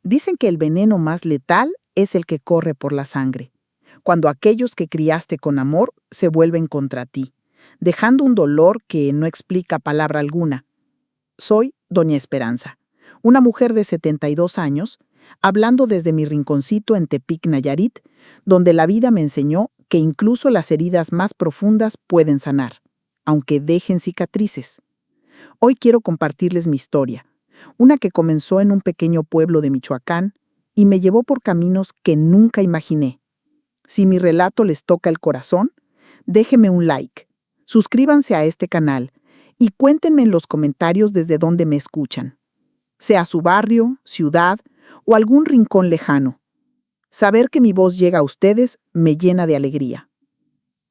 Dicen que el veneno más letal es el que corre por la sangre, cuando aquellos que criaste con amor se vuelven contra ti, dejando un dolor que no explica palabra alguna. Soy Doña Esperanza, una mujer de 72 años, hablando desde mi rinconcito en Tepic, Nayarit, donde la vida me enseñó que incluso las heridas más profundas pueden sanar, aunque dejen cicatrices. Hoy quiero compartirles mi historia, una que comenzó en un pequeño pueblo de Michoacán y me llevó por caminos que nunca imaginé. Si mi relato les toca el corazón, déjenme un like, suscríbanse a este canal y cuéntenme en los comentarios desde dónde me escuchan, sea su barrio, ciudad o algún rincón lejano. Saber que mi voz llega a ustedes me llena de alegría.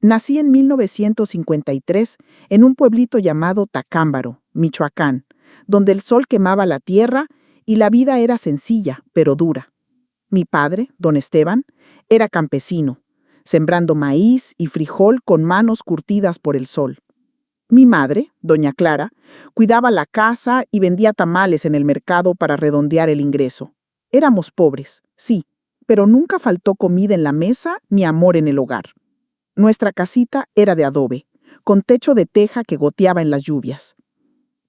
Nací en 1953 en un pueblito llamado Tacámbaro, Michoacán, donde el sol quemaba la tierra y la vida era sencilla, pero dura. Mi padre, don Esteban, era campesino, sembrando maíz y frijol con manos curtidas por el sol. Mi madre, doña Clara, cuidaba la casa y vendía tamales en el mercado para redondear el ingreso. Éramos pobres, sí, pero nunca faltó comida en la mesa ni amor en el hogar. Nuestra casita era de adobe, con techo de teja que goteaba en las lluvias.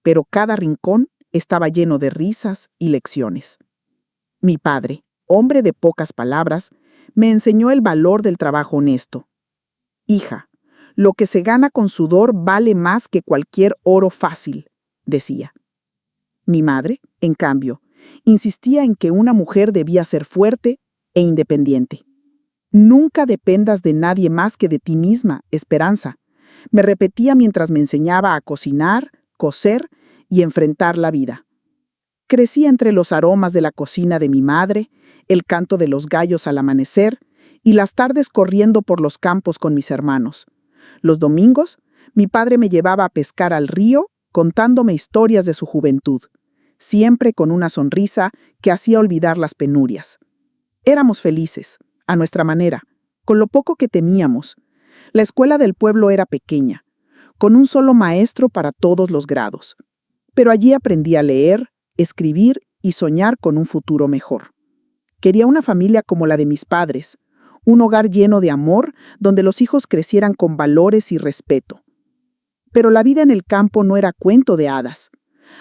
Pero cada rincón estaba lleno de risas y lecciones. Mi padre, hombre de pocas palabras, me enseñó el valor del trabajo honesto. Hija, lo que se gana con sudor vale más que cualquier oro fácil, decía. Mi madre, en cambio, insistía en que una mujer debía ser fuerte e independiente. Nunca dependas de nadie más que de ti misma, Esperanza, me repetía mientras me enseñaba a cocinar, coser y enfrentar la vida. Crecí entre los aromas de la cocina de mi madre, el canto de los gallos al amanecer y las tardes corriendo por los campos con mis hermanos. Los domingos, mi padre me llevaba a pescar al río contándome historias de su juventud, siempre con una sonrisa que hacía olvidar las penurias. Éramos felices, a nuestra manera, con lo poco que teníamos. La escuela del pueblo era pequeña, con un solo maestro para todos los grados. Pero allí aprendí a leer, escribir y soñar con un futuro mejor. Quería una familia como la de mis padres, un hogar lleno de amor donde los hijos crecieran con valores y respeto. Pero la vida en el campo no era cuento de hadas.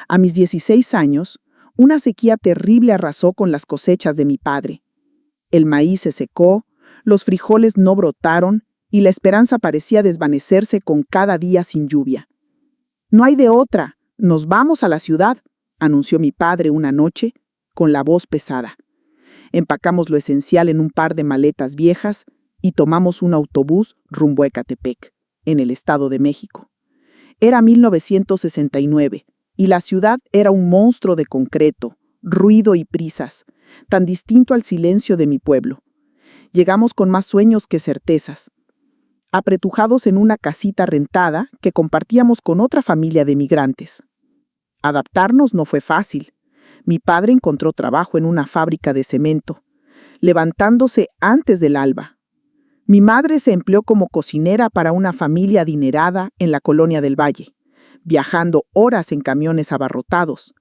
A mis 16 años, una sequía terrible arrasó con las cosechas de mi padre. El maíz se secó, los frijoles no brotaron y la esperanza parecía desvanecerse con cada día sin lluvia. «No hay de otra, nos vamos a la ciudad», anunció mi padre una noche, con la voz pesada. Empacamos lo esencial en un par de maletas viejas y tomamos un autobús rumbo a Ecatepec, en el Estado de México. Era 1969 y la ciudad era un monstruo de concreto, ruido y prisas, tan distinto al silencio de mi pueblo. Llegamos con más sueños que certezas, apretujados en una casita rentada que compartíamos con otra familia de migrantes. Adaptarnos no fue fácil. Mi padre encontró trabajo en una fábrica de cemento, levantándose antes del alba. Mi madre se empleó como cocinera para una familia adinerada en la colonia del Valle, viajando horas en camiones abarrotados.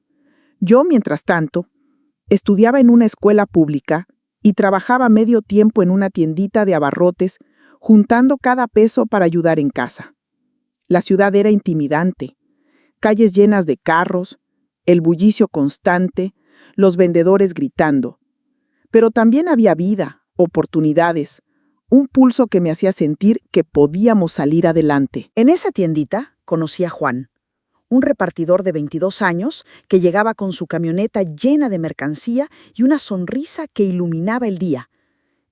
Yo, mientras tanto, estudiaba en una escuela pública y trabajaba medio tiempo en una tiendita de abarrotes, juntando cada peso para ayudar en casa. La ciudad era intimidante, calles llenas de carros, el bullicio constante, los vendedores gritando. Pero también había vida, oportunidades, un pulso que me hacía sentir que podíamos salir adelante. En esa tiendita conocí a Juan, un repartidor de 22 años que llegaba con su camioneta llena de mercancía y una sonrisa que iluminaba el día.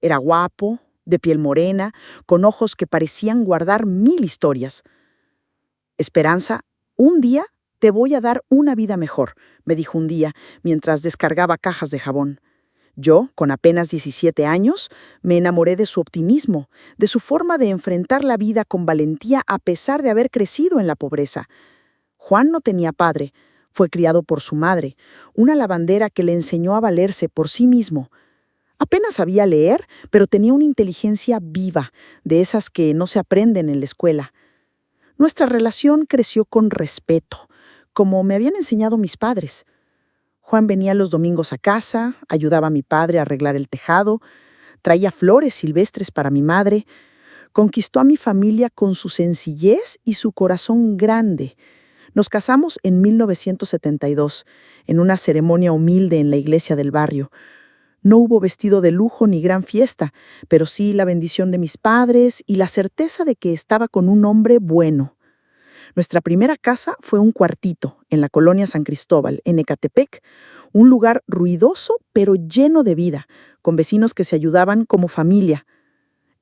Era guapo, de piel morena, con ojos que parecían guardar 1000 historias. «Esperanza, un día te voy a dar una vida mejor», me dijo un día mientras descargaba cajas de jabón. Yo, con apenas 17 años, me enamoré de su optimismo, de su forma de enfrentar la vida con valentía a pesar de haber crecido en la pobreza. Juan no tenía padre, fue criado por su madre, una lavandera que le enseñó a valerse por sí mismo. Apenas sabía leer, pero tenía una inteligencia viva, de esas que no se aprenden en la escuela. Nuestra relación creció con respeto, como me habían enseñado mis padres. Juan venía los domingos a casa, ayudaba a mi padre a arreglar el tejado, traía flores silvestres para mi madre, conquistó a mi familia con su sencillez y su corazón grande. Nos casamos en 1972, en una ceremonia humilde en la iglesia del barrio. No hubo vestido de lujo ni gran fiesta, pero sí la bendición de mis padres y la certeza de que estaba con un hombre bueno. Nuestra primera casa fue un cuartito en la colonia San Cristóbal, en Ecatepec, un lugar ruidoso pero lleno de vida, con vecinos que se ayudaban como familia.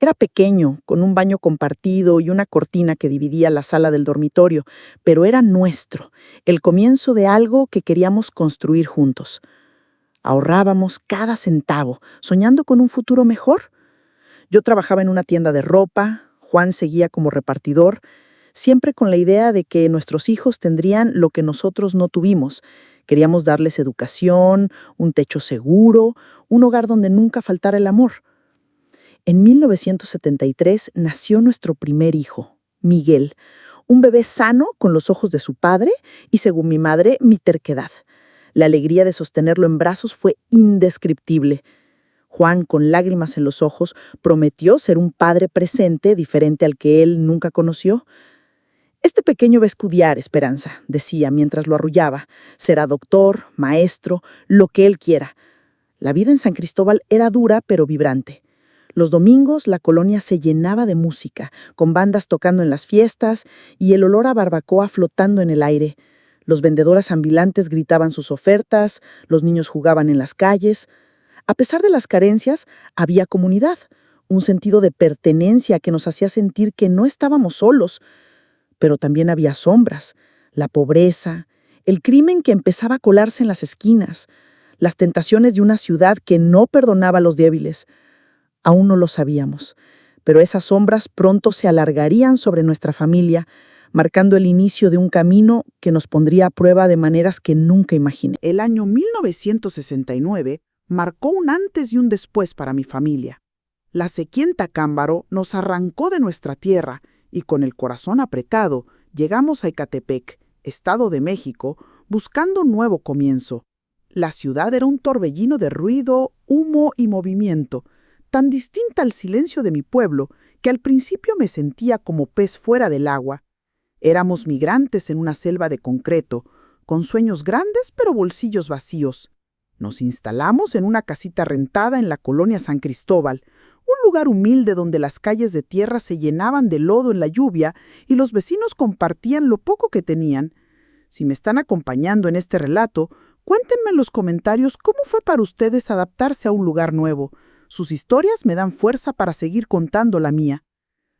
Era pequeño, con un baño compartido y una cortina que dividía la sala del dormitorio, pero era nuestro, el comienzo de algo que queríamos construir juntos. Ahorrábamos cada centavo, soñando con un futuro mejor. Yo trabajaba en una tienda de ropa, Juan seguía como repartidor, siempre con la idea de que nuestros hijos tendrían lo que nosotros no tuvimos. Queríamos darles educación, un techo seguro, un hogar donde nunca faltara el amor. En 1973 nació nuestro primer hijo, Miguel, un bebé sano con los ojos de su padre y, según mi madre, mi terquedad. La alegría de sostenerlo en brazos fue indescriptible. Juan, con lágrimas en los ojos, prometió ser un padre presente diferente al que él nunca conoció. Este pequeño va a estudiar, Esperanza, decía mientras lo arrullaba. Será doctor, maestro, lo que él quiera. La vida en San Cristóbal era dura pero vibrante. Los domingos la colonia se llenaba de música, con bandas tocando en las fiestas y el olor a barbacoa flotando en el aire. Los vendedores ambulantes gritaban sus ofertas, los niños jugaban en las calles. A pesar de las carencias, había comunidad, un sentido de pertenencia que nos hacía sentir que no estábamos solos. Pero también había sombras, la pobreza, el crimen que empezaba a colarse en las esquinas, las tentaciones de una ciudad que no perdonaba a los débiles. Aún no lo sabíamos, pero esas sombras pronto se alargarían sobre nuestra familia, marcando el inicio de un camino que nos pondría a prueba de maneras que nunca imaginé. El año 1969 marcó un antes y un después para mi familia. La sequía en Tacámbaro nos arrancó de nuestra tierra y con el corazón apretado llegamos a Ecatepec, Estado de México, buscando un nuevo comienzo. La ciudad era un torbellino de ruido, humo y movimiento, tan distinta al silencio de mi pueblo que al principio me sentía como pez fuera del agua. Éramos migrantes en una selva de concreto, con sueños grandes pero bolsillos vacíos. Nos instalamos en una casita rentada en la colonia San Cristóbal, un lugar humilde donde las calles de tierra se llenaban de lodo en la lluvia y los vecinos compartían lo poco que tenían. Si me están acompañando en este relato, cuéntenme en los comentarios cómo fue para ustedes adaptarse a un lugar nuevo. Sus historias me dan fuerza para seguir contando la mía.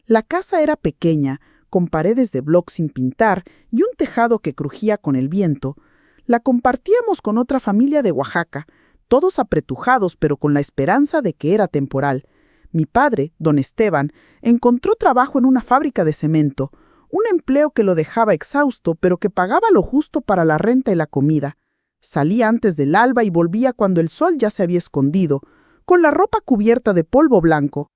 La casa era pequeña, con paredes de bloc sin pintar y un tejado que crujía con el viento. La compartíamos con otra familia de Oaxaca, todos apretujados pero con la esperanza de que era temporal. Mi padre, don Esteban, encontró trabajo en una fábrica de cemento, un empleo que lo dejaba exhausto pero que pagaba lo justo para la renta y la comida. Salía antes del alba y volvía cuando el sol ya se había escondido, con la ropa cubierta de polvo blanco.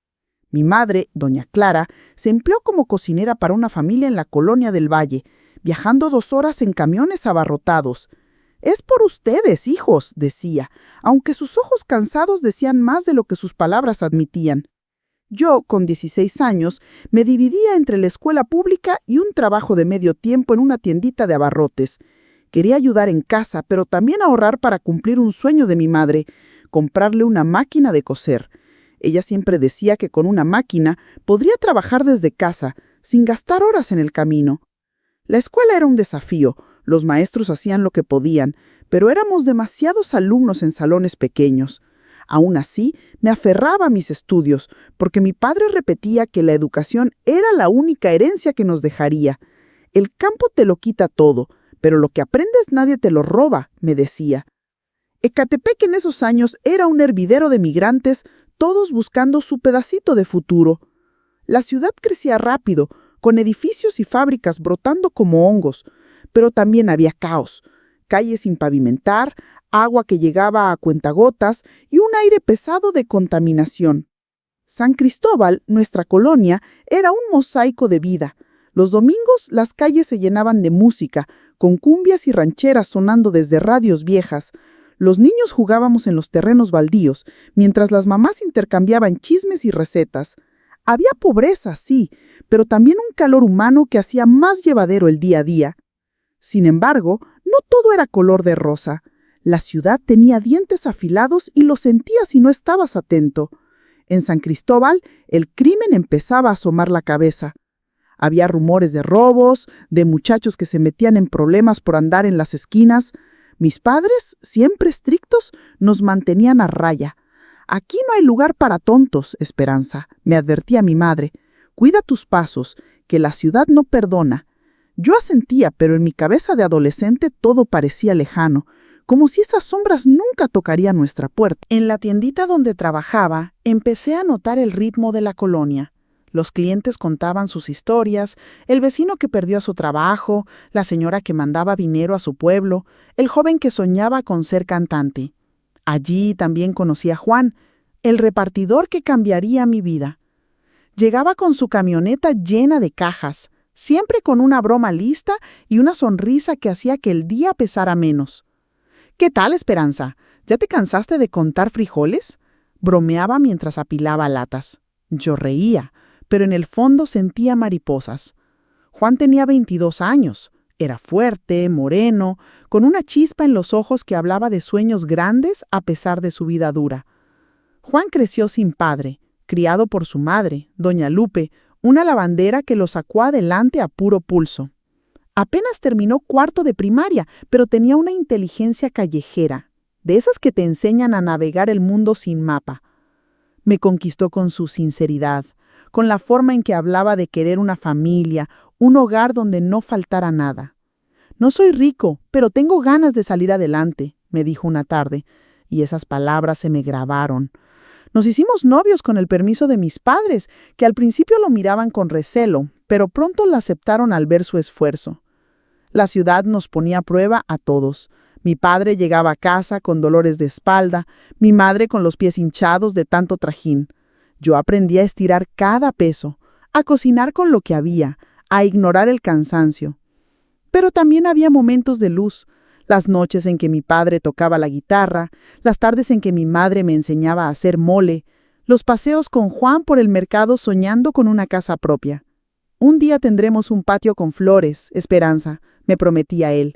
Mi madre, doña Clara, se empleó como cocinera para una familia en la colonia del Valle, viajando 2 horas en camiones abarrotados. «Es por ustedes, hijos», decía, aunque sus ojos cansados decían más de lo que sus palabras admitían. Yo, con 16 años, me dividía entre la escuela pública y un trabajo de medio tiempo en una tiendita de abarrotes. Quería ayudar en casa, pero también ahorrar para cumplir un sueño de mi madre, comprarle una máquina de coser. Ella siempre decía que con una máquina podría trabajar desde casa, sin gastar horas en el camino. La escuela era un desafío, los maestros hacían lo que podían, pero éramos demasiados alumnos en salones pequeños. Aún así, me aferraba a mis estudios, porque mi padre repetía que la educación era la única herencia que nos dejaría. El campo te lo quita todo, pero lo que aprendes nadie te lo roba, me decía. Ecatepec en esos años era un hervidero de migrantes, todos buscando su pedacito de futuro. La ciudad crecía rápido, con edificios y fábricas brotando como hongos, pero también había caos, calles sin pavimentar, agua que llegaba a cuentagotas y un aire pesado de contaminación. San Cristóbal, nuestra colonia, era un mosaico de vida. Los domingos las calles se llenaban de música, con cumbias y rancheras sonando desde radios viejas. Los niños jugábamos en los terrenos baldíos, mientras las mamás intercambiaban chismes y recetas. Había pobreza, sí, pero también un calor humano que hacía más llevadero el día a día. Sin embargo, no todo era color de rosa. La ciudad tenía dientes afilados y lo sentías si no estabas atento. En San Cristóbal, el crimen empezaba a asomar la cabeza. Había rumores de robos, de muchachos que se metían en problemas por andar en las esquinas. Mis padres, siempre estrictos, nos mantenían a raya. Aquí no hay lugar para tontos, Esperanza, me advertía mi madre. Cuida tus pasos, que la ciudad no perdona. Yo asentía, pero en mi cabeza de adolescente todo parecía lejano, como si esas sombras nunca tocarían nuestra puerta. En la tiendita donde trabajaba, empecé a notar el ritmo de la colonia. Los clientes contaban sus historias, el vecino que perdió su trabajo, la señora que mandaba dinero a su pueblo, el joven que soñaba con ser cantante. Allí también conocí a Juan, el repartidor que cambiaría mi vida. Llegaba con su camioneta llena de cajas, siempre con una broma lista y una sonrisa que hacía que el día pesara menos. «¿Qué tal, Esperanza? ¿Ya te cansaste de contar frijoles?», bromeaba mientras apilaba latas. Yo reía, pero en el fondo sentía mariposas. Juan tenía 22 años. Era fuerte, moreno, con una chispa en los ojos que hablaba de sueños grandes a pesar de su vida dura. Juan creció sin padre, criado por su madre, doña Lupe, una lavandera que lo sacó adelante a puro pulso. Apenas terminó cuarto de primaria, pero tenía una inteligencia callejera, de esas que te enseñan a navegar el mundo sin mapa. Me conquistó con su sinceridad, con la forma en que hablaba de querer una familia, un hogar donde no faltara nada. «No soy rico, pero tengo ganas de salir adelante», me dijo una tarde, y esas palabras se me grabaron. Nos hicimos novios con el permiso de mis padres, que al principio lo miraban con recelo, pero pronto lo aceptaron al ver su esfuerzo. La ciudad nos ponía a prueba a todos. Mi padre llegaba a casa con dolores de espalda, mi madre con los pies hinchados de tanto trajín. Yo aprendí a estirar cada peso, a cocinar con lo que había, a ignorar el cansancio. Pero también había momentos de luz, las noches en que mi padre tocaba la guitarra, las tardes en que mi madre me enseñaba a hacer mole, los paseos con Juan por el mercado soñando con una casa propia. «Un día tendremos un patio con flores, Esperanza», me prometía él.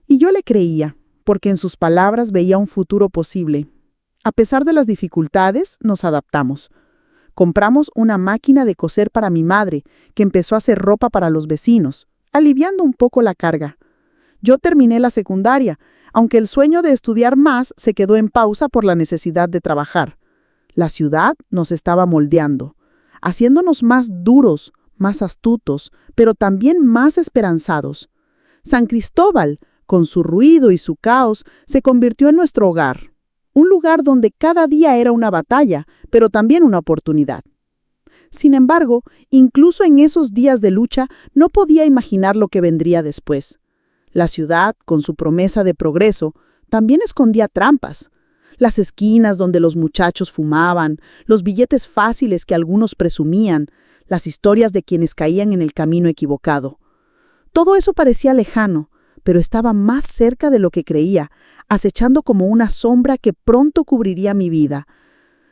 Y yo le creía, porque en sus palabras veía un futuro posible. A pesar de las dificultades, nos adaptamos. Compramos una máquina de coser para mi madre, que empezó a hacer ropa para los vecinos, aliviando un poco la carga. Yo terminé la secundaria, aunque el sueño de estudiar más se quedó en pausa por la necesidad de trabajar. La ciudad nos estaba moldeando, haciéndonos más duros, más astutos, pero también más esperanzados. San Cristóbal, con su ruido y su caos, se convirtió en nuestro hogar. Un lugar donde cada día era una batalla, pero también una oportunidad. Sin embargo, incluso en esos días de lucha, no podía imaginar lo que vendría después. La ciudad, con su promesa de progreso, también escondía trampas. Las esquinas donde los muchachos fumaban, los billetes fáciles que algunos presumían, las historias de quienes caían en el camino equivocado. Todo eso parecía lejano, pero estaba más cerca de lo que creía, acechando como una sombra que pronto cubriría mi vida.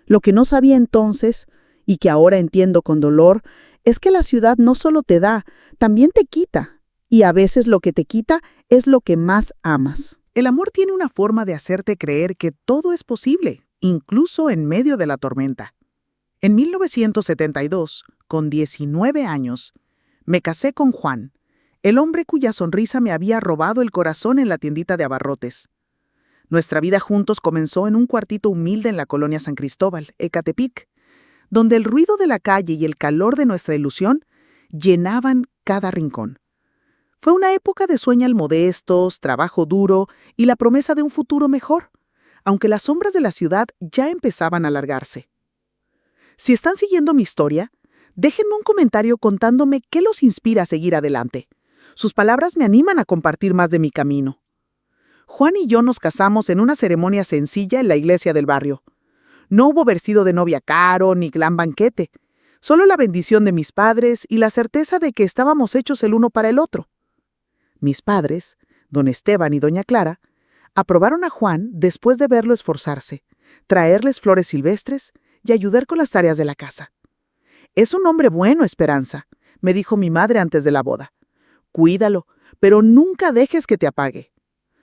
Lo que no sabía entonces, y que ahora entiendo con dolor, es que la ciudad no solo te da, también te quita. Y a veces lo que te quita es lo que más amas. El amor tiene una forma de hacerte creer que todo es posible, incluso en medio de la tormenta. En 1972, con 19 años, me casé con Juan, el hombre cuya sonrisa me había robado el corazón en la tiendita de abarrotes. Nuestra vida juntos comenzó en un cuartito humilde en la colonia San Cristóbal, Ecatepec, donde el ruido de la calle y el calor de nuestra ilusión llenaban cada rincón. Fue una época de sueños modestos, trabajo duro y la promesa de un futuro mejor, aunque las sombras de la ciudad ya empezaban a alargarse. Si están siguiendo mi historia, déjenme un comentario contándome qué los inspira a seguir adelante. Sus palabras me animan a compartir más de mi camino. Juan y yo nos casamos en una ceremonia sencilla en la iglesia del barrio. No hubo vestido de novia caro ni gran banquete, solo la bendición de mis padres y la certeza de que estábamos hechos el uno para el otro. Mis padres, don Esteban y doña Clara, Aprobaron a Juan después de verlo esforzarse, traerles flores silvestres y ayudar con las tareas de la casa. «Es un hombre bueno, Esperanza», me dijo mi madre antes de la boda. «Cuídalo, pero nunca dejes que te apague».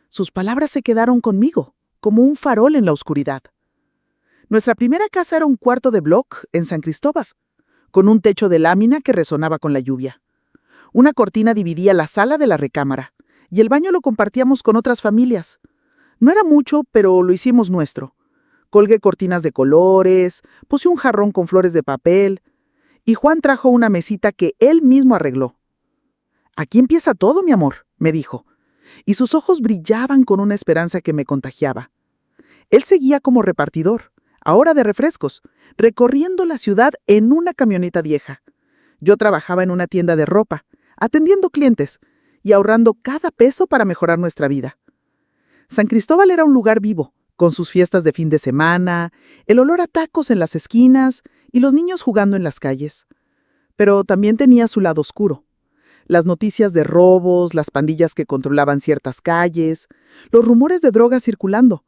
Sus palabras se quedaron conmigo, como un farol en la oscuridad. Nuestra primera casa era un cuarto de bloc en San Cristóbal, con un techo de lámina que resonaba con la lluvia. Una cortina dividía la sala de la recámara, y el baño lo compartíamos con otras familias. No era mucho, pero lo hicimos nuestro. Colgué cortinas de colores, puse un jarrón con flores de papel, y Juan trajo una mesita que él mismo arregló. «Aquí empieza todo, mi amor», me dijo, y sus ojos brillaban con una esperanza que me contagiaba. Él seguía como repartidor, ahora de refrescos, recorriendo la ciudad en una camioneta vieja. Yo trabajaba en una tienda de ropa, atendiendo clientes y ahorrando cada peso para mejorar nuestra vida. San Cristóbal era un lugar vivo, con sus fiestas de fin de semana, el olor a tacos en las esquinas y los niños jugando en las calles. Pero también tenía su lado oscuro. Las noticias de robos, las pandillas que controlaban ciertas calles, los rumores de drogas circulando.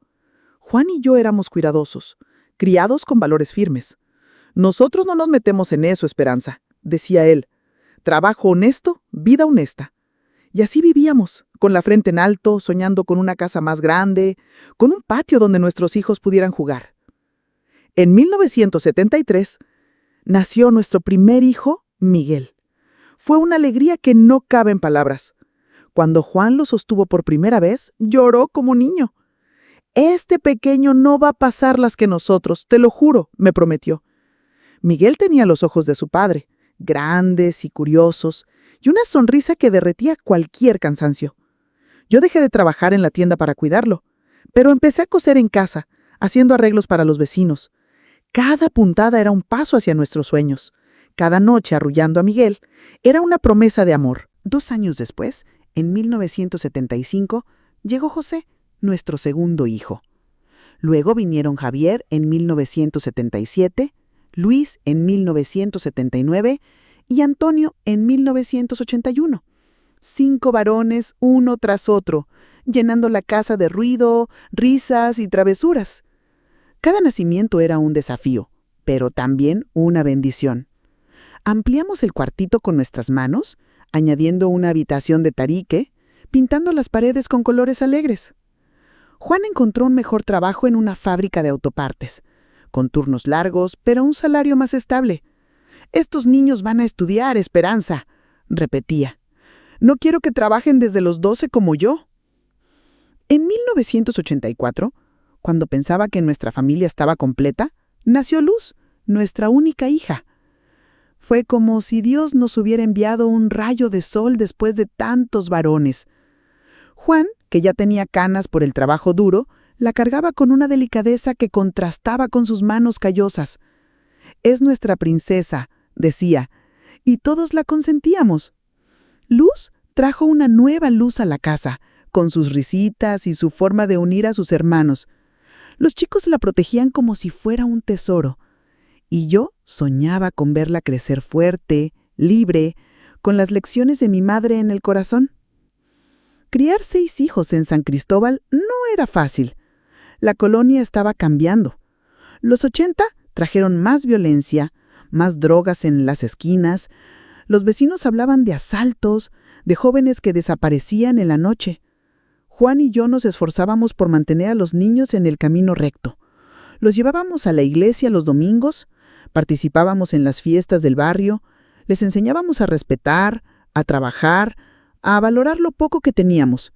Juan y yo éramos cuidadosos, criados con valores firmes. «Nosotros no nos metemos en eso, Esperanza», decía él. «Trabajo honesto, vida honesta». Y así vivíamos, con la frente en alto, soñando con una casa más grande, con un patio donde nuestros hijos pudieran jugar. En 1973 nació nuestro primer hijo, Miguel. Fue una alegría que no cabe en palabras. Cuando Juan lo sostuvo por primera vez, lloró como niño. «Este pequeño no va a pasar las que nosotros, te lo juro», me prometió. Miguel tenía los ojos de su padre, grandes y curiosos, y una sonrisa que derretía cualquier cansancio. Yo dejé de trabajar en la tienda para cuidarlo, pero empecé a coser en casa, haciendo arreglos para los vecinos. Cada puntada era un paso hacia nuestros sueños. Cada noche arrullando a Miguel era una promesa de amor. 2 años después, en 1975, llegó José, nuestro segundo hijo. Luego vinieron Javier en 1977, Luis en 1979 y Antonio en 1981. 5 varones, uno tras otro, llenando la casa de ruido, risas y travesuras. Cada nacimiento era un desafío, pero también una bendición. Ampliamos el cuartito con nuestras manos, añadiendo una habitación de tabique, pintando las paredes con colores alegres. Juan encontró un mejor trabajo en una fábrica de autopartes, con turnos largos, pero un salario más estable. «Estos niños van a estudiar, Esperanza», repetía. «No quiero que trabajen desde los 12 como yo». En 1984, cuando pensaba que nuestra familia estaba completa, nació Luz, nuestra única hija. Fue como si Dios nos hubiera enviado un rayo de sol después de tantos varones. Juan, que ya tenía canas por el trabajo duro, la cargaba con una delicadeza que contrastaba con sus manos callosas. «Es nuestra princesa», decía, y todos la consentíamos. Luz trajo una nueva luz a la casa, con sus risitas y su forma de unir a sus hermanos. Los chicos la protegían como si fuera un tesoro, y yo soñaba con verla crecer fuerte, libre, con las lecciones de mi madre en el corazón. Criar 6 hijos en San Cristóbal no era fácil. La colonia estaba cambiando. Los 80 trajeron más violencia, más drogas en las esquinas. Los vecinos hablaban de asaltos, de jóvenes que desaparecían en la noche. Juan y yo nos esforzábamos por mantener a los niños en el camino recto. Los llevábamos a la iglesia los domingos, participábamos en las fiestas del barrio, les enseñábamos a respetar, a trabajar, a valorar lo poco que teníamos.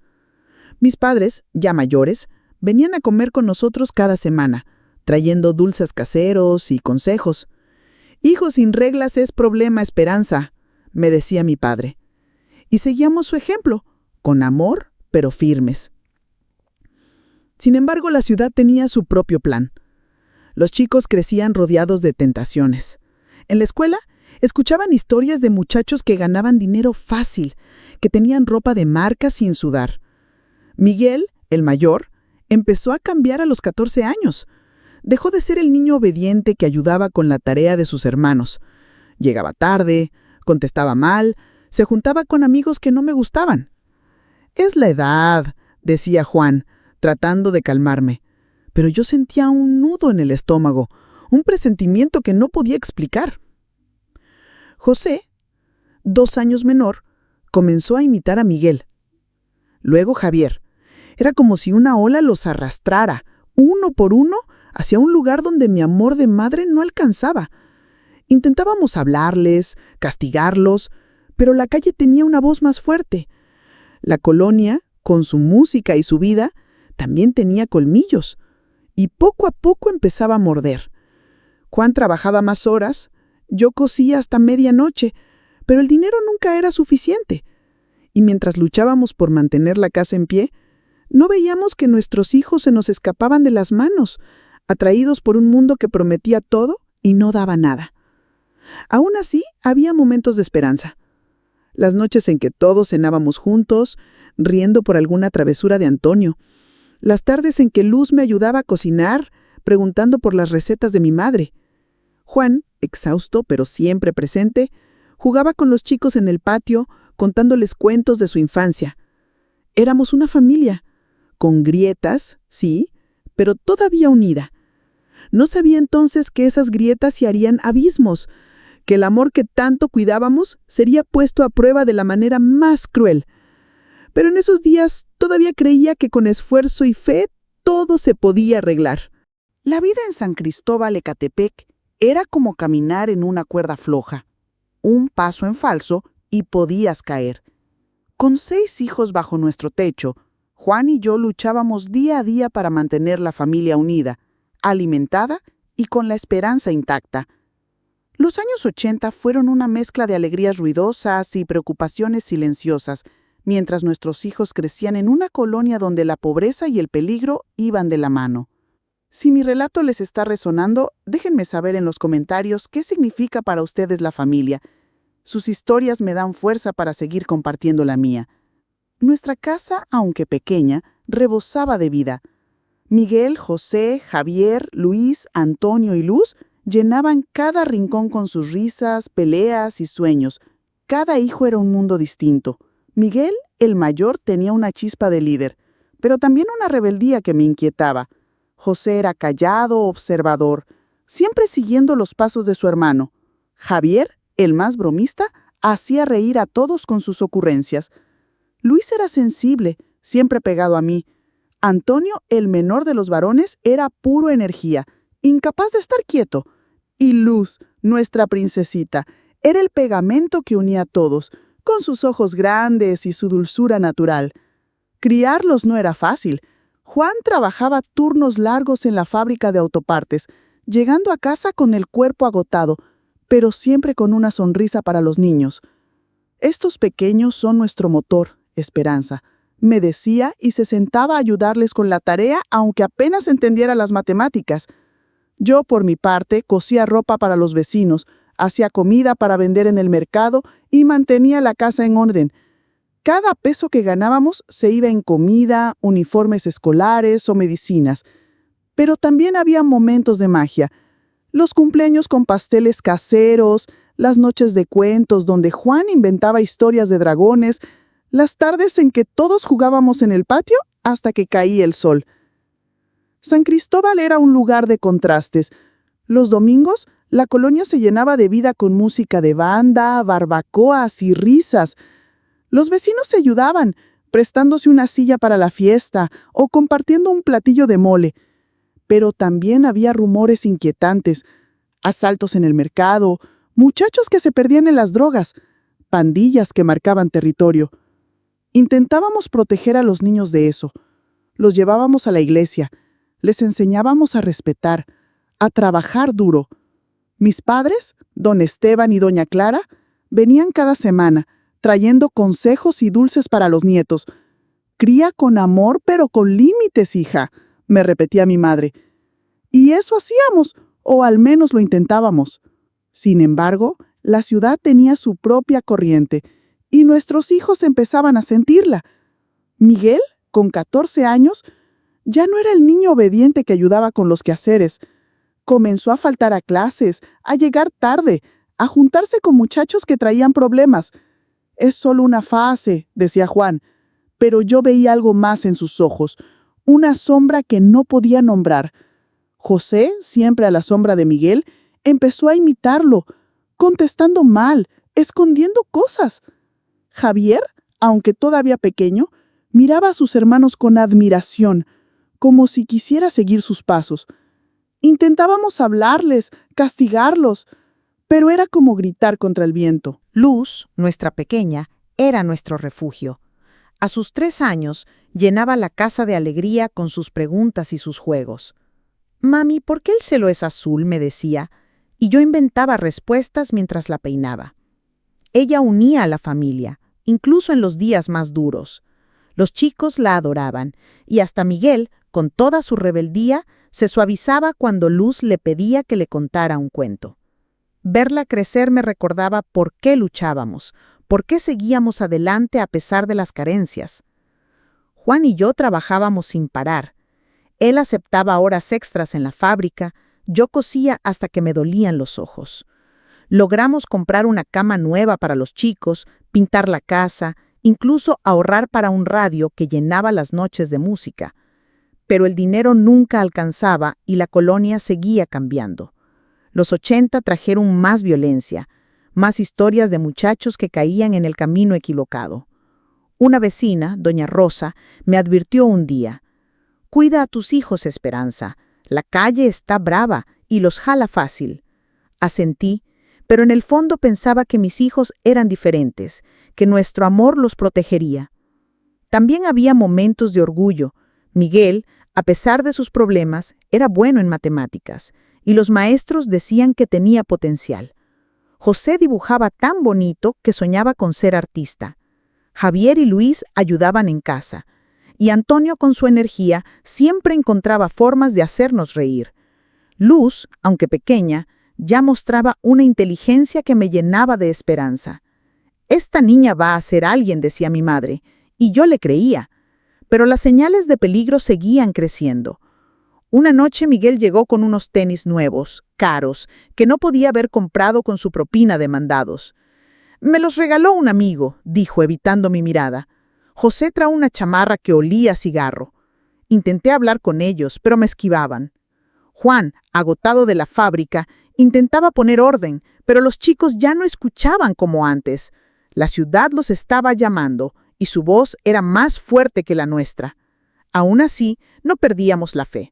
Mis padres, ya mayores, venían a comer con nosotros cada semana, trayendo dulces caseros y consejos. «Hijo sin reglas es problema, Esperanza», me decía mi padre. Y seguíamos su ejemplo, con amor, pero firmes. Sin embargo, la ciudad tenía su propio plan. Los chicos crecían rodeados de tentaciones. En la escuela, escuchaban historias de muchachos que ganaban dinero fácil, que tenían ropa de marca sin sudar. Miguel, el mayor, empezó a cambiar a los 14 años. Dejó de ser el niño obediente que ayudaba con la tarea de sus hermanos. Llegaba tarde, contestaba mal, se juntaba con amigos que no me gustaban. «Es la edad», decía Juan, tratando de calmarme. Pero yo sentía un nudo en el estómago, un presentimiento que no podía explicar. José, 2 años menor, comenzó a imitar a Miguel. Luego Javier. Era como si una ola los arrastrara, uno por uno, hacia un lugar donde mi amor de madre no alcanzaba. Intentábamos hablarles, castigarlos, pero la calle tenía una voz más fuerte. La colonia, con su música y su vida, también tenía colmillos, y poco a poco empezaba a morder. Juan trabajaba más horas, yo cosía hasta medianoche, pero el dinero nunca era suficiente. Y mientras luchábamos por mantener la casa en pie, no veíamos que nuestros hijos se nos escapaban de las manos, atraídos por un mundo que prometía todo y no daba nada. Aún así, había momentos de esperanza. Las noches en que todos cenábamos juntos, riendo por alguna travesura de Antonio. Las tardes en que Luz me ayudaba a cocinar, preguntando por las recetas de mi madre. Juan, exhausto pero siempre presente, jugaba con los chicos en el patio, contándoles cuentos de su infancia. Éramos una familia, con grietas, sí, pero todavía unida. No sabía entonces que esas grietas se harían abismos, que el amor que tanto cuidábamos sería puesto a prueba de la manera más cruel. Pero en esos días todavía creía que con esfuerzo y fe todo se podía arreglar. La vida en San Cristóbal Ecatepec era como caminar en una cuerda floja. Un paso en falso y podías caer. Con 6 hijos bajo nuestro techo, Juan y yo luchábamos día a día para mantener la familia unida, alimentada y con la esperanza intacta. Los años 80 fueron una mezcla de alegrías ruidosas y preocupaciones silenciosas, mientras nuestros hijos crecían en una colonia donde la pobreza y el peligro iban de la mano. Si mi relato les está resonando, déjenme saber en los comentarios qué significa para ustedes la familia. Sus historias me dan fuerza para seguir compartiendo la mía. Nuestra casa, aunque pequeña, rebosaba de vida. Miguel, José, Javier, Luis, Antonio y Luz llenaban cada rincón con sus risas, peleas y sueños. Cada hijo era un mundo distinto. Miguel, el mayor, tenía una chispa de líder, pero también una rebeldía que me inquietaba. José era callado, observador, siempre siguiendo los pasos de su hermano. Javier, el más bromista, hacía reír a todos con sus ocurrencias. Luis era sensible, siempre pegado a mí. Antonio, el menor de los varones, era puro energía, incapaz de estar quieto. Y Luz, nuestra princesita, era el pegamento que unía a todos, con sus ojos grandes y su dulzura natural. Criarlos no era fácil. Juan trabajaba turnos largos en la fábrica de autopartes, llegando a casa con el cuerpo agotado, pero siempre con una sonrisa para los niños. Estos pequeños son nuestro motor, Esperanza, me decía y se sentaba a ayudarles con la tarea aunque apenas entendiera las matemáticas. Yo, por mi parte, cosía ropa para los vecinos, hacía comida para vender en el mercado y mantenía la casa en orden. Cada peso que ganábamos se iba en comida, uniformes escolares o medicinas. Pero también había momentos de magia. Los cumpleaños con pasteles caseros, las noches de cuentos donde Juan inventaba historias de dragones, las tardes en que todos jugábamos en el patio hasta que caía el sol. San Cristóbal era un lugar de contrastes. Los domingos, la colonia se llenaba de vida con música de banda, barbacoas y risas. Los vecinos se ayudaban, prestándose una silla para la fiesta o compartiendo un platillo de mole. Pero también había rumores inquietantes, asaltos en el mercado, muchachos que se perdían en las drogas, pandillas que marcaban territorio. Intentábamos proteger a los niños de eso. Los llevábamos a la iglesia, les enseñábamos a respetar, a trabajar duro. Mis padres, don Esteban y doña Clara, venían cada semana, trayendo consejos y dulces para los nietos. Cría con amor, pero con límites, hija, me repetía mi madre. Y eso hacíamos, o al menos lo intentábamos. Sin embargo, la ciudad tenía su propia corriente, y nuestros hijos empezaban a sentirla. Miguel, con 14 años, ya no era el niño obediente que ayudaba con los quehaceres. Comenzó a faltar a clases, a llegar tarde, a juntarse con muchachos que traían problemas. Es solo una fase, decía Juan, pero yo veía algo más en sus ojos, una sombra que no podía nombrar. José, siempre a la sombra de Miguel, empezó a imitarlo, contestando mal, escondiendo cosas. Javier, aunque todavía pequeño, miraba a sus hermanos con admiración, como si quisiera seguir sus pasos. Intentábamos hablarles, castigarlos, pero era como gritar contra el viento. Luz, nuestra pequeña, era nuestro refugio. A sus 3 años, llenaba la casa de alegría con sus preguntas y sus juegos. «Mami, ¿por qué el cielo es azul?», me decía, y yo inventaba respuestas mientras la peinaba. Ella unía a la familia, incluso en los días más duros. Los chicos la adoraban, y hasta Miguel, con toda su rebeldía, se suavizaba cuando Luz le pedía que le contara un cuento. Verla crecer me recordaba por qué luchábamos, por qué seguíamos adelante a pesar de las carencias. Juan y yo trabajábamos sin parar. Él aceptaba horas extras en la fábrica, yo cosía hasta que me dolían los ojos. Logramos comprar una cama nueva para los chicos, pintar la casa, incluso ahorrar para un radio que llenaba las noches de música. Pero el dinero nunca alcanzaba y la colonia seguía cambiando. Los 80 trajeron más violencia, más historias de muchachos que caían en el camino equivocado. Una vecina, doña Rosa, me advirtió un día: «Cuida a tus hijos, Esperanza. La calle está brava y los jala fácil». Asentí, pero en el fondo pensaba que mis hijos eran diferentes, que nuestro amor los protegería. También había momentos de orgullo. Miguel, a pesar de sus problemas, era bueno en matemáticas, y los maestros decían que tenía potencial. José dibujaba tan bonito que soñaba con ser artista. Javier y Luis ayudaban en casa, y Antonio, con su energía, siempre encontraba formas de hacernos reír. Luz, aunque pequeña, ya mostraba una inteligencia que me llenaba de esperanza. «Esta niña va a ser alguien», decía mi madre, y yo le creía. Pero las señales de peligro seguían creciendo. Una noche Miguel llegó con unos tenis nuevos, caros, que no podía haber comprado con su propina de mandados. «Me los regaló un amigo», dijo, evitando mi mirada. José trajo una chamarra que olía a cigarro. Intenté hablar con ellos, pero me esquivaban. Juan, agotado de la fábrica, intentaba poner orden, pero los chicos ya no escuchaban como antes. La ciudad los estaba llamando, y su voz era más fuerte que la nuestra. Aún así, no perdíamos la fe.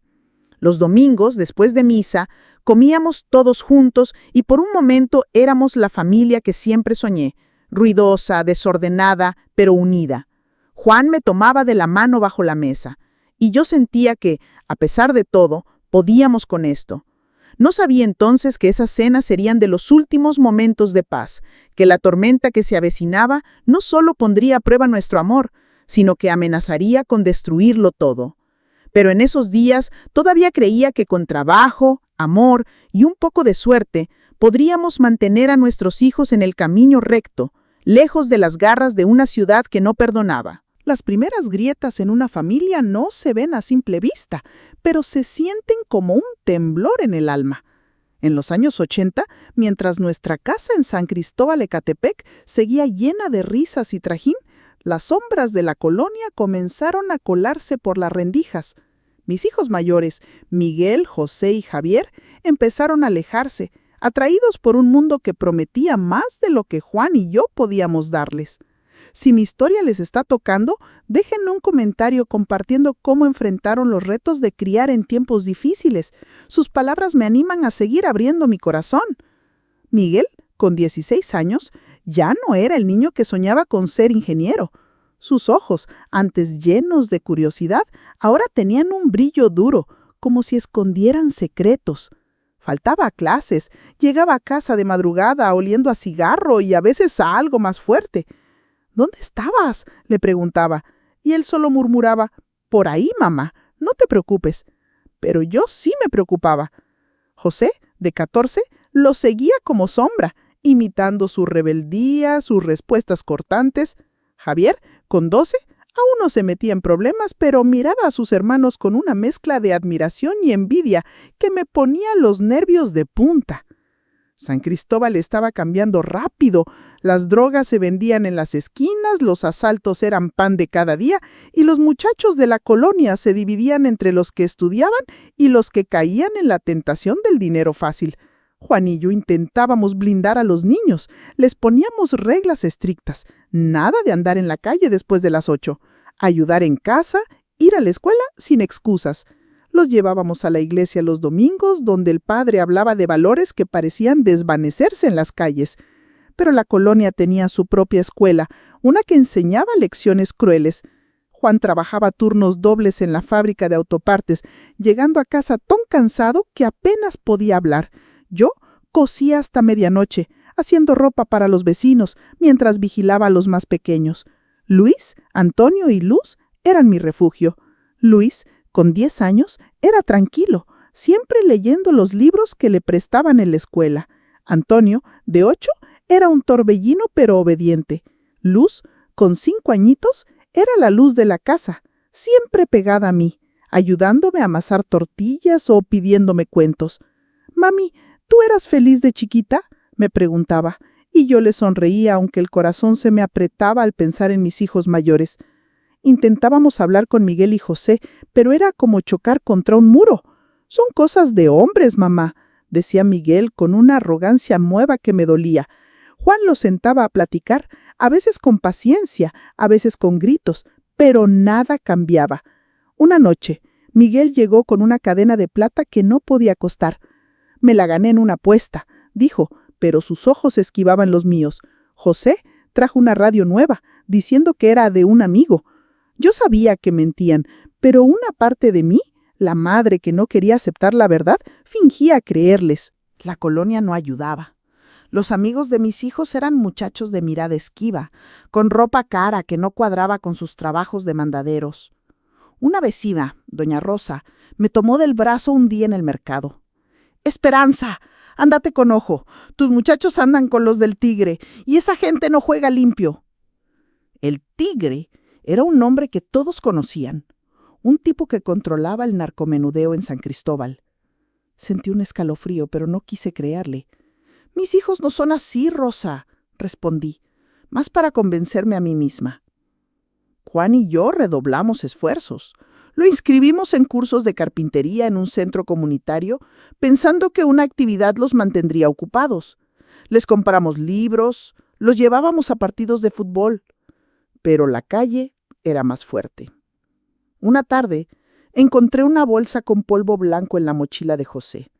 Los domingos, después de misa, comíamos todos juntos y por un momento éramos la familia que siempre soñé, ruidosa, desordenada, pero unida. Juan me tomaba de la mano bajo la mesa, y yo sentía que, a pesar de todo, podíamos con esto. No sabía entonces que esas cenas serían de los últimos momentos de paz, que la tormenta que se avecinaba no solo pondría a prueba nuestro amor, sino que amenazaría con destruirlo todo. Pero en esos días todavía creía que con trabajo, amor y un poco de suerte podríamos mantener a nuestros hijos en el camino recto, lejos de las garras de una ciudad que no perdonaba. Las primeras grietas en una familia no se ven a simple vista, pero se sienten como un temblor en el alma. En los años 80, mientras nuestra casa en San Cristóbal Ecatepec seguía llena de risas y trajín, las sombras de la colonia comenzaron a colarse por las rendijas. Mis hijos mayores, Miguel, José y Javier, empezaron a alejarse, atraídos por un mundo que prometía más de lo que Juan y yo podíamos darles. Si mi historia les está tocando, déjenme un comentario compartiendo cómo enfrentaron los retos de criar en tiempos difíciles. Sus palabras me animan a seguir abriendo mi corazón. Miguel, con 16 años, ya no era el niño que soñaba con ser ingeniero. Sus ojos, antes llenos de curiosidad, ahora tenían un brillo duro, como si escondieran secretos. Faltaba a clases, llegaba a casa de madrugada oliendo a cigarro y a veces a algo más fuerte. «¿Dónde estabas?», le preguntaba, y él solo murmuraba: «Por ahí, mamá, no te preocupes». Pero yo sí me preocupaba. José, de 14, lo seguía como sombra, imitando su rebeldía, sus respuestas cortantes. Javier, con 12, aún no se metía en problemas, pero miraba a sus hermanos con una mezcla de admiración y envidia que me ponía los nervios de punta. San Cristóbal estaba cambiando rápido. Las drogas se vendían en las esquinas, los asaltos eran pan de cada día y los muchachos de la colonia se dividían entre los que estudiaban y los que caían en la tentación del dinero fácil. Juan y yo intentábamos blindar a los niños. Les poníamos reglas estrictas. Nada de andar en la calle después de las 8. Ayudar en casa, ir a la escuela sin excusas. Los llevábamos a la iglesia los domingos, donde el padre hablaba de valores que parecían desvanecerse en las calles. Pero la colonia tenía su propia escuela, una que enseñaba lecciones crueles. Juan trabajaba turnos dobles en la fábrica de autopartes, llegando a casa tan cansado que apenas podía hablar. Yo cosía hasta medianoche, haciendo ropa para los vecinos, mientras vigilaba a los más pequeños. Luis, Antonio y Luz eran mi refugio. Luis, con 10 años, era tranquilo, siempre leyendo los libros que le prestaban en la escuela. Antonio, de 8, era un torbellino pero obediente. Luz, con 5 añitos, era la luz de la casa, siempre pegada a mí, ayudándome a amasar tortillas o pidiéndome cuentos. «Mami, ¿tú eras feliz de chiquita?», me preguntaba, y yo le sonreía aunque el corazón se me apretaba al pensar en mis hijos mayores. Intentábamos hablar con Miguel y José, pero era como chocar contra un muro. «Son cosas de hombres, mamá», decía Miguel con una arrogancia nueva que me dolía. Juan los sentaba a platicar, a veces con paciencia, a veces con gritos, pero nada cambiaba. Una noche, Miguel llegó con una cadena de plata que no podía costar. «Me la gané en una apuesta», dijo, pero sus ojos esquivaban los míos. José trajo una radio nueva, diciendo que era de un amigo. Yo sabía que mentían, pero una parte de mí, la madre que no quería aceptar la verdad, fingía creerles. La colonia no ayudaba. Los amigos de mis hijos eran muchachos de mirada esquiva, con ropa cara que no cuadraba con sus trabajos de mandaderos. Una vecina, doña Rosa, me tomó del brazo un día en el mercado. «Esperanza, ándate con ojo. Tus muchachos andan con los del Tigre, y esa gente no juega limpio». El Tigre era un nombre que todos conocían, un tipo que controlaba el narcomenudeo en San Cristóbal. Sentí un escalofrío, pero no quise creerle. «Mis hijos no son así, Rosa», respondí, más para convencerme a mí misma. Juan y yo redoblamos esfuerzos. Lo inscribimos en cursos de carpintería en un centro comunitario, pensando que una actividad los mantendría ocupados. Les compramos libros, los llevábamos a partidos de fútbol. Pero la calle era más fuerte. Una tarde, encontré una bolsa con polvo blanco en la mochila de José.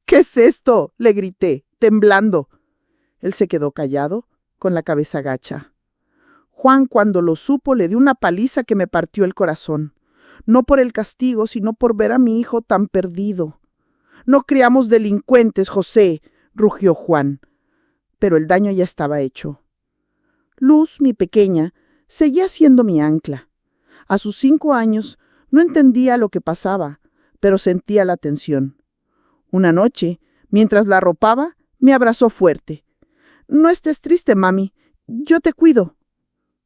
«¿Qué es esto?», le grité, temblando. Él se quedó callado, con la cabeza gacha. Juan, cuando lo supo, le dio una paliza que me partió el corazón. No por el castigo, sino por ver a mi hijo tan perdido. «No criamos delincuentes, José», rugió Juan. Pero el daño ya estaba hecho. Luz, mi pequeña, seguía siendo mi ancla. A sus 5 años no entendía lo que pasaba, pero sentía la tensión. Una noche, mientras la arropaba, me abrazó fuerte. «No estés triste, mami, yo te cuido».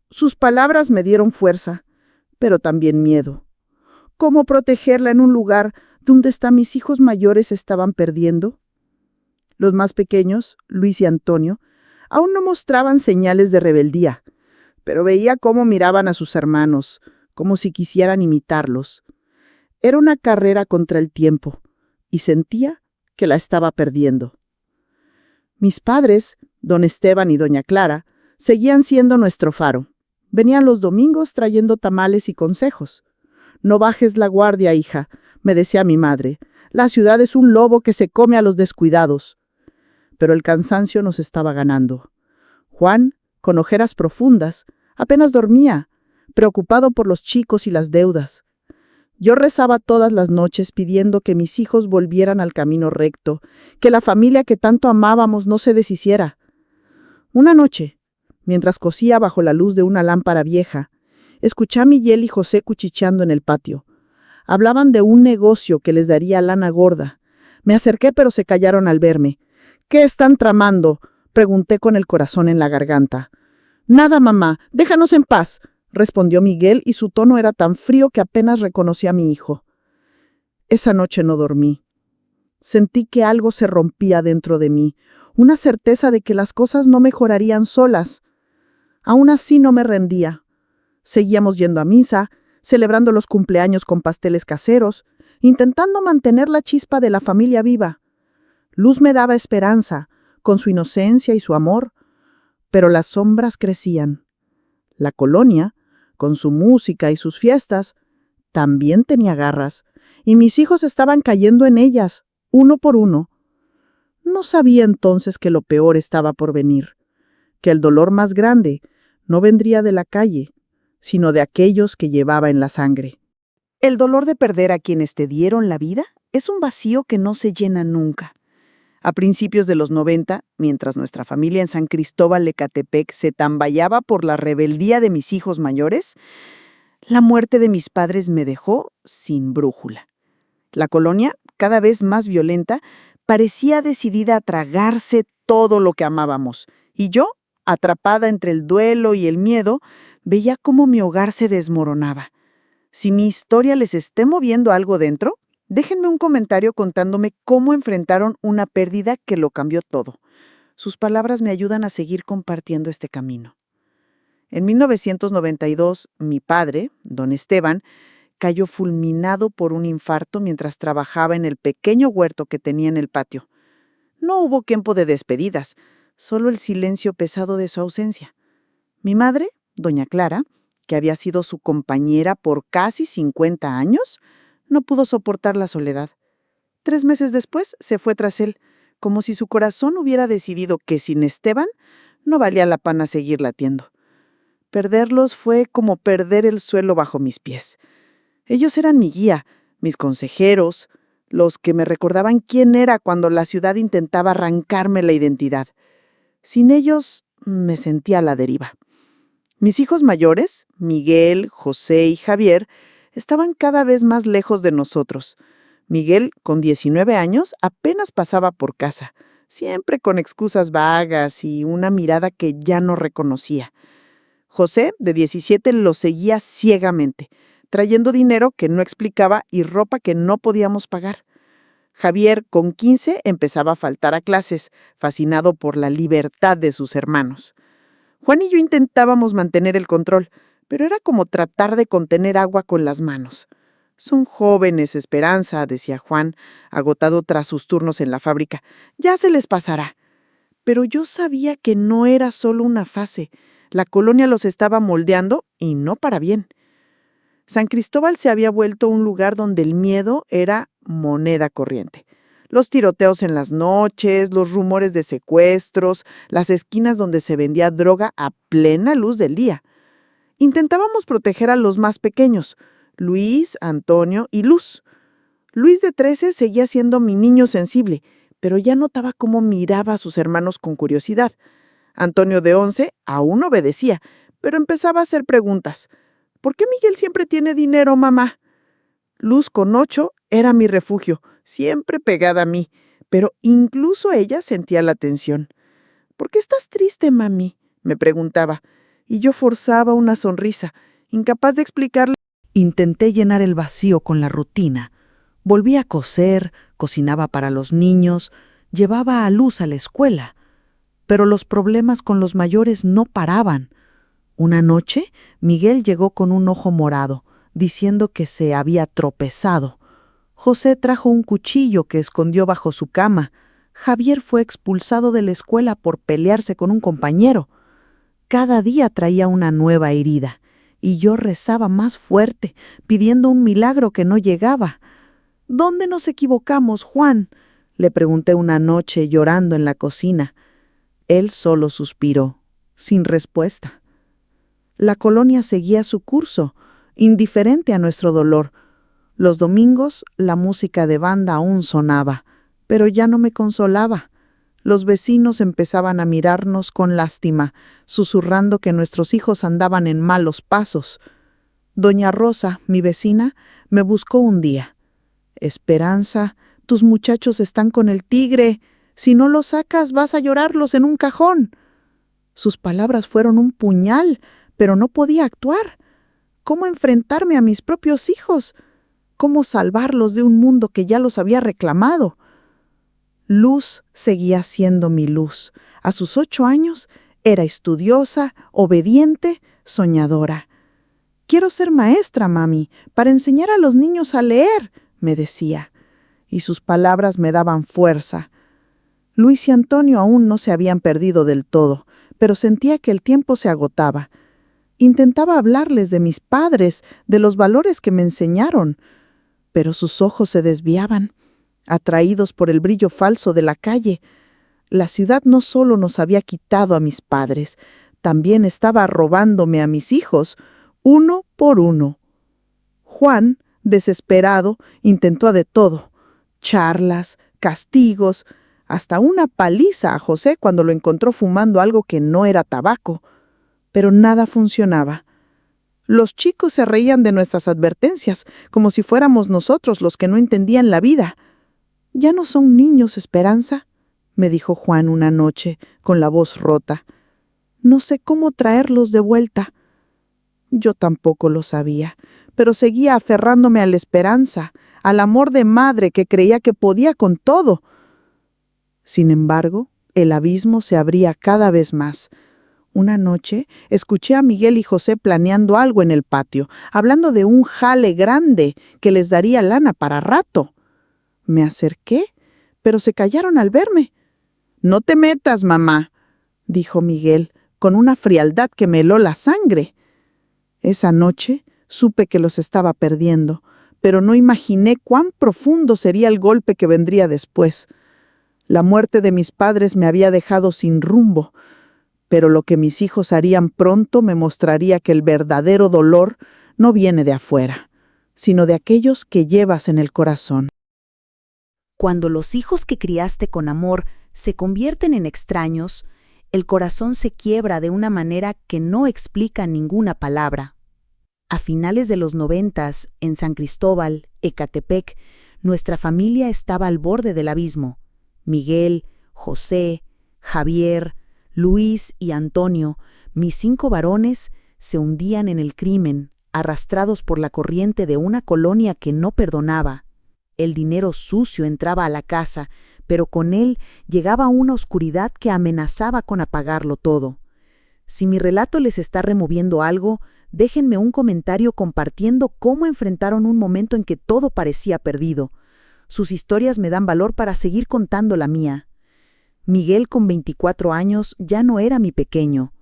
Sus palabras me dieron fuerza, pero también miedo. ¿Cómo protegerla en un lugar donde hasta mis hijos mayores estaban perdiendo? Los más pequeños, Luis y Antonio, aún no mostraban señales de rebeldía, pero veía cómo miraban a sus hermanos, como si quisieran imitarlos. Era una carrera contra el tiempo, y sentía que la estaba perdiendo. Mis padres, don Esteban y doña Clara, seguían siendo nuestro faro. Venían los domingos trayendo tamales y consejos. «No bajes la guardia, hija», me decía mi madre. «La ciudad es un lobo que se come a los descuidados». Pero el cansancio nos estaba ganando. Juan, con ojeras profundas, apenas dormía, preocupado por los chicos y las deudas. Yo rezaba todas las noches pidiendo que mis hijos volvieran al camino recto, que la familia que tanto amábamos no se deshiciera. Una noche, mientras cosía bajo la luz de una lámpara vieja, escuché a Miguel y José cuchicheando en el patio. Hablaban de un negocio que les daría lana gorda. Me acerqué, pero se callaron al verme. «¿Qué están tramando?», pregunté con el corazón en la garganta. «Nada, mamá, déjanos en paz», respondió Miguel, y su tono era tan frío que apenas reconocí a mi hijo. Esa noche no dormí. Sentí que algo se rompía dentro de mí, una certeza de que las cosas no mejorarían solas. Aún así no me rendía. Seguíamos yendo a misa, celebrando los cumpleaños con pasteles caseros, intentando mantener la chispa de la familia viva. Luz me daba esperanza, con su inocencia y su amor, pero las sombras crecían. La colonia, con su música y sus fiestas, también tenía garras, y mis hijos estaban cayendo en ellas, uno por uno. No sabía entonces que lo peor estaba por venir, que el dolor más grande no vendría de la calle, sino de aquellos que llevaba en la sangre. El dolor de perder a quienes te dieron la vida es un vacío que no se llena nunca. A principios de los 90, mientras nuestra familia en San Cristóbal de Catepec se tambaleaba por la rebeldía de mis hijos mayores, la muerte de mis padres me dejó sin brújula. La colonia, cada vez más violenta, parecía decidida a tragarse todo lo que amábamos, y yo, atrapada entre el duelo y el miedo, veía cómo mi hogar se desmoronaba. Si mi historia les esté moviendo algo dentro, déjenme un comentario contándome cómo enfrentaron una pérdida que lo cambió todo. Sus palabras me ayudan a seguir compartiendo este camino. En 1992, mi padre, don Esteban, cayó fulminado por un infarto mientras trabajaba en el pequeño huerto que tenía en el patio. No hubo tiempo de despedidas, solo el silencio pesado de su ausencia. Mi madre, doña Clara, que había sido su compañera por casi 50 años, no pudo soportar la soledad. 3 meses después se fue tras él, como si su corazón hubiera decidido que sin Esteban no valía la pena seguir latiendo. Perderlos fue como perder el suelo bajo mis pies. Ellos eran mi guía, mis consejeros, los que me recordaban quién era cuando la ciudad intentaba arrancarme la identidad. Sin ellos me sentía a la deriva. Mis hijos mayores, Miguel, José y Javier, estaban cada vez más lejos de nosotros. Miguel, con 19 años, apenas pasaba por casa, siempre con excusas vagas y una mirada que ya no reconocía. José, de 17, lo seguía ciegamente, trayendo dinero que no explicaba y ropa que no podíamos pagar. Javier, con 15, empezaba a faltar a clases, fascinado por la libertad de sus hermanos. Juan y yo intentábamos mantener el control, pero era como tratar de contener agua con las manos. Son jóvenes, Esperanza, decía Juan, agotado tras sus turnos en la fábrica. Ya se les pasará. Pero yo sabía que no era solo una fase. La colonia los estaba moldeando y no para bien. San Cristóbal se había vuelto un lugar donde el miedo era moneda corriente. Los tiroteos en las noches, los rumores de secuestros, las esquinas donde se vendía droga a plena luz del día. Intentábamos proteger a los más pequeños, Luis, Antonio y Luz. Luis, de 13, seguía siendo mi niño sensible, pero ya notaba cómo miraba a sus hermanos con curiosidad. Antonio, de 11, aún obedecía, pero empezaba a hacer preguntas. ¿Por qué Miguel siempre tiene dinero, mamá? Luz, con 8, era mi refugio, siempre pegada a mí, pero incluso ella sentía la tensión. ¿Por qué estás triste, mami?, me preguntaba, y yo forzaba una sonrisa, incapaz de explicarle. Intenté llenar el vacío con la rutina. Volví a coser, cocinaba para los niños, llevaba a Luz a la escuela. Pero los problemas con los mayores no paraban. Una noche, Miguel llegó con un ojo morado, diciendo que se había tropezado. José trajo un cuchillo que escondió bajo su cama. Javier fue expulsado de la escuela por pelearse con un compañero. Cada día traía una nueva herida, y yo rezaba más fuerte, pidiendo un milagro que no llegaba. ¿Dónde nos equivocamos, Juan?, le pregunté una noche llorando en la cocina. Él solo suspiró, sin respuesta. La colonia seguía su curso, indiferente a nuestro dolor. Los domingos la música de banda aún sonaba, pero ya no me consolaba. Los vecinos empezaban a mirarnos con lástima, susurrando que nuestros hijos andaban en malos pasos. Doña Rosa, mi vecina, me buscó un día. «Esperanza, tus muchachos están con el tigre. Si no los sacas, vas a llorarlos en un cajón». Sus palabras fueron un puñal, pero no podía actuar. ¿Cómo enfrentarme a mis propios hijos? ¿Cómo salvarlos de un mundo que ya los había reclamado? Luz seguía siendo mi Luz. A sus 8 años era estudiosa, obediente, soñadora. «Quiero ser maestra, mami, para enseñar a los niños a leer», me decía. Y sus palabras me daban fuerza. Luis y Antonio aún no se habían perdido del todo, pero sentía que el tiempo se agotaba. Intentaba hablarles de mis padres, de los valores que me enseñaron, pero sus ojos se desviaban, atraídos por el brillo falso de la calle. La ciudad no solo nos había quitado a mis padres, también estaba robándome a mis hijos, uno por uno. Juan, desesperado, intentó de todo: charlas, castigos, hasta una paliza a José cuando lo encontró fumando algo que no era tabaco. Pero nada funcionaba. Los chicos se reían de nuestras advertencias, como si fuéramos nosotros los que no entendían la vida. «¿Ya no son niños, Esperanza?», me dijo Juan una noche, con la voz rota. «No sé cómo traerlos de vuelta». Yo tampoco lo sabía, pero seguía aferrándome a la esperanza, al amor de madre que creía que podía con todo. Sin embargo, el abismo se abría cada vez más. Una noche escuché a Miguel y José planeando algo en el patio, hablando de un jale grande que les daría lana para rato. Me acerqué, pero se callaron al verme. «No te metas, mamá», dijo Miguel, con una frialdad que me heló la sangre. Esa noche supe que los estaba perdiendo, pero no imaginé cuán profundo sería el golpe que vendría después. La muerte de mis padres me había dejado sin rumbo, pero lo que mis hijos harían pronto me mostraría que el verdadero dolor no viene de afuera, sino de aquellos que llevas en el corazón. Cuando los hijos que criaste con amor se convierten en extraños, el corazón se quiebra de una manera que no explica ninguna palabra. A finales de los 90, en San Cristóbal, Ecatepec, nuestra familia estaba al borde del abismo. Miguel, José, Javier, Luis y Antonio, mis 5 varones, se hundían en el crimen, arrastrados por la corriente de una colonia que no perdonaba. El dinero sucio entraba a la casa, pero con él llegaba una oscuridad que amenazaba con apagarlo todo. Si mi relato les está removiendo algo, déjenme un comentario compartiendo cómo enfrentaron un momento en que todo parecía perdido. Sus historias me dan valor para seguir contando la mía. Miguel, con 24 años, ya no era mi pequeño.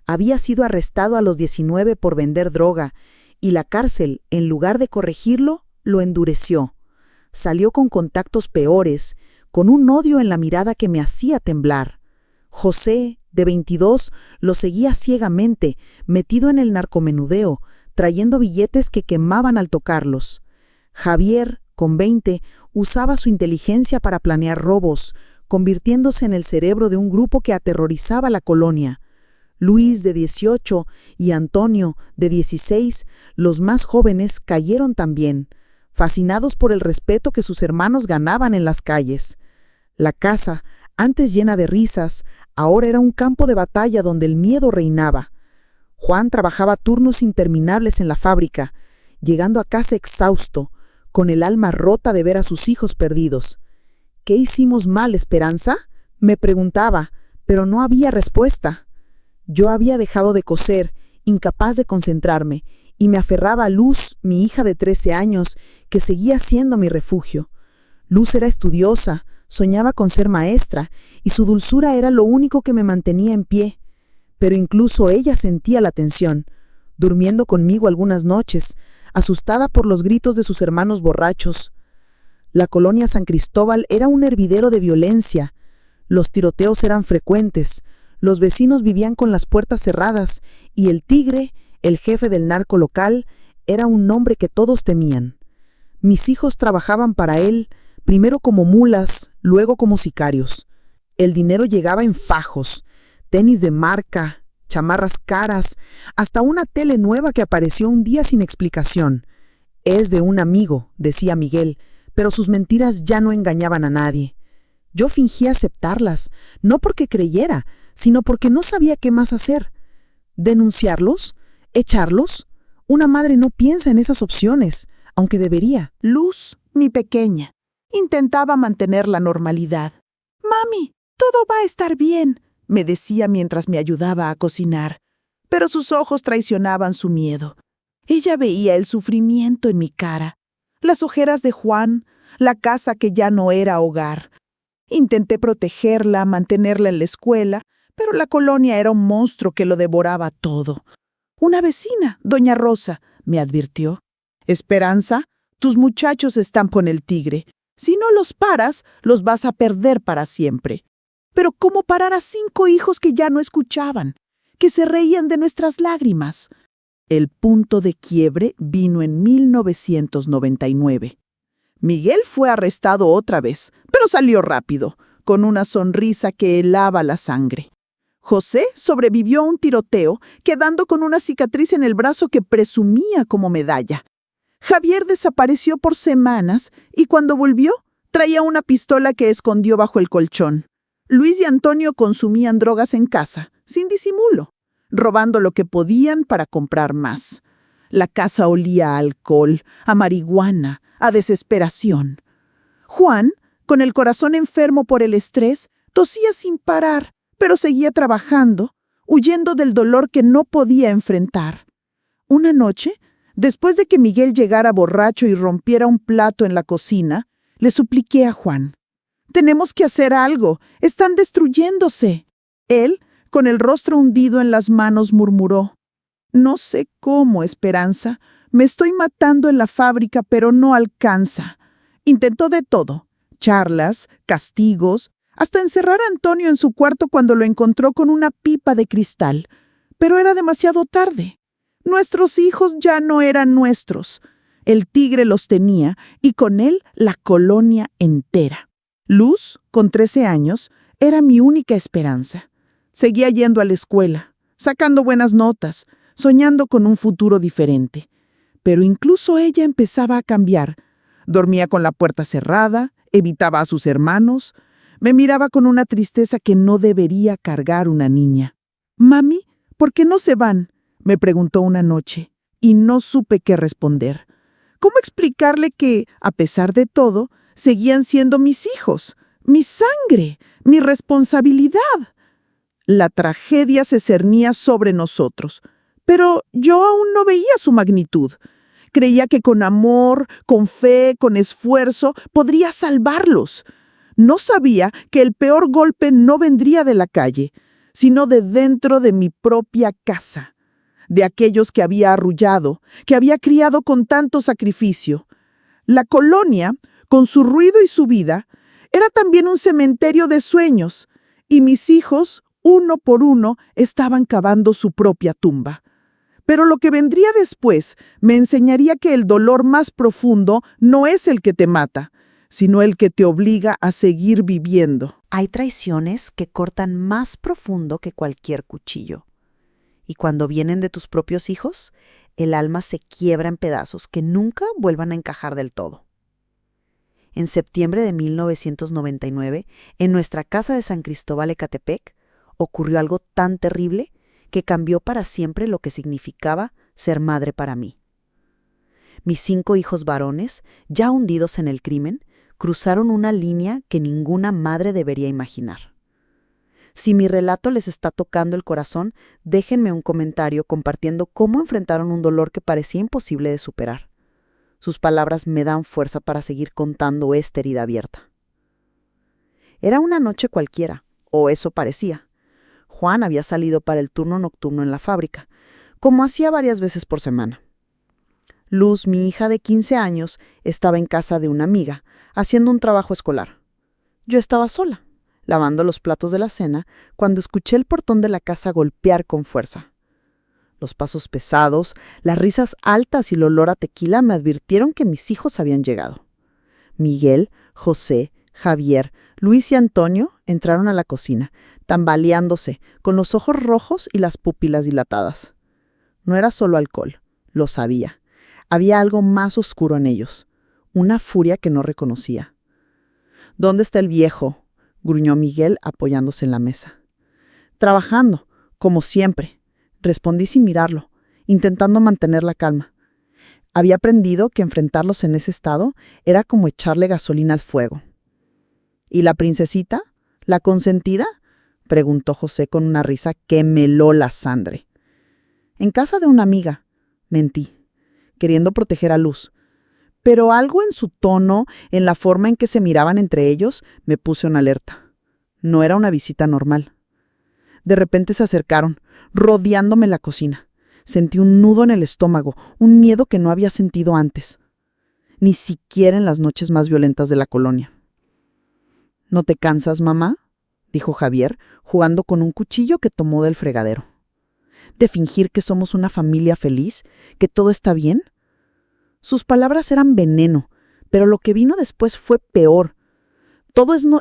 Había sido arrestado a los 19 por vender droga, y la cárcel, en lugar de corregirlo, lo endureció. Salió con contactos peores, con un odio en la mirada que me hacía temblar. José, de 22, lo seguía ciegamente, metido en el narcomenudeo, trayendo billetes que quemaban al tocarlos. Javier, con 20, usaba su inteligencia para planear robos, convirtiéndose en el cerebro de un grupo que aterrorizaba la colonia. Luis, de 18, y Antonio, de 16, los más jóvenes, cayeron también, fascinados por el respeto que sus hermanos ganaban en las calles. La casa, antes llena de risas, ahora era un campo de batalla donde el miedo reinaba. Juan trabajaba turnos interminables en la fábrica, llegando a casa exhausto, con el alma rota de ver a sus hijos perdidos. ¿Qué hicimos mal, Esperanza?, me preguntaba, pero no había respuesta. Yo había dejado de coser, incapaz de concentrarme, y me aferraba a Luz, mi hija de 13 años, que seguía siendo mi refugio. Luz era estudiosa, soñaba con ser maestra, y su dulzura era lo único que me mantenía en pie. Pero incluso ella sentía la tensión, durmiendo conmigo algunas noches, asustada por los gritos de sus hermanos borrachos. La colonia San Cristóbal era un hervidero de violencia. Los tiroteos eran frecuentes, los vecinos vivían con las puertas cerradas, y el Tigre, el jefe del narco local, era un nombre que todos temían. Mis hijos trabajaban para él, primero como mulas, luego como sicarios. El dinero llegaba en fajos, tenis de marca, chamarras caras, hasta una tele nueva que apareció un día sin explicación. «Es de un amigo», decía Miguel, pero sus mentiras ya no engañaban a nadie. Yo fingía aceptarlas, no porque creyera, sino porque no sabía qué más hacer. ¿Denunciarlos? ¿Echarlos? Una madre no piensa en esas opciones, aunque debería. Luz, mi pequeña, intentaba mantener la normalidad. Todo va a estar bien, me decía mientras me ayudaba a cocinar, pero sus ojos traicionaban su miedo. Ella veía el sufrimiento en mi cara, las ojeras de Juan, la casa que ya no era hogar. Intenté protegerla, mantenerla en la escuela, pero la colonia era un monstruo que lo devoraba todo. Una vecina, doña Rosa, me advirtió. Esperanza, tus muchachos están con el tigre. Si no los paras, los vas a perder para siempre. Pero ¿cómo parar a 5 hijos que ya no escuchaban, que se reían de nuestras lágrimas? El punto de quiebre vino en 1999. Miguel fue arrestado otra vez, pero salió rápido, con una sonrisa que helaba la sangre. José sobrevivió a un tiroteo, quedando con una cicatriz en el brazo que presumía como medalla. Javier desapareció por semanas y cuando volvió, traía una pistola que escondió bajo el colchón. Luis y Antonio consumían drogas en casa, sin disimulo, robando lo que podían para comprar más. La casa olía a alcohol, a marihuana, a desesperación. Juan, con el corazón enfermo por el estrés, tosía sin parar, pero seguía trabajando, huyendo del dolor que no podía enfrentar. Una noche, después de que Miguel llegara borracho y rompiera un plato en la cocina, le supliqué a Juan. «Tenemos que hacer algo, están destruyéndose». Él, con el rostro hundido en las manos, murmuró. «No sé cómo, Esperanza. Me estoy matando en la fábrica, pero no alcanza». Intentó de todo. Charlas, castigos, hasta encerrar a Antonio en su cuarto cuando lo encontró con una pipa de cristal. Pero era demasiado tarde. Nuestros hijos ya no eran nuestros. El tigre los tenía y con él la colonia entera. Luz, con 13 años, era mi única esperanza. Seguía yendo a la escuela, sacando buenas notas, soñando con un futuro diferente. Pero incluso ella empezaba a cambiar. Dormía con la puerta cerrada, evitaba a sus hermanos, me miraba con una tristeza que no debería cargar una niña. «Mami, ¿por qué no se van?», me preguntó una noche, y no supe qué responder. ¿Cómo explicarle que, a pesar de todo, seguían siendo mis hijos, mi sangre, mi responsabilidad? La tragedia se cernía sobre nosotros, pero yo aún no veía su magnitud. Creía que con amor, con fe, con esfuerzo, podría salvarlos. No sabía que el peor golpe no vendría de la calle, sino de dentro de mi propia casa, de aquellos que había arrullado, que había criado con tanto sacrificio. La colonia, con su ruido y su vida, era también un cementerio de sueños, y mis hijos, uno por uno, estaban cavando su propia tumba. Pero lo que vendría después me enseñaría que el dolor más profundo no es el que te mata, sino el que te obliga a seguir viviendo. Hay traiciones que cortan más profundo que cualquier cuchillo. Y cuando vienen de tus propios hijos, el alma se quiebra en pedazos que nunca vuelvan a encajar del todo. En septiembre de 1999, en nuestra casa de San Cristóbal Ecatepec, ocurrió algo tan terrible que cambió para siempre lo que significaba ser madre para mí. Mis 5 hijos varones, ya hundidos en el crimen, cruzaron una línea que ninguna madre debería imaginar. Si mi relato les está tocando el corazón, déjenme un comentario compartiendo cómo enfrentaron un dolor que parecía imposible de superar. Sus palabras me dan fuerza para seguir contando esta herida abierta. Era una noche cualquiera, o eso parecía. Juan había salido para el turno nocturno en la fábrica, como hacía varias veces por semana. Luz, mi hija de 15 años, estaba en casa de una amiga, haciendo un trabajo escolar. Yo estaba sola, lavando los platos de la cena, cuando escuché el portón de la casa golpear con fuerza. Los pasos pesados, las risas altas y el olor a tequila me advirtieron que mis hijos habían llegado. Miguel, José, Javier, Luis y Antonio entraron a la cocina, tambaleándose, con los ojos rojos y las pupilas dilatadas. No era solo alcohol, lo sabía. Había algo más oscuro en ellos, una furia que no reconocía. «¿Dónde está el viejo?», gruñó Miguel apoyándose en la mesa. «Trabajando, como siempre», respondí sin mirarlo, intentando mantener la calma. Había aprendido que enfrentarlos en ese estado era como echarle gasolina al fuego. «¿Y la princesita?», ¿La consentida?, preguntó José con una risa que me heló la sangre. En casa de una amiga, mentí, queriendo proteger a Luz. Pero algo en su tono, en la forma en que se miraban entre ellos, me puso en alerta. No era una visita normal. De repente se acercaron, rodeándome la cocina. Sentí un nudo en el estómago, un miedo que no había sentido antes. Ni siquiera en las noches más violentas de la colonia. ¿No te cansas, mamá?, dijo Javier, jugando con un cuchillo que tomó del fregadero. ¿De fingir que somos una familia feliz, que todo está bien? Sus palabras eran veneno, pero lo que vino después fue peor.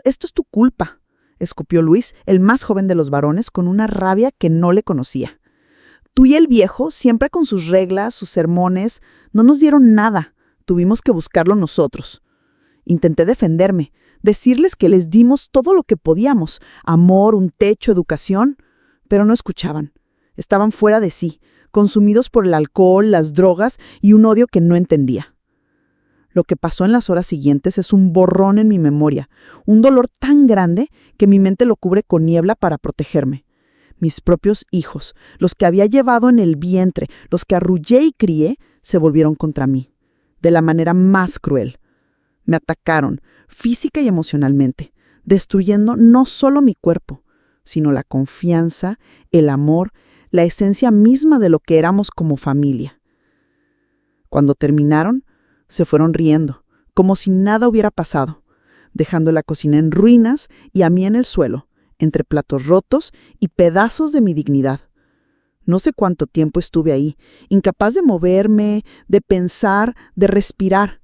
Esto es tu culpa, escupió Luis, el más joven de los varones, con una rabia que no le conocía. Tú y el viejo, siempre con sus reglas, sus sermones, no nos dieron nada. Tuvimos que buscarlo nosotros. Intenté defenderme, decirles que les dimos todo lo que podíamos, amor, un techo, educación, pero no escuchaban. Estaban fuera de sí, consumidos por el alcohol, las drogas y un odio que no entendía. Lo que pasó en las horas siguientes es un borrón en mi memoria, un dolor tan grande que mi mente lo cubre con niebla para protegerme. Mis propios hijos, los que había llevado en el vientre, los que arrullé y crié, se volvieron contra mí, de la manera más cruel. Me atacaron, física y emocionalmente, destruyendo no solo mi cuerpo, sino la confianza, el amor, la esencia misma de lo que éramos como familia. Cuando terminaron, se fueron riendo, como si nada hubiera pasado, dejando la cocina en ruinas y a mí en el suelo, entre platos rotos y pedazos de mi dignidad. No sé cuánto tiempo estuve ahí, incapaz de moverme, de pensar, de respirar.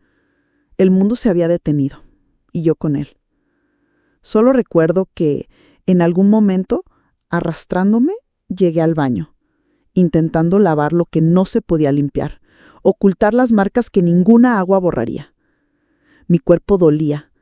El mundo se había detenido, y yo con él. Solo recuerdo que, en algún momento, arrastrándome, llegué al baño, intentando lavar lo que no se podía limpiar, ocultar las marcas que ninguna agua borraría. Mi cuerpo dolía,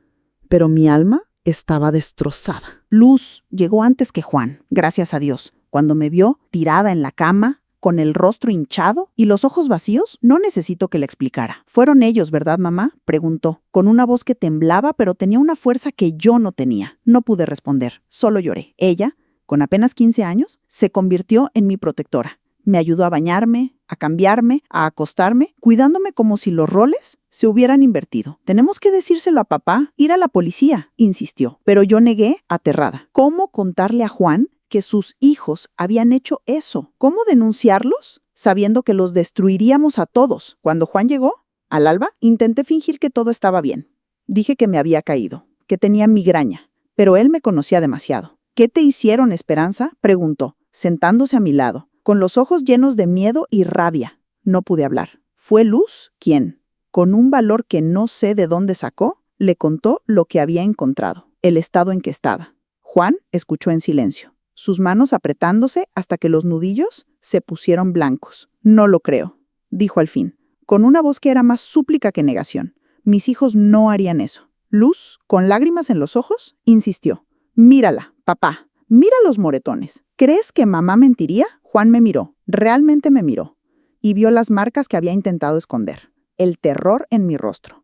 pero mi alma estaba destrozada. Luz llegó antes que Juan, gracias a Dios. Cuando me vio tirada en la cama, con el rostro hinchado y los ojos vacíos, no necesito que le explicara. «Fueron ellos, ¿verdad, mamá?», preguntó, con una voz que temblaba, pero tenía una fuerza que yo no tenía. No pude responder, solo lloré. Ella, con apenas 15 años, se convirtió en mi protectora. Me ayudó a bañarme, a cambiarme, a acostarme, cuidándome como si los roles se hubieran invertido. «Tenemos que decírselo a papá, ir a la policía», insistió. Pero yo negué, aterrada. ¿Cómo contarle a Juan que sus hijos habían hecho eso? ¿Cómo denunciarlos, sabiendo que los destruiríamos a todos? Cuando Juan llegó, al alba, intenté fingir que todo estaba bien. Dije que me había caído, que tenía migraña, pero él me conocía demasiado. «¿Qué te hicieron, Esperanza?», preguntó, sentándose a mi lado, con los ojos llenos de miedo y rabia. No pude hablar. Fue Luz quien, con un valor que no sé de dónde sacó, le contó lo que había encontrado, el estado en que estaba. Juan escuchó en silencio, sus manos apretándose hasta que los nudillos se pusieron blancos. «No lo creo», dijo al fin, con una voz que era más súplica que negación. «Mis hijos no harían eso». Luz, con lágrimas en los ojos, insistió. «Mírala, papá, mira los moretones. ¿Crees que mamá mentiría?». Juan me miró, realmente me miró, y vio las marcas que había intentado esconder, el terror en mi rostro.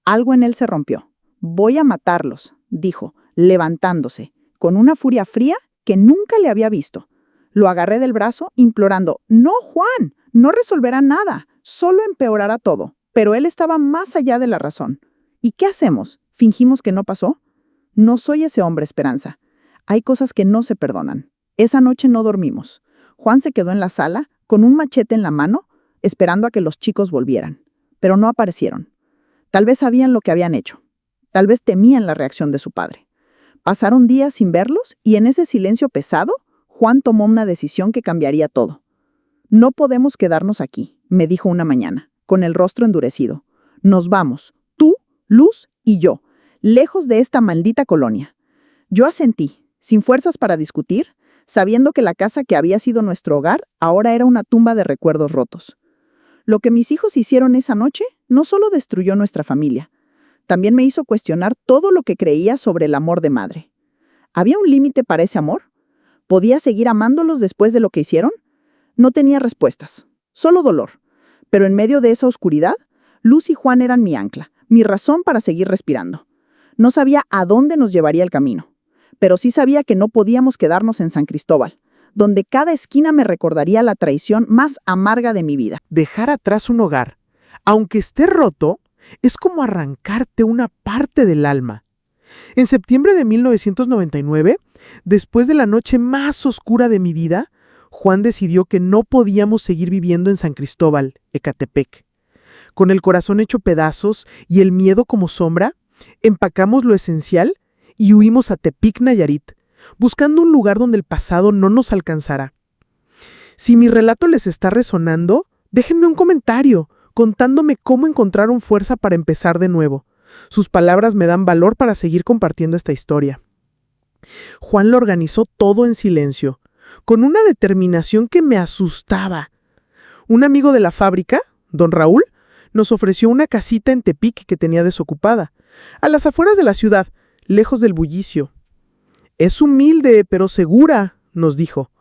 Algo en él se rompió. «Voy a matarlos», dijo, levantándose, con una furia fría que nunca le había visto. Lo agarré del brazo, implorando, «No, Juan, no resolverá nada, solo empeorará todo». Pero él estaba más allá de la razón. «¿Y qué hacemos? ¿Fingimos que no pasó?». «No soy ese hombre, Esperanza. Hay cosas que no se perdonan». Esa noche no dormimos. Juan se quedó en la sala, con un machete en la mano, esperando a que los chicos volvieran. Pero no aparecieron. Tal vez sabían lo que habían hecho. Tal vez temían la reacción de su padre. Pasaron días sin verlos y en ese silencio pesado, Juan tomó una decisión que cambiaría todo. «No podemos quedarnos aquí», me dijo una mañana, con el rostro endurecido. «Nos vamos, tú, Luz y yo, lejos de esta maldita colonia». Yo asentí, sin fuerzas para discutir, sabiendo que la casa que había sido nuestro hogar ahora era una tumba de recuerdos rotos. Lo que mis hijos hicieron esa noche no solo destruyó nuestra familia, también me hizo cuestionar todo lo que creía sobre el amor de madre. ¿Había un límite para ese amor? ¿Podía seguir amándolos después de lo que hicieron? No tenía respuestas, solo dolor. Pero en medio de esa oscuridad, Luz y Juan eran mi ancla, mi razón para seguir respirando. No sabía a dónde nos llevaría el camino, pero sí sabía que no podíamos quedarnos en San Cristóbal, donde cada esquina me recordaría la traición más amarga de mi vida. Dejar atrás un hogar, aunque esté roto, es como arrancarte una parte del alma. En septiembre de 1999, después de la noche más oscura de mi vida, Juan decidió que no podíamos seguir viviendo en San Cristóbal, Ecatepec. Con el corazón hecho pedazos y el miedo como sombra, empacamos lo esencial y huimos a Tepic, Nayarit, buscando un lugar donde el pasado no nos alcanzara. Si mi relato les está resonando, déjenme un comentario contándome cómo encontraron fuerza para empezar de nuevo. Sus palabras me dan valor para seguir compartiendo esta historia. Juan lo organizó todo en silencio, con una determinación que me asustaba. Un amigo de la fábrica, don Raúl, nos ofreció una casita en Tepic que tenía desocupada, a las afueras de la ciudad, lejos del bullicio. Es humilde, pero segura, nos dijo.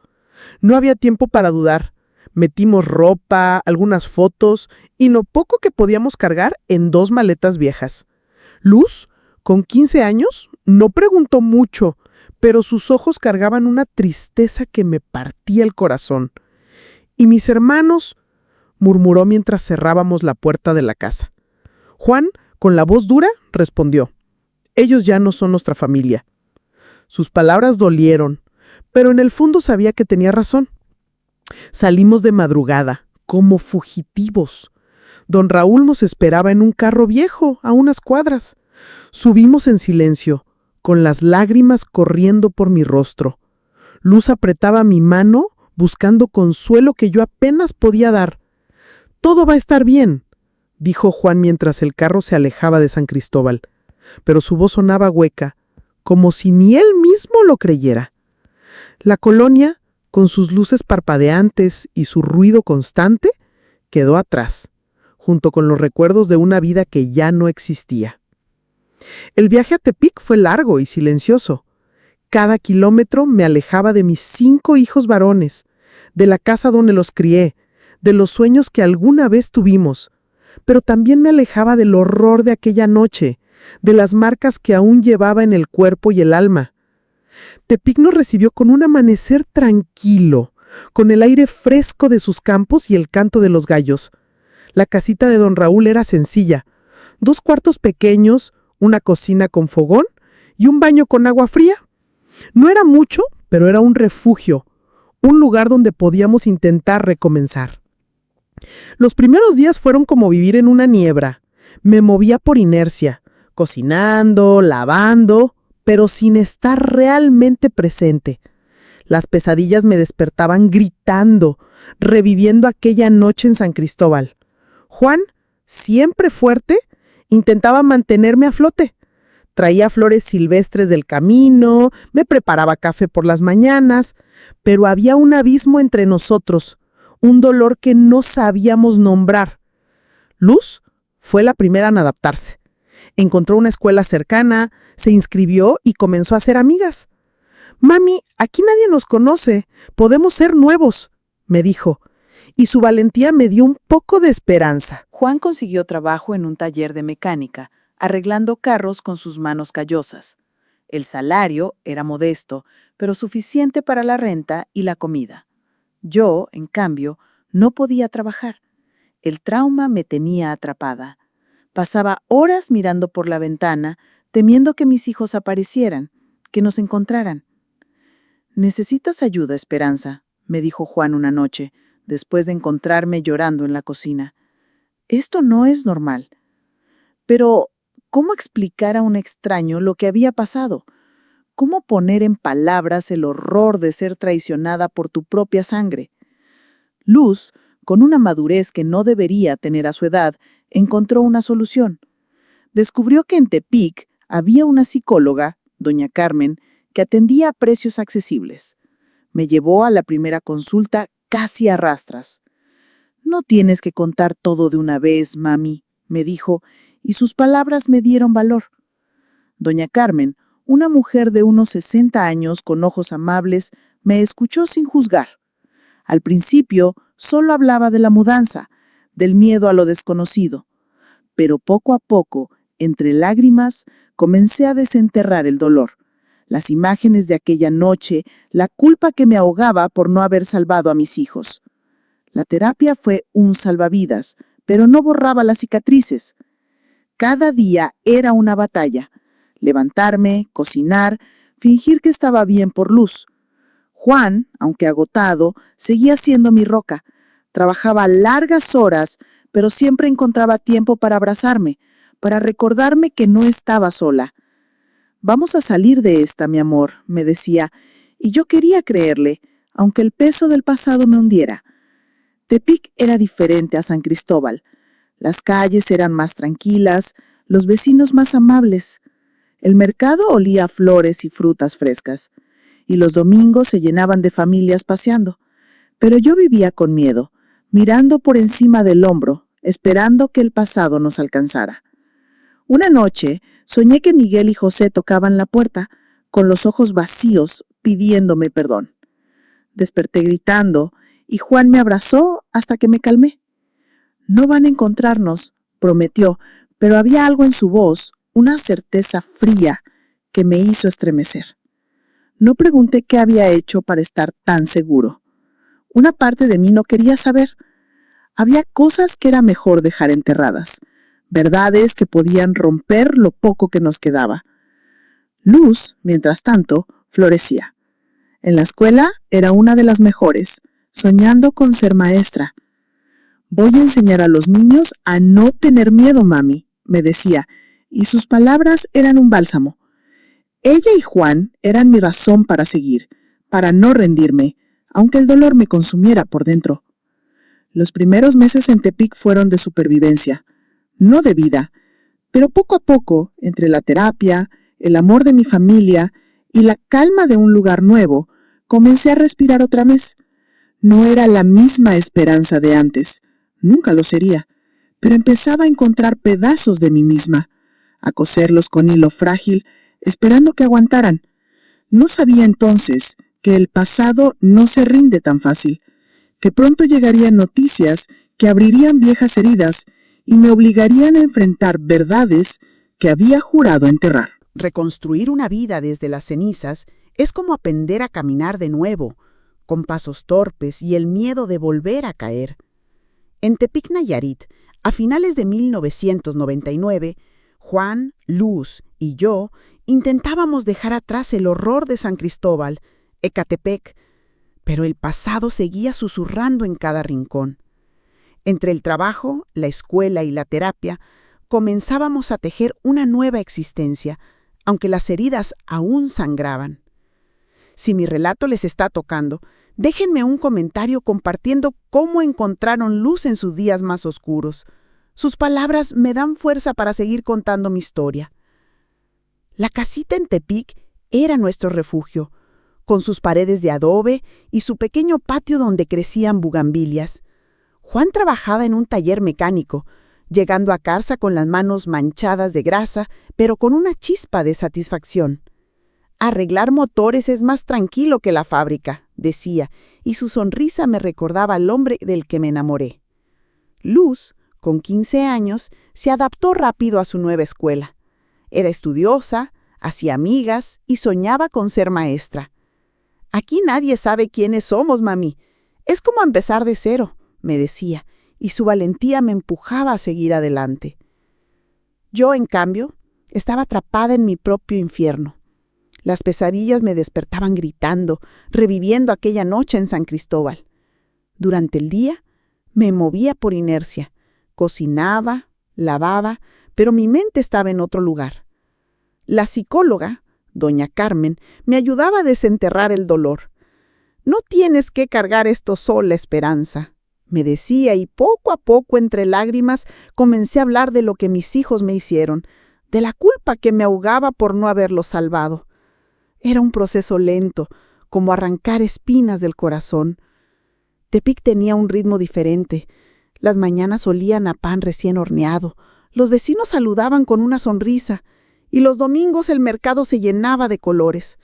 No había tiempo para dudar. Metimos ropa, algunas fotos y lo poco que podíamos cargar en 2 maletas viejas. Luz, con 15 años, no preguntó mucho, pero sus ojos cargaban una tristeza que me partía el corazón. ¿Y mis hermanos?, murmuró mientras cerrábamos la puerta de la casa. Juan, con la voz dura, respondió: ellos ya no son nuestra familia. Sus palabras dolieron, pero en el fondo sabía que tenía razón. Salimos de madrugada, como fugitivos. Don Raúl nos esperaba en un carro viejo, a unas cuadras. Subimos en silencio, con las lágrimas corriendo por mi rostro. Luz apretaba mi mano, buscando consuelo que yo apenas podía dar. «Todo va a estar bien», dijo Juan mientras el carro se alejaba de San Cristóbal. Pero su voz sonaba hueca, como si ni él mismo lo creyera. La colonia, con sus luces parpadeantes y su ruido constante, quedó atrás, junto con los recuerdos de una vida que ya no existía. El viaje a Tepic fue largo y silencioso. Cada kilómetro me alejaba de mis 5 hijos varones, de la casa donde los crié, de los sueños que alguna vez tuvimos, pero también me alejaba del horror de aquella noche, de las marcas que aún llevaba en el cuerpo y el alma. Tepic nos recibió con un amanecer tranquilo, con el aire fresco de sus campos y el canto de los gallos. La casita de don Raúl era sencilla: 2 cuartos pequeños, una cocina con fogón y un baño con agua fría. No era mucho, pero era un refugio, un lugar donde podíamos intentar recomenzar. Los primeros días fueron como vivir en una niebla. Me movía por inercia, cocinando, lavando, pero sin estar realmente presente. Las pesadillas me despertaban gritando, reviviendo aquella noche en San Cristóbal. Juan, siempre fuerte, intentaba mantenerme a flote. Traía flores silvestres del camino, me preparaba café por las mañanas, pero había un abismo entre nosotros, un dolor que no sabíamos nombrar. Luz fue la primera en adaptarse. Encontró una escuela cercana, se inscribió y comenzó a hacer amigas. «Mami, aquí nadie nos conoce, podemos ser nuevos», me dijo, y su valentía me dio un poco de esperanza. Juan consiguió trabajo en un taller de mecánica, arreglando carros con sus manos callosas. El salario era modesto, pero suficiente para la renta y la comida. Yo, en cambio, no podía trabajar. El trauma me tenía atrapada. Pasaba horas mirando por la ventana, temiendo que mis hijos aparecieran, que nos encontraran. «¿Necesitas ayuda, Esperanza?», me dijo Juan una noche, después de encontrarme llorando en la cocina. «Esto no es normal». Pero, ¿cómo explicar a un extraño lo que había pasado? ¿Cómo poner en palabras el horror de ser traicionada por tu propia sangre? Luz, con una madurez que no debería tener a su edad, encontró una solución. Descubrió que en Tepic había una psicóloga, doña Carmen, que atendía a precios accesibles. Me llevó a la primera consulta casi a rastras. «No tienes que contar todo de una vez, mami», me dijo, y sus palabras me dieron valor. Doña Carmen, una mujer de unos 60 años con ojos amables, me escuchó sin juzgar. Al principio solo hablaba de la mudanza, del miedo a lo desconocido, pero poco a poco, entre lágrimas, comencé a desenterrar el dolor. las imágenes de aquella noche, la culpa que me ahogaba por no haber salvado a mis hijos. La terapia fue un salvavidas, pero no borraba las cicatrices. Cada día era una batalla. Levantarme, cocinar, fingir que estaba bien por Luz. Juan, aunque agotado, seguía siendo mi roca. Trabajaba largas horas, pero siempre encontraba tiempo para abrazarme, para recordarme que no estaba sola. «Vamos a salir de esta, mi amor», me decía, y yo quería creerle, aunque el peso del pasado me hundiera. Tepic era diferente a San Cristóbal. Las calles eran más tranquilas, los vecinos más amables. El mercado olía a flores y frutas frescas, y los domingos se llenaban de familias paseando. Pero yo vivía con miedo, mirando por encima del hombro, esperando que el pasado nos alcanzara. Una noche soñé que Miguel y José tocaban la puerta, con los ojos vacíos, pidiéndome perdón. Desperté gritando, y Juan me abrazó hasta que me calmé. «No van a encontrarnos», prometió, pero había algo en su voz, una certeza fría, que me hizo estremecer. No pregunté qué había hecho para estar tan seguro. Una parte de mí no quería saber. Había cosas que era mejor dejar enterradas, verdades que podían romper lo poco que nos quedaba. Luz, mientras tanto, florecía. En la escuela era una de las mejores, soñando con ser maestra. «Voy a enseñar a los niños a no tener miedo, mami», me decía, y sus palabras eran un bálsamo. Ella y Juan eran mi razón para seguir, para no rendirme, aunque el dolor me consumiera por dentro. Los primeros meses en Tepic fueron de supervivencia, no de vida, pero poco a poco, entre la terapia, el amor de mi familia y la calma de un lugar nuevo, comencé a respirar otra vez. No era la misma esperanza de antes, nunca lo sería, pero empezaba a encontrar pedazos de mí misma, a coserlos con hilo frágil, esperando que aguantaran. No sabía entonces que el pasado no se rinde tan fácil, que pronto llegarían noticias que abrirían viejas heridas y me obligarían a enfrentar verdades que había jurado enterrar. Reconstruir una vida desde las cenizas es como aprender a caminar de nuevo, con pasos torpes y el miedo de volver a caer. En Tepic, Nayarit, a finales de 1999, Juan, Luz y yo intentábamos dejar atrás el horror de San Cristóbal, Ecatepec, pero el pasado seguía susurrando en cada rincón. Entre el trabajo, la escuela y la terapia, comenzábamos a tejer una nueva existencia, aunque las heridas aún sangraban. Si mi relato les está tocando, déjenme un comentario compartiendo cómo encontraron luz en sus días más oscuros. Sus palabras me dan fuerza para seguir contando mi historia. La casita en Tepic era nuestro refugio, con sus paredes de adobe y su pequeño patio donde crecían bugambilias. Juan trabajaba en un taller mecánico, llegando a casa con las manos manchadas de grasa, pero con una chispa de satisfacción. «Arreglar motores es más tranquilo que la fábrica», decía, y su sonrisa me recordaba al hombre del que me enamoré. Luz, con 15 años, se adaptó rápido a su nueva escuela. Era estudiosa, hacía amigas y soñaba con ser maestra. «Aquí nadie sabe quiénes somos, mami. Es como empezar de cero», me decía, y su valentía me empujaba a seguir adelante. Yo, en cambio, estaba atrapada en mi propio infierno. Las pesadillas me despertaban gritando, reviviendo aquella noche en San Cristóbal. Durante el día, me movía por inercia. Cocinaba, lavaba, pero mi mente estaba en otro lugar. La psicóloga, doña Carmen, me ayudaba a desenterrar el dolor. «No tienes que cargar esto sola, Esperanza», me decía, y poco a poco, entre lágrimas, comencé a hablar de lo que mis hijos me hicieron, de la culpa que me ahogaba por no haberlos salvado. Era un proceso lento, como arrancar espinas del corazón. Tepic tenía un ritmo diferente. Las mañanas olían a pan recién horneado, los vecinos saludaban con una sonrisa, y los domingos el mercado se llenaba de colores.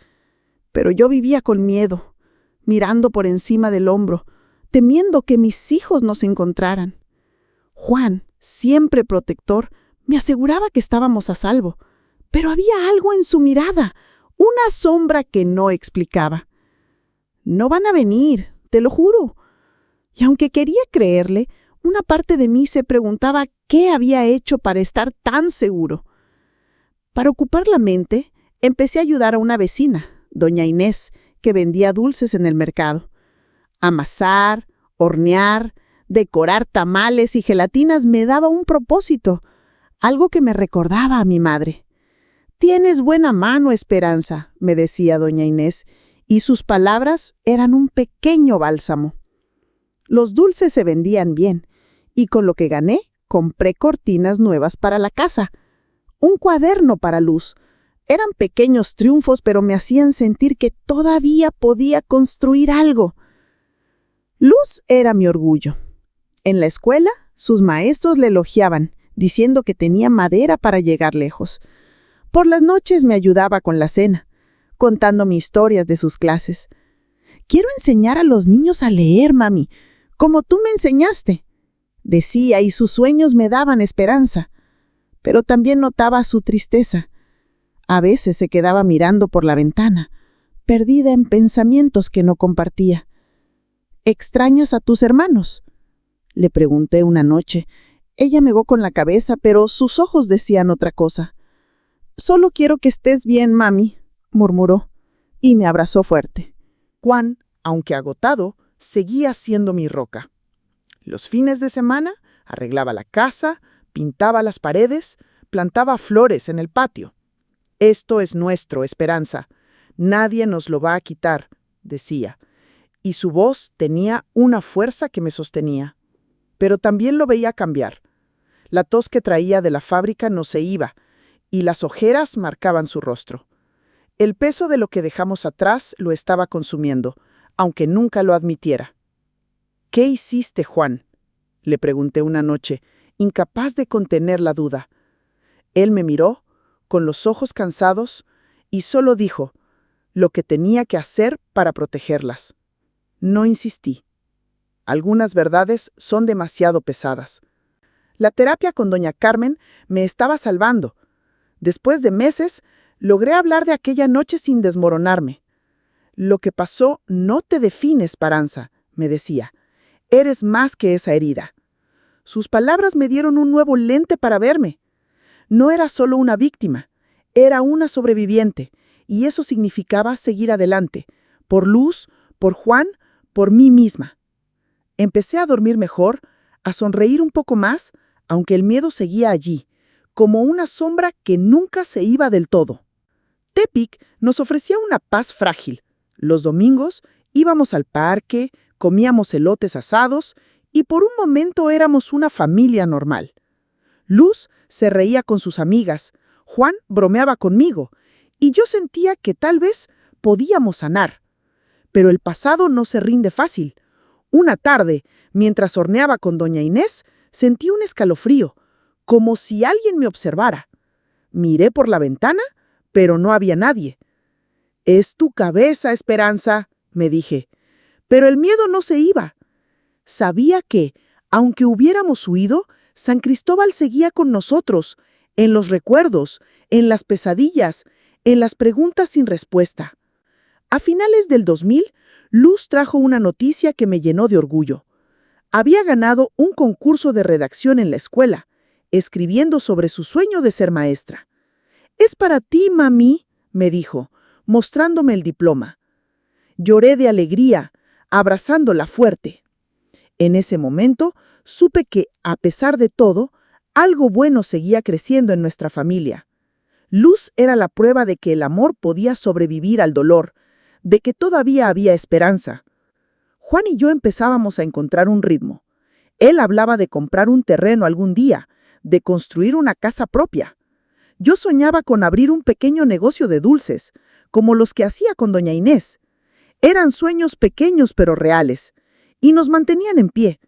Pero yo vivía con miedo, mirando por encima del hombro, temiendo que mis hijos nos encontraran. Juan, siempre protector, me aseguraba que estábamos a salvo, pero había algo en su mirada, una sombra que no explicaba. No van a venir, te lo juro. Y aunque quería creerle, una parte de mí se preguntaba qué había hecho para estar tan seguro. Para ocupar la mente, empecé a ayudar a una vecina, doña Inés, que vendía dulces en el mercado. Amasar, hornear, decorar tamales y gelatinas me daba un propósito, algo que me recordaba a mi madre. «Tienes buena mano, Esperanza», me decía doña Inés, y sus palabras eran un pequeño bálsamo. Los dulces se vendían bien, y con lo que gané, compré cortinas nuevas para la casa, un cuaderno para Luz. Eran pequeños triunfos, pero me hacían sentir que todavía podía construir algo. Luz era mi orgullo. En la escuela, sus maestros le elogiaban, diciendo que tenía madera para llegar lejos. Por las noches me ayudaba con la cena, contándome historias de sus clases. «Quiero enseñar a los niños a leer, mami, como tú me enseñaste», decía, y sus sueños me daban esperanza. Pero también notaba su tristeza. A veces se quedaba mirando por la ventana, perdida en pensamientos que no compartía. «¿Extrañas a tus hermanos?», le pregunté una noche. Ella negó con la cabeza, pero sus ojos decían otra cosa. «Solo quiero que estés bien, mami», murmuró, y me abrazó fuerte. Juan, aunque agotado, seguía siendo mi roca. Los fines de semana arreglaba la casa, pintaba las paredes, plantaba flores en el patio. «Esto es nuestro, Esperanza. Nadie nos lo va a quitar», decía, y su voz tenía una fuerza que me sostenía. Pero también lo veía cambiar. La tos que traía de la fábrica no se iba, y las ojeras marcaban su rostro. El peso de lo que dejamos atrás lo estaba consumiendo, aunque nunca lo admitiera. «¿Qué hiciste, Juan?», le pregunté una noche, incapaz de contener la duda. Él me miró, con los ojos cansados, y solo dijo lo que tenía que hacer para protegerlas. No insistí. Algunas verdades son demasiado pesadas. La terapia con doña Carmen me estaba salvando. Después de meses, logré hablar de aquella noche sin desmoronarme. «Lo que pasó no te define, Esperanza», me decía. «Eres más que esa herida». Sus palabras me dieron un nuevo lente para verme. No era solo una víctima, era una sobreviviente, y eso significaba seguir adelante, por Luz, por Juan, por mí misma. Empecé a dormir mejor, a sonreír un poco más, aunque el miedo seguía allí, como una sombra que nunca se iba del todo. Tepic nos ofrecía una paz frágil. Los domingos íbamos al parque, comíamos elotes asados y por un momento éramos una familia normal. Luz se reía con sus amigas, Juan bromeaba conmigo y yo sentía que tal vez podíamos sanar. Pero el pasado no se rinde fácil. Una tarde, mientras horneaba con doña Inés, sentí un escalofrío, como si alguien me observara. Miré por la ventana, pero no había nadie. «Es tu cabeza, Esperanza», me dije. Pero el miedo no se iba. Sabía que, aunque hubiéramos huido, San Cristóbal seguía con nosotros, en los recuerdos, en las pesadillas, en las preguntas sin respuesta. A finales del 2000, Luz trajo una noticia que me llenó de orgullo. Había ganado un concurso de redacción en la escuela, escribiendo sobre su sueño de ser maestra. «Es para ti, mami», me dijo, mostrándome el diploma. Lloré de alegría, abrazándola fuerte. En ese momento, supe que, a pesar de todo, algo bueno seguía creciendo en nuestra familia. Luz era la prueba de que el amor podía sobrevivir al dolor, de que todavía había esperanza. Juan y yo empezábamos a encontrar un ritmo. Él hablaba de comprar un terreno algún día, de construir una casa propia. Yo soñaba con abrir un pequeño negocio de dulces, como los que hacía con doña Inés. Eran sueños pequeños pero reales, y nos mantenían en pie.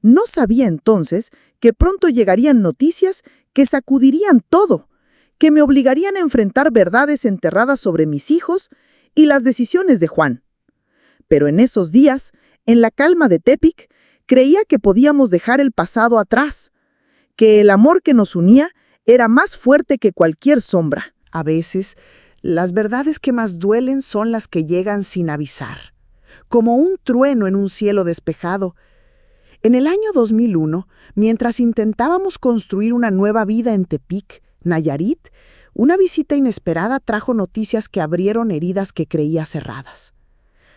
No sabía entonces que pronto llegarían noticias que sacudirían todo, que me obligarían a enfrentar verdades enterradas sobre mis hijos y las decisiones de Juan. Pero en esos días, en la calma de Tepic, creía que podíamos dejar el pasado atrás, que el amor que nos unía era más fuerte que cualquier sombra. A veces, Las verdades que más duelen son las que llegan sin avisar, como un trueno en un cielo despejado. En el año 2001, mientras intentábamos construir una nueva vida en Tepic, Nayarit, una visita inesperada trajo noticias que abrieron heridas que creía cerradas.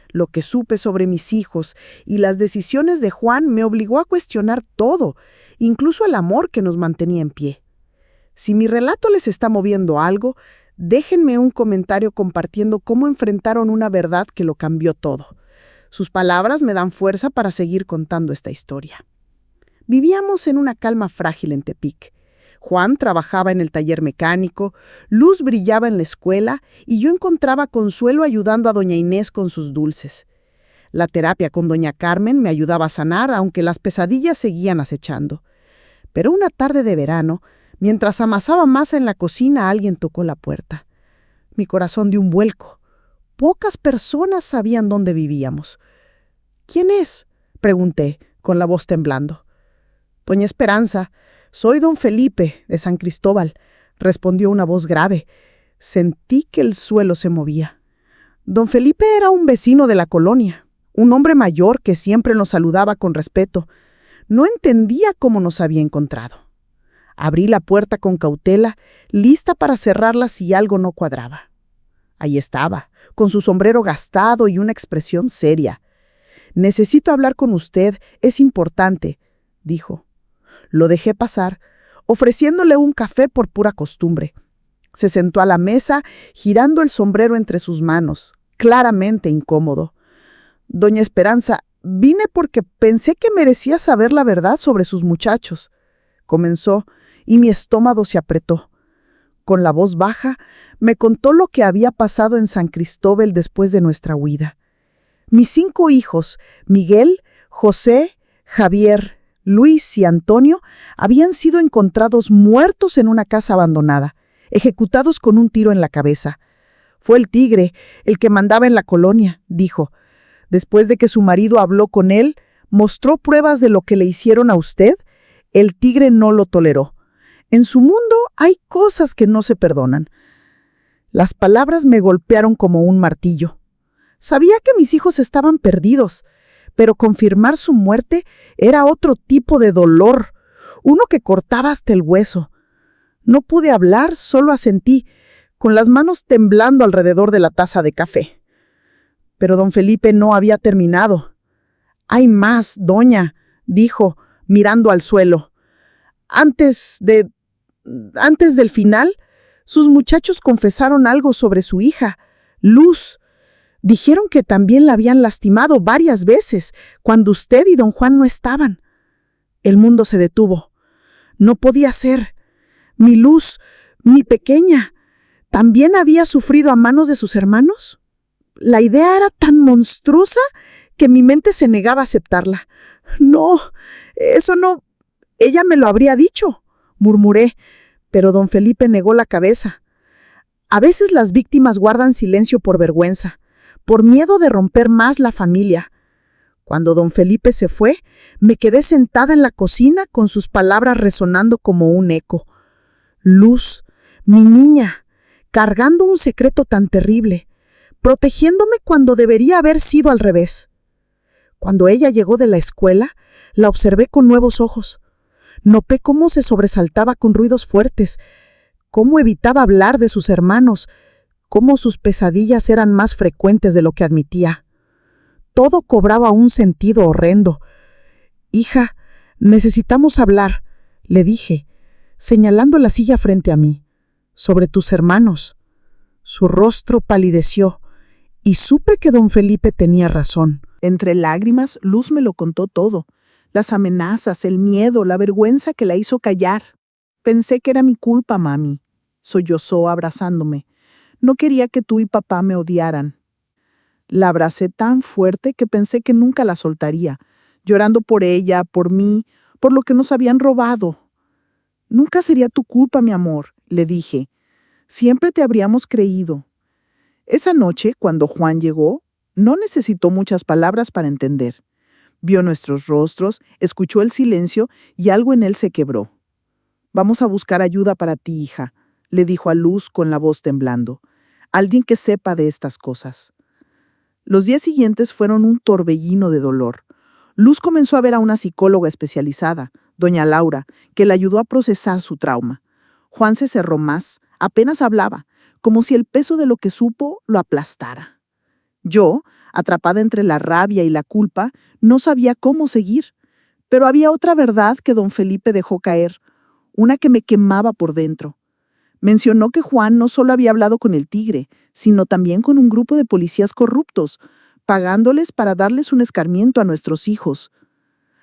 Lo que supe sobre mis hijos y las decisiones de Juan me obligó a cuestionar todo, incluso el amor que nos mantenía en pie. Si mi relato les está moviendo algo, déjenme un comentario compartiendo cómo enfrentaron una verdad que lo cambió todo. Sus palabras me dan fuerza para seguir contando esta historia. Vivíamos en una calma frágil en Tepic. Juan trabajaba en el taller mecánico, Luz brillaba en la escuela y yo encontraba consuelo ayudando a doña Inés con sus dulces. La terapia con doña Carmen me ayudaba a sanar, aunque las pesadillas seguían acechando. Pero una tarde de verano, mientras amasaba masa en la cocina, alguien tocó la puerta. Mi corazón dio un vuelco. Pocas personas sabían dónde vivíamos. ¿Quién es?, pregunté, con la voz temblando. Doña Esperanza, soy don Felipe, de San Cristóbal, respondió una voz grave. Sentí que el suelo se movía. Don Felipe era un vecino de la colonia, un hombre mayor que siempre nos saludaba con respeto. No entendía cómo nos había encontrado. Abrí la puerta con cautela, lista para cerrarla si algo no cuadraba. Ahí estaba, con su sombrero gastado y una expresión seria. «Necesito hablar con usted, es importante», dijo. Lo dejé pasar, ofreciéndole un café por pura costumbre. Se sentó a la mesa, girando el sombrero entre sus manos, claramente incómodo. «Doña Esperanza, vine porque pensé que merecía saber la verdad sobre sus muchachos», comenzó, y mi estómago se apretó. Con la voz baja, me contó lo que había pasado en San Cristóbal después de nuestra huida. Mis 5 hijos, Miguel, José, Javier, Luis y Antonio, habían sido encontrados muertos en una casa abandonada, ejecutados con un tiro en la cabeza. Fue el tigre, el que mandaba en la colonia, dijo. Después de que su marido habló con él, mostró pruebas de lo que le hicieron a usted. El tigre no lo toleró. En su mundo hay cosas que no se perdonan. Las palabras me golpearon como un martillo. Sabía que mis hijos estaban perdidos, pero confirmar su muerte era otro tipo de dolor, uno que cortaba hasta el hueso. No pude hablar, solo asentí, con las manos temblando alrededor de la taza de café. Pero don Felipe no había terminado. «Hay más, doña», dijo, mirando al suelo. Antes del final, sus muchachos confesaron algo sobre su hija, Luz. Dijeron que también la habían lastimado varias veces, cuando usted y don Juan no estaban. El mundo se detuvo. No podía ser. Mi Luz, mi pequeña, ¿también había sufrido a manos de sus hermanos? La idea era tan monstruosa que mi mente se negaba a aceptarla. «No, eso no. Ella me lo habría dicho», murmuré, pero don Felipe negó la cabeza. A veces las víctimas guardan silencio por vergüenza, por miedo de romper más la familia. Cuando don Felipe se fue, me quedé sentada en la cocina con sus palabras resonando como un eco. Luz, mi niña, cargando un secreto tan terrible, protegiéndome cuando debería haber sido al revés. Cuando ella llegó de la escuela, la observé con nuevos ojos. Noté cómo se sobresaltaba con ruidos fuertes, cómo evitaba hablar de sus hermanos, cómo sus pesadillas eran más frecuentes de lo que admitía. Todo cobraba un sentido horrendo. «Hija, necesitamos hablar», le dije, señalando la silla frente a mí. «Sobre tus hermanos». Su rostro palideció, y supe que don Felipe tenía razón. Entre lágrimas, Luz me lo contó todo. Las amenazas, el miedo, la vergüenza que la hizo callar. Pensé que era mi culpa, mami, sollozó abrazándome. No quería que tú y papá me odiaran. La abracé tan fuerte que pensé que nunca la soltaría, llorando por ella, por mí, por lo que nos habían robado. Nunca sería tu culpa, mi amor, le dije. Siempre te habríamos creído. Esa noche, cuando Juan llegó, no necesitó muchas palabras para entender. Vio nuestros rostros, escuchó el silencio y algo en él se quebró. «Vamos a buscar ayuda para ti, hija», le dijo a Luz con la voz temblando. alguien que sepa de estas cosas. Los días siguientes fueron un torbellino de dolor. Luz comenzó a ver a una psicóloga especializada, doña Laura, que le ayudó a procesar su trauma. Juan se cerró más, apenas hablaba, como si el peso de lo que supo lo aplastara. Yo, atrapada entre la rabia y la culpa, no sabía cómo seguir. Pero había otra verdad que don Felipe dejó caer, una que me quemaba por dentro. Mencionó que Juan no solo había hablado con el tigre, sino también con un grupo de policías corruptos, pagándoles para darles un escarmiento a nuestros hijos.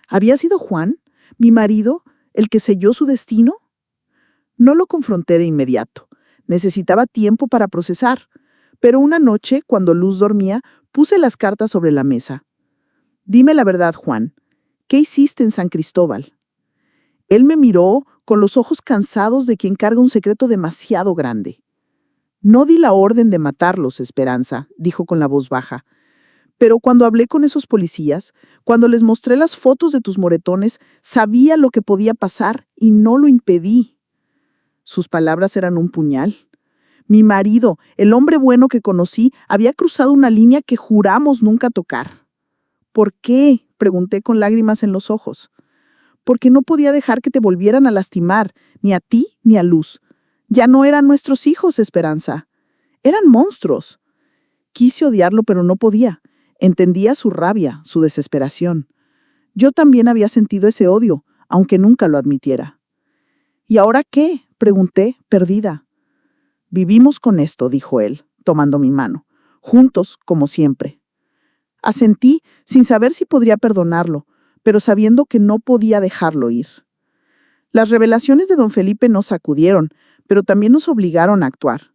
¿Había sido Juan, mi marido, el que selló su destino? No lo confronté de inmediato. Necesitaba tiempo para procesar. Pero una noche, cuando Luz dormía, puse las cartas sobre la mesa. Dime la verdad, Juan. ¿Qué hiciste en San Cristóbal? Él me miró con los ojos cansados de quien carga un secreto demasiado grande. No di la orden de matarlos, Esperanza, dijo con la voz baja. Pero cuando hablé con esos policías, cuando les mostré las fotos de tus moretones, sabía lo que podía pasar y no lo impedí. Sus palabras eran un puñal. Mi marido, el hombre bueno que conocí, había cruzado una línea que juramos nunca tocar. ¿Por qué?, pregunté con lágrimas en los ojos. Porque no podía dejar que te volvieran a lastimar, ni a ti ni a Luz. Ya no eran nuestros hijos, Esperanza. Eran monstruos. Quise odiarlo, pero no podía. Entendía su rabia, su desesperación. Yo también había sentido ese odio, aunque nunca lo admitiera. ¿Y ahora qué?, pregunté, perdida. Vivimos con esto, dijo él, tomando mi mano, juntos como siempre. Asentí, sin saber si podría perdonarlo, pero sabiendo que no podía dejarlo ir. Las revelaciones de don Felipe nos sacudieron, pero también nos obligaron a actuar.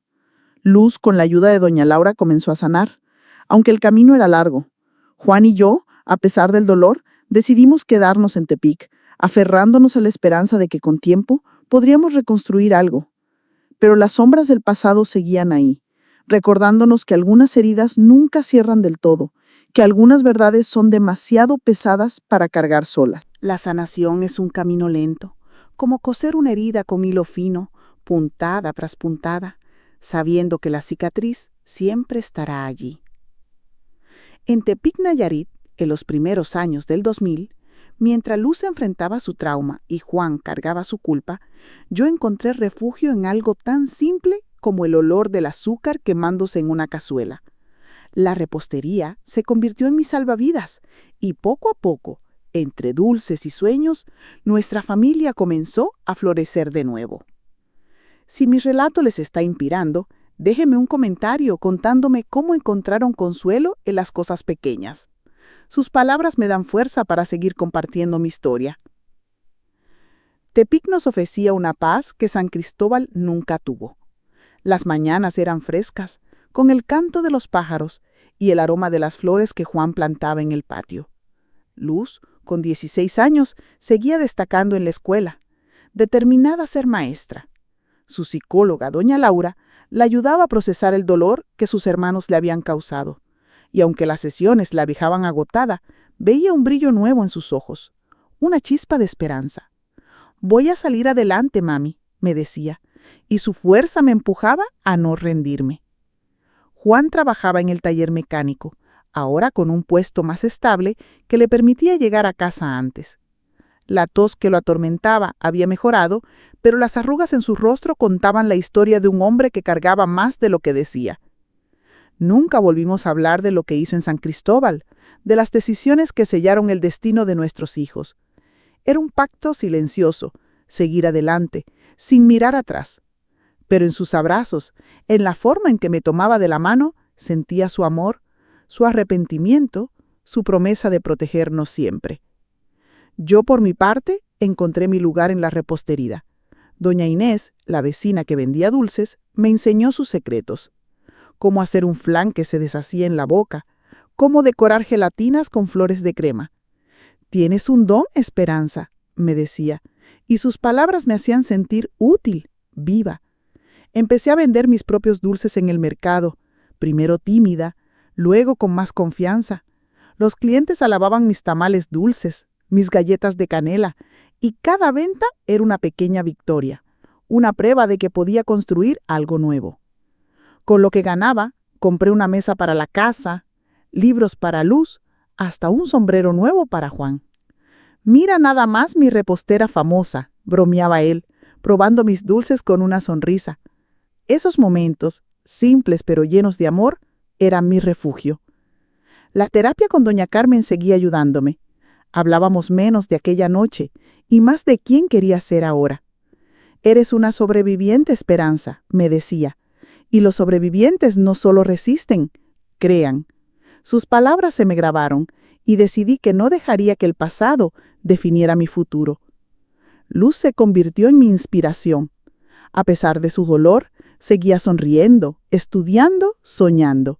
Luz, con la ayuda de doña Laura, comenzó a sanar, aunque el camino era largo. Juan y yo, a pesar del dolor, decidimos quedarnos en Tepic, aferrándonos a la esperanza de que con tiempo podríamos reconstruir algo. Pero las sombras del pasado seguían ahí, recordándonos que algunas heridas nunca cierran del todo, que algunas verdades son demasiado pesadas para cargar solas. La sanación es un camino lento, como coser una herida con hilo fino, puntada tras puntada, sabiendo que la cicatriz siempre estará allí. En Tepic, Nayarit, en los primeros años del 2000, mientras Luz enfrentaba su trauma y Juan cargaba su culpa, yo encontré refugio en algo tan simple como el olor del azúcar quemándose en una cazuela. La repostería se convirtió en mi salvavidas y poco a poco, entre dulces y sueños, nuestra familia comenzó a florecer de nuevo. Si mi relato les está inspirando, déjenme un comentario contándome cómo encontraron consuelo en las cosas pequeñas. Sus palabras me dan fuerza para seguir compartiendo mi historia. Tepic nos ofrecía una paz que San Cristóbal nunca tuvo. Las mañanas eran frescas, con el canto de los pájaros y el aroma de las flores que Juan plantaba en el patio. Luz, con 16 años, seguía destacando en la escuela, determinada a ser maestra. Su psicóloga, doña Laura, la ayudaba a procesar el dolor que sus hermanos le habían causado, y aunque las sesiones la dejaban agotada, veía un brillo nuevo en sus ojos, una chispa de esperanza. «Voy a salir adelante, mami», me decía, y su fuerza me empujaba a no rendirme. Juan trabajaba en el taller mecánico, ahora con un puesto más estable que le permitía llegar a casa antes. La tos que lo atormentaba había mejorado, pero las arrugas en su rostro contaban la historia de un hombre que cargaba más de lo que decía. Nunca volvimos a hablar de lo que hizo en San Cristóbal, de las decisiones que sellaron el destino de nuestros hijos. Era un pacto silencioso, seguir adelante, sin mirar atrás. Pero en sus abrazos, en la forma en que me tomaba de la mano, sentía su amor, su arrepentimiento, su promesa de protegernos siempre. Yo, por mi parte, encontré mi lugar en la repostería. Doña Inés, la vecina que vendía dulces, me enseñó sus secretos. Cómo hacer un flan que se deshacía en la boca, cómo decorar gelatinas con flores de crema. «Tienes un don, Esperanza», me decía, y sus palabras me hacían sentir útil, viva. Empecé a vender mis propios dulces en el mercado, primero tímida, luego con más confianza. Los clientes alababan mis tamales dulces, mis galletas de canela, y cada venta era una pequeña victoria, una prueba de que podía construir algo nuevo. Con lo que ganaba, compré una mesa para la casa, libros para Luz, hasta un sombrero nuevo para Juan. Mira nada más mi repostera famosa, bromeaba él, probando mis dulces con una sonrisa. Esos momentos, simples pero llenos de amor, eran mi refugio. La terapia con doña Carmen seguía ayudándome. Hablábamos menos de aquella noche y más de quién quería ser ahora. Eres una sobreviviente, Esperanza, me decía, y los sobrevivientes no solo resisten, crean. Sus palabras se me grabaron y decidí que no dejaría que el pasado definiera mi futuro. Luz se convirtió en mi inspiración. A pesar de su dolor, seguía sonriendo, estudiando, soñando.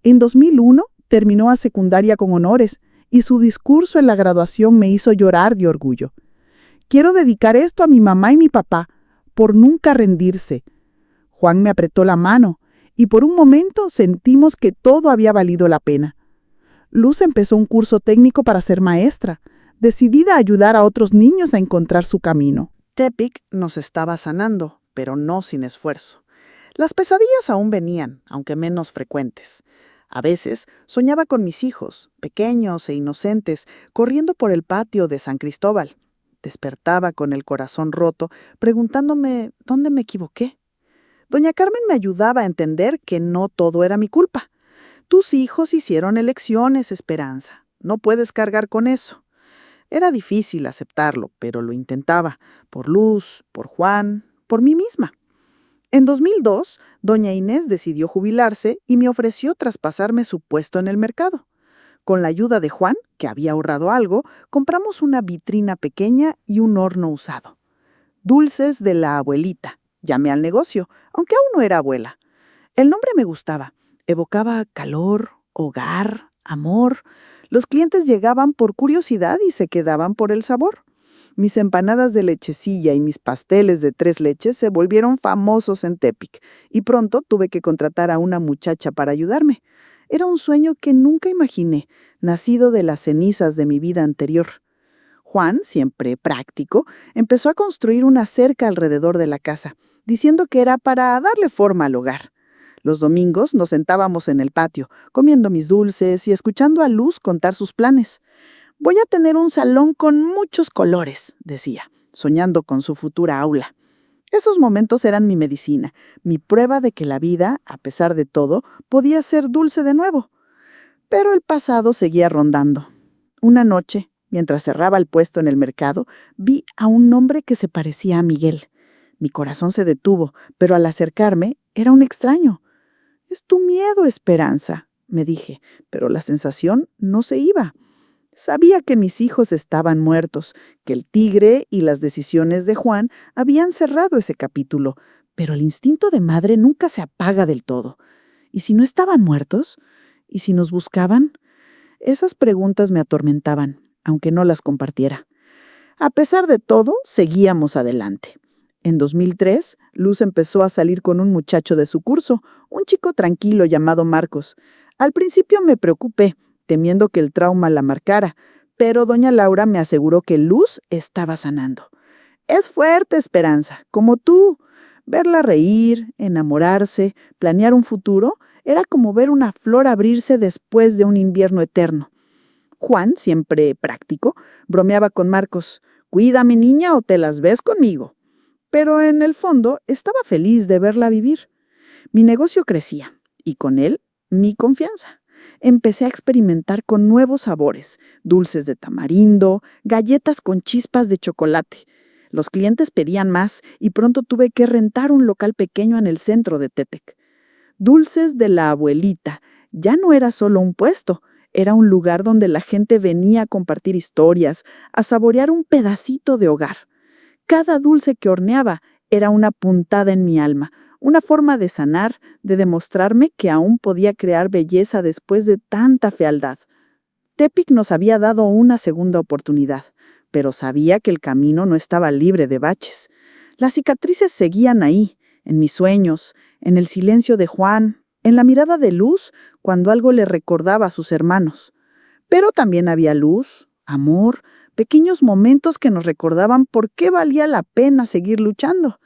En 2001 terminó a secundaria con honores y su discurso en la graduación me hizo llorar de orgullo. Quiero dedicar esto a mi mamá y mi papá, por nunca rendirse. Juan me apretó la mano y por un momento sentimos que todo había valido la pena. Luz empezó un curso técnico para ser maestra, decidida a ayudar a otros niños a encontrar su camino. Tepic nos estaba sanando, pero no sin esfuerzo. Las pesadillas aún venían, aunque menos frecuentes. A veces soñaba con mis hijos, pequeños e inocentes, corriendo por el patio de San Cristóbal. Despertaba con el corazón roto, preguntándome dónde me equivoqué. Doña Carmen me ayudaba a entender que no todo era mi culpa. Tus hijos hicieron elecciones, Esperanza. No puedes cargar con eso. Era difícil aceptarlo, pero lo intentaba, por Luz, por Juan, por mí misma. En 2002, doña Inés decidió jubilarse y me ofreció traspasarme su puesto en el mercado. Con la ayuda de Juan, que había ahorrado algo, compramos una vitrina pequeña y un horno usado. Dulces de la abuelita. Llamé al negocio, aunque aún no era abuela. El nombre me gustaba. Evocaba calor, hogar, amor. Los clientes llegaban por curiosidad y se quedaban por el sabor. Mis empanadas de lechecilla y mis pasteles de 3 leches se volvieron famosos en Tepic y pronto tuve que contratar a una muchacha para ayudarme. Era un sueño que nunca imaginé, nacido de las cenizas de mi vida anterior. Juan, siempre práctico, empezó a construir una cerca alrededor de la casa, diciendo que era para darle forma al hogar. Los domingos nos sentábamos en el patio, comiendo mis dulces y escuchando a Luz contar sus planes. Voy a tener un salón con muchos colores, decía, soñando con su futura aula. Esos momentos eran mi medicina, mi prueba de que la vida, a pesar de todo, podía ser dulce de nuevo. Pero el pasado seguía rondando. Una noche, mientras cerraba el puesto en el mercado, vi a un hombre que se parecía a Miguel. Mi corazón se detuvo, pero al acercarme era un extraño. «Es tu miedo, Esperanza», me dije, pero la sensación no se iba. Sabía que mis hijos estaban muertos, que el tigre y las decisiones de Juan habían cerrado ese capítulo, pero el instinto de madre nunca se apaga del todo. ¿Y si no estaban muertos? ¿Y si nos buscaban? Esas preguntas me atormentaban, aunque no las compartiera. A pesar de todo, seguíamos adelante. En 2003, Luz empezó a salir con un muchacho de su curso, un chico tranquilo llamado Marcos. Al principio me preocupé, temiendo que el trauma la marcara, pero doña Laura me aseguró que Luz estaba sanando. Es fuerte, Esperanza, como tú. Verla reír, enamorarse, planear un futuro, era como ver una flor abrirse después de un invierno eterno. Juan, siempre práctico, bromeaba con Marcos. «Cuídame, niña, o te las ves conmigo». Pero en el fondo estaba feliz de verla vivir. Mi negocio crecía, y con él, mi confianza. Empecé a experimentar con nuevos sabores, dulces de tamarindo, galletas con chispas de chocolate. Los clientes pedían más y pronto tuve que rentar un local pequeño en el centro de Tepic. Dulces de la abuelita ya no era solo un puesto, era un lugar donde la gente venía a compartir historias, a saborear un pedacito de hogar. Cada dulce que horneaba era una puntada en mi alma, una forma de sanar, de demostrarme que aún podía crear belleza después de tanta fealdad. Tepic nos había dado una segunda oportunidad, pero sabía que el camino no estaba libre de baches. Las cicatrices seguían ahí, en mis sueños, en el silencio de Juan, en la mirada de Luz cuando algo le recordaba a sus hermanos. Pero también había luz, amor, pequeños momentos que nos recordaban por qué valía la pena seguir luchando.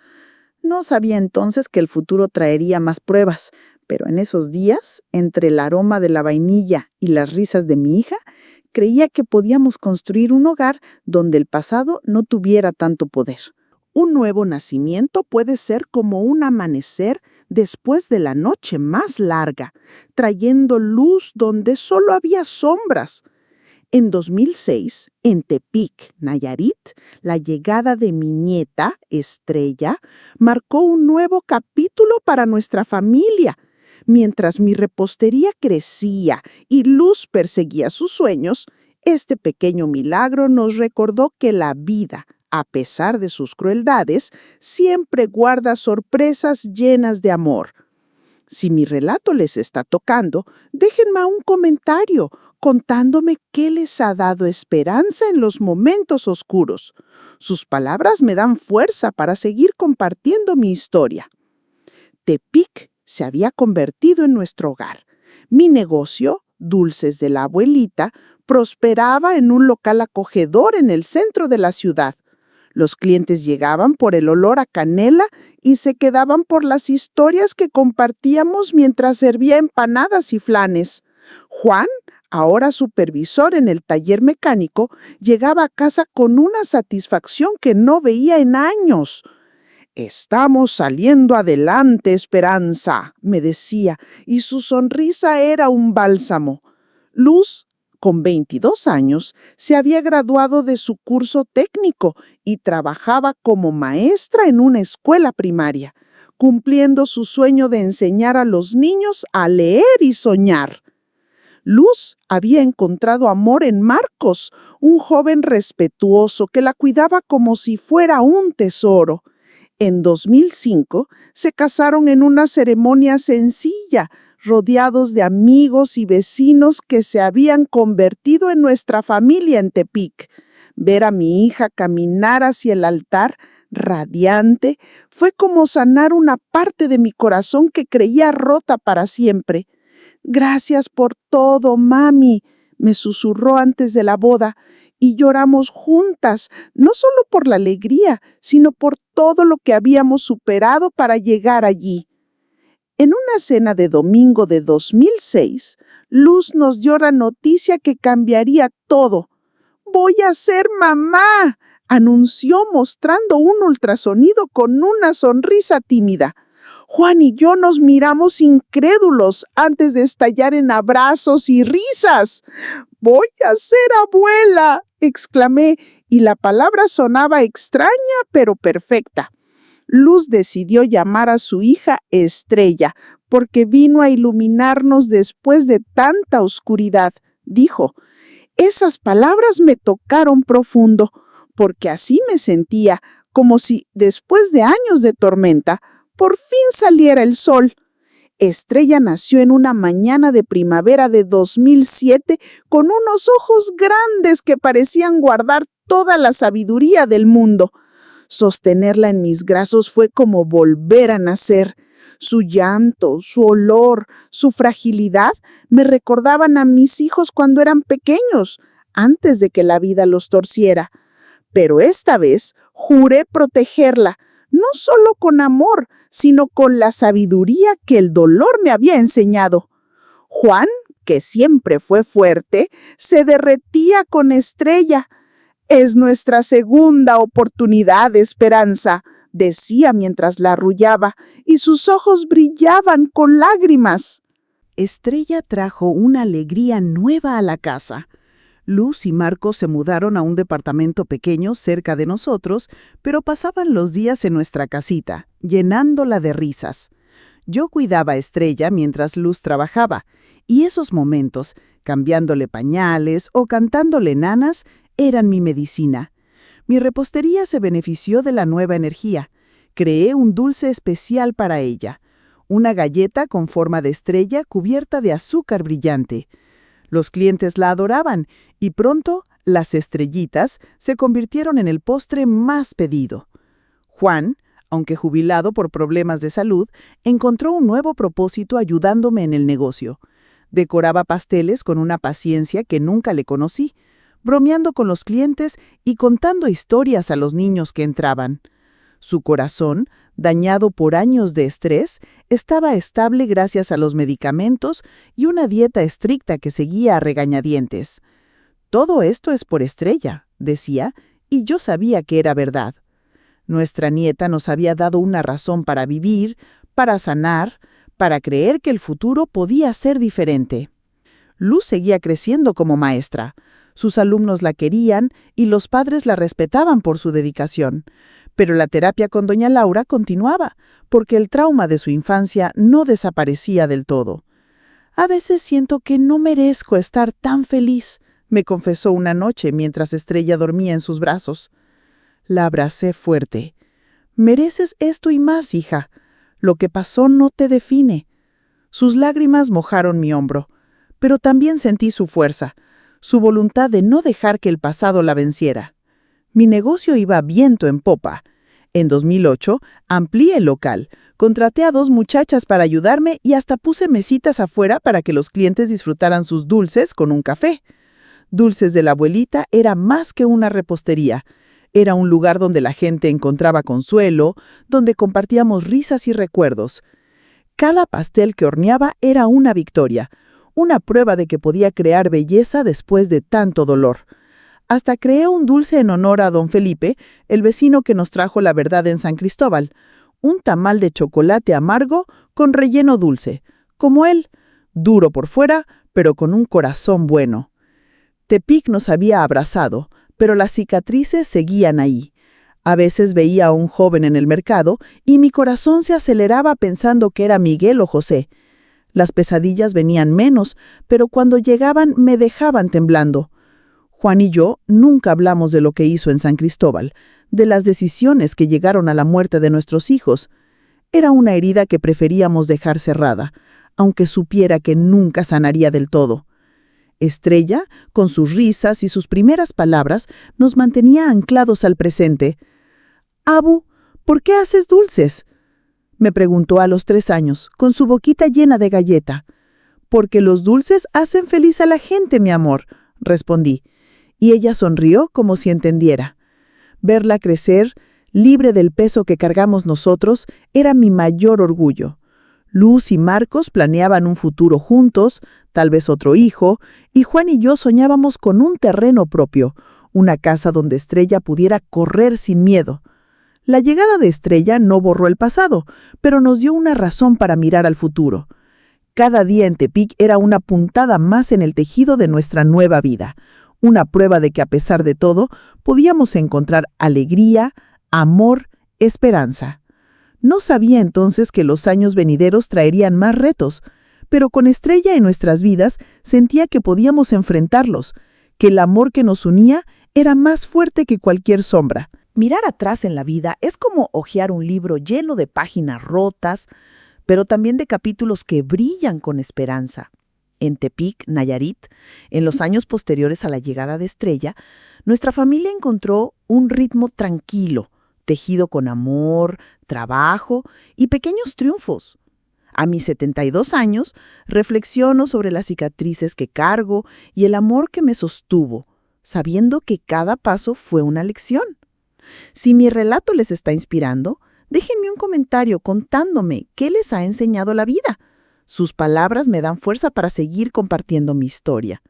No sabía entonces que el futuro traería más pruebas, pero en esos días, entre el aroma de la vainilla y las risas de mi hija, creía que podíamos construir un hogar donde el pasado no tuviera tanto poder. Un nuevo nacimiento puede ser como un amanecer después de la noche más larga, trayendo luz donde solo había sombras. En 2006, en Tepic, Nayarit, la llegada de mi nieta, Estrella, marcó un nuevo capítulo para nuestra familia. Mientras mi repostería crecía y Luz perseguía sus sueños, este pequeño milagro nos recordó que la vida, a pesar de sus crueldades, siempre guarda sorpresas llenas de amor. Si mi relato les está tocando, déjenme un comentario contándome qué les ha dado esperanza en los momentos oscuros. Sus palabras me dan fuerza para seguir compartiendo mi historia. Tepic se había convertido en nuestro hogar. Mi negocio, Dulces de la Abuelita, prosperaba en un local acogedor en el centro de la ciudad. Los clientes llegaban por el olor a canela y se quedaban por las historias que compartíamos mientras servía empanadas y flanes. Juan, ahora supervisor en el taller mecánico, llegaba a casa con una satisfacción que no veía en años. «Estamos saliendo adelante, Esperanza», me decía, y su sonrisa era un bálsamo. Luz, con 22 años, se había graduado de su curso técnico y trabajaba como maestra en una escuela primaria, cumpliendo su sueño de enseñar a los niños a leer y soñar. Luz había encontrado amor en Marcos, un joven respetuoso que la cuidaba como si fuera un tesoro. En 2005 se casaron en una ceremonia sencilla, rodeados de amigos y vecinos que se habían convertido en nuestra familia en Tepic. Ver a mi hija caminar hacia el altar, radiante, fue como sanar una parte de mi corazón que creía rota para siempre. «Gracias por todo, mami», me susurró antes de la boda, y lloramos juntas, no solo por la alegría, sino por todo lo que habíamos superado para llegar allí. En una cena de domingo de 2006, Luz nos dio la noticia que cambiaría todo. «Voy a ser mamá», anunció mostrando un ultrasonido con una sonrisa tímida. Juan y yo nos miramos incrédulos antes de estallar en abrazos y risas. «Voy a ser abuela», exclamé, y la palabra sonaba extraña pero perfecta. Luz decidió llamar a su hija Estrella, porque vino a iluminarnos después de tanta oscuridad. Dijo, esas palabras me tocaron profundo, porque así me sentía, como si, después de años de tormenta, por fin saliera el sol. Estrella nació en una mañana de primavera de 2007 con unos ojos grandes que parecían guardar toda la sabiduría del mundo. Sostenerla en mis brazos fue como volver a nacer. Su llanto, su olor, su fragilidad me recordaban a mis hijos cuando eran pequeños, antes de que la vida los torciera. Pero esta vez juré protegerla, no solo con amor, sino con la sabiduría que el dolor me había enseñado. Juan, que siempre fue fuerte, se derretía con Estrella. «Es nuestra segunda oportunidad, Esperanza», decía mientras la arrullaba, y sus ojos brillaban con lágrimas. Estrella trajo una alegría nueva a la casa. Luz y Marcos se mudaron a un departamento pequeño cerca de nosotros, pero pasaban los días en nuestra casita, llenándola de risas. Yo cuidaba a Estrella mientras Luz trabajaba, y esos momentos, cambiándole pañales o cantándole nanas, eran mi medicina. Mi repostería se benefició de la nueva energía. Creé un dulce especial para ella, una galleta con forma de estrella cubierta de azúcar brillante. Los clientes la adoraban y pronto las estrellitas se convirtieron en el postre más pedido. Juan, aunque jubilado por problemas de salud, encontró un nuevo propósito ayudándome en el negocio. Decoraba pasteles con una paciencia que nunca le conocí, bromeando con los clientes y contando historias a los niños que entraban. Su corazón, dañado por años de estrés, estaba estable gracias a los medicamentos y una dieta estricta que seguía a regañadientes. Todo esto es por Estrella, decía, y yo sabía que era verdad. Nuestra nieta nos había dado una razón para vivir, para sanar, para creer que el futuro podía ser diferente. Luz seguía creciendo como maestra. Sus alumnos la querían y los padres la respetaban por su dedicación. Pero la terapia con doña Laura continuaba, porque el trauma de su infancia no desaparecía del todo. «A veces siento que no merezco estar tan feliz», me confesó una noche mientras Estrella dormía en sus brazos. La abracé fuerte. «Mereces esto y más, hija. Lo que pasó no te define». Sus lágrimas mojaron mi hombro, pero también sentí su fuerza, su voluntad de no dejar que el pasado la venciera. Mi negocio iba viento en popa. En 2008 amplié el local, contraté a 2 muchachas para ayudarme y hasta puse mesitas afuera para que los clientes disfrutaran sus dulces con un café. Dulces de la Abuelita era más que una repostería. Era un lugar donde la gente encontraba consuelo, donde compartíamos risas y recuerdos. Cada pastel que horneaba era una victoria, una prueba de que podía crear belleza después de tanto dolor. Hasta creé un dulce en honor a don Felipe, el vecino que nos trajo la verdad en San Cristóbal, un tamal de chocolate amargo con relleno dulce, como él, duro por fuera, pero con un corazón bueno. Tepic nos había abrazado, pero las cicatrices seguían ahí. A veces veía a un joven en el mercado y mi corazón se aceleraba pensando que era Miguel o José. Las pesadillas venían menos, pero cuando llegaban me dejaban temblando. Juan y yo nunca hablamos de lo que hizo en San Cristóbal, de las decisiones que llegaron a la muerte de nuestros hijos. Era una herida que preferíamos dejar cerrada, aunque supiera que nunca sanaría del todo. Estrella, con sus risas y sus primeras palabras, nos mantenía anclados al presente. «Abu, ¿por qué haces dulces?», me preguntó a los 3 años, con su boquita llena de galleta. «Porque los dulces hacen feliz a la gente, mi amor», respondí, y ella sonrió como si entendiera. Verla crecer, libre del peso que cargamos nosotros, era mi mayor orgullo. Luz y Marcos planeaban un futuro juntos, tal vez otro hijo, y Juan y yo soñábamos con un terreno propio, una casa donde Estrella pudiera correr sin miedo. La llegada de Estrella no borró el pasado, pero nos dio una razón para mirar al futuro. Cada día en Tepic era una puntada más en el tejido de nuestra nueva vida, una prueba de que a pesar de todo podíamos encontrar alegría, amor, esperanza. No sabía entonces que los años venideros traerían más retos, pero con Estrella en nuestras vidas sentía que podíamos enfrentarlos, que el amor que nos unía era más fuerte que cualquier sombra. Mirar atrás en la vida es como hojear un libro lleno de páginas rotas, pero también de capítulos que brillan con esperanza. En Tepic, Nayarit, en los años posteriores a la llegada de Estrella, nuestra familia encontró un ritmo tranquilo, tejido con amor, trabajo y pequeños triunfos. A mis 72 años, reflexiono sobre las cicatrices que cargo y el amor que me sostuvo, sabiendo que cada paso fue una lección. Si mi relato les está inspirando, déjenme un comentario contándome qué les ha enseñado la vida. Sus palabras me dan fuerza para seguir compartiendo mi historia.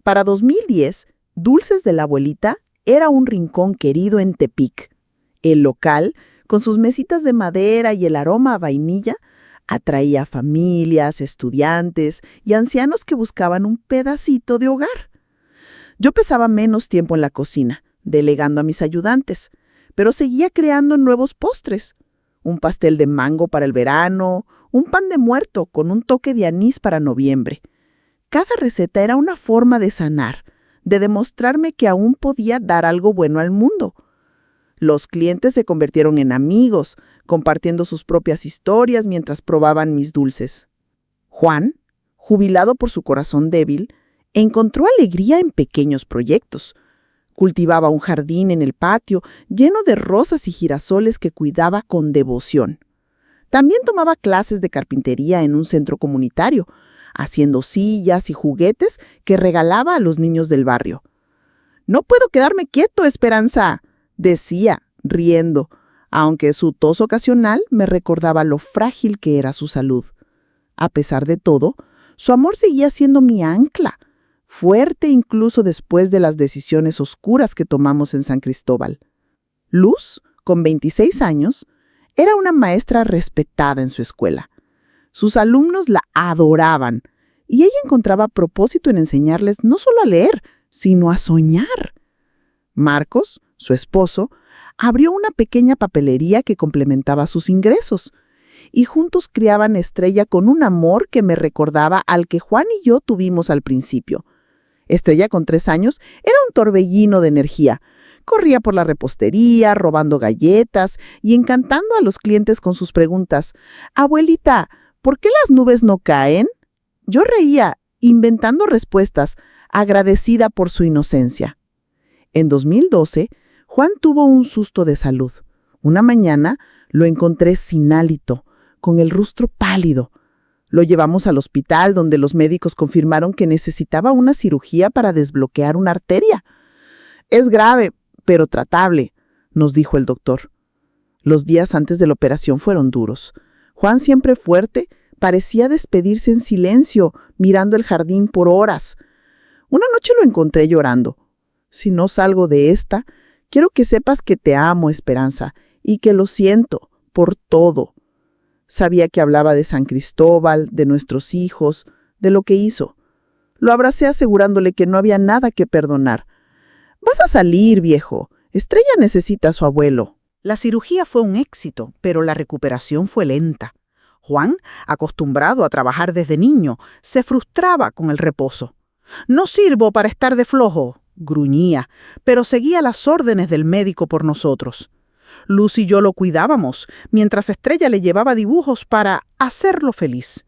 Para 2010, Dulces de la Abuelita era un rincón querido en Tepic. El local, con sus mesitas de madera y el aroma a vainilla, atraía a familias, estudiantes y ancianos que buscaban un pedacito de hogar. Yo pesaba menos tiempo en la cocina, delegando a mis ayudantes, pero seguía creando nuevos postres. Un pastel de mango para el verano, un pan de muerto con un toque de anís para noviembre. Cada receta era una forma de sanar, de demostrarme que aún podía dar algo bueno al mundo. Los clientes se convirtieron en amigos, compartiendo sus propias historias mientras probaban mis dulces. Juan, jubilado por su corazón débil, encontró alegría en pequeños proyectos. Cultivaba un jardín en el patio lleno de rosas y girasoles que cuidaba con devoción. También tomaba clases de carpintería en un centro comunitario, haciendo sillas y juguetes que regalaba a los niños del barrio. «No puedo quedarme quieto, Esperanza», decía, riendo. aunque su tos ocasional me recordaba lo frágil que era su salud. A pesar de todo, su amor seguía siendo mi ancla, fuerte incluso después de las decisiones oscuras que tomamos en San Cristóbal. Luz, con 26 años, era una maestra respetada en su escuela. Sus alumnos la adoraban y ella encontraba propósito en enseñarles no solo a leer, sino a soñar. Marcos, su esposo, abrió una pequeña papelería que complementaba sus ingresos y juntos criaban a Estrella con un amor que me recordaba al que Juan y yo tuvimos al principio. Estrella, con 3 años, era un torbellino de energía. Corría por la repostería, robando galletas y encantando a los clientes con sus preguntas. «Abuelita, ¿por qué las nubes no caen?». Yo reía, inventando respuestas, agradecida por su inocencia. En 2012, Juan tuvo un susto de salud. Una mañana lo encontré sin hálito, con el rostro pálido. Lo llevamos al hospital, donde los médicos confirmaron que necesitaba una cirugía para desbloquear una arteria. «Es grave, pero tratable», nos dijo el doctor. Los días antes de la operación fueron duros. Juan, siempre fuerte, parecía despedirse en silencio, mirando el jardín por horas. Una noche lo encontré llorando. «Si no salgo de esta, quiero que sepas que te amo, Esperanza, y que lo siento por todo». Sabía que hablaba de San Cristóbal, de nuestros hijos, de lo que hizo. Lo abracé asegurándole que no había nada que perdonar. «Vas a salir, viejo. Estrella necesita a su abuelo». La cirugía fue un éxito, pero la recuperación fue lenta. Juan, acostumbrado a trabajar desde niño, se frustraba con el reposo. «No sirvo para estar de flojo», gruñía, pero seguía las órdenes del médico por nosotros. Luz y yo lo cuidábamos, mientras Estrella le llevaba dibujos para hacerlo feliz.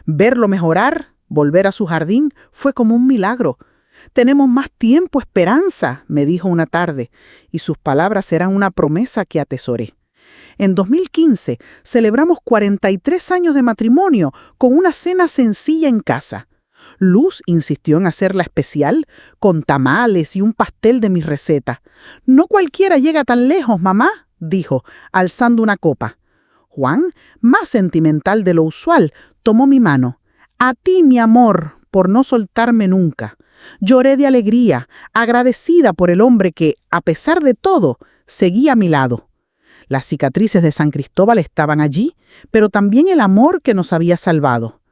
Verlo mejorar, volver a su jardín, fue como un milagro. «Tenemos más tiempo, Esperanza», me dijo una tarde, y sus palabras eran una promesa que atesoré. En 2015 celebramos 43 años de matrimonio con una cena sencilla en casa. Luz insistió en hacerla especial, con tamales y un pastel de mi receta. «No cualquiera llega tan lejos, mamá», dijo, alzando una copa. Juan, más sentimental de lo usual, tomó mi mano. «A ti, mi amor, por no soltarme nunca». Lloré de alegría, agradecida por el hombre que, a pesar de todo, seguía a mi lado. Las cicatrices de San Cristóbal estaban allí, pero también el amor que nos había salvado.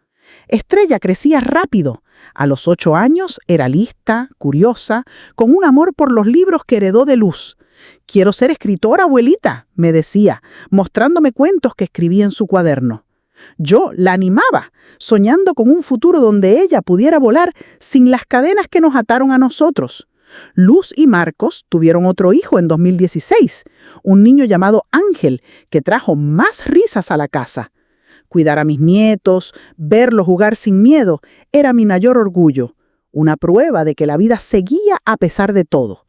Estrella crecía rápido. A los 8 años era lista, curiosa, con un amor por los libros que heredó de Luz. «Quiero ser escritora, abuelita», me decía, mostrándome cuentos que escribía en su cuaderno. Yo la animaba, soñando con un futuro donde ella pudiera volar sin las cadenas que nos ataron a nosotros. Luz y Marcos tuvieron otro hijo en 2016, un niño llamado Ángel, que trajo más risas a la casa. Cuidar a mis nietos, verlos jugar sin miedo, era mi mayor orgullo, una prueba de que la vida seguía a pesar de todo.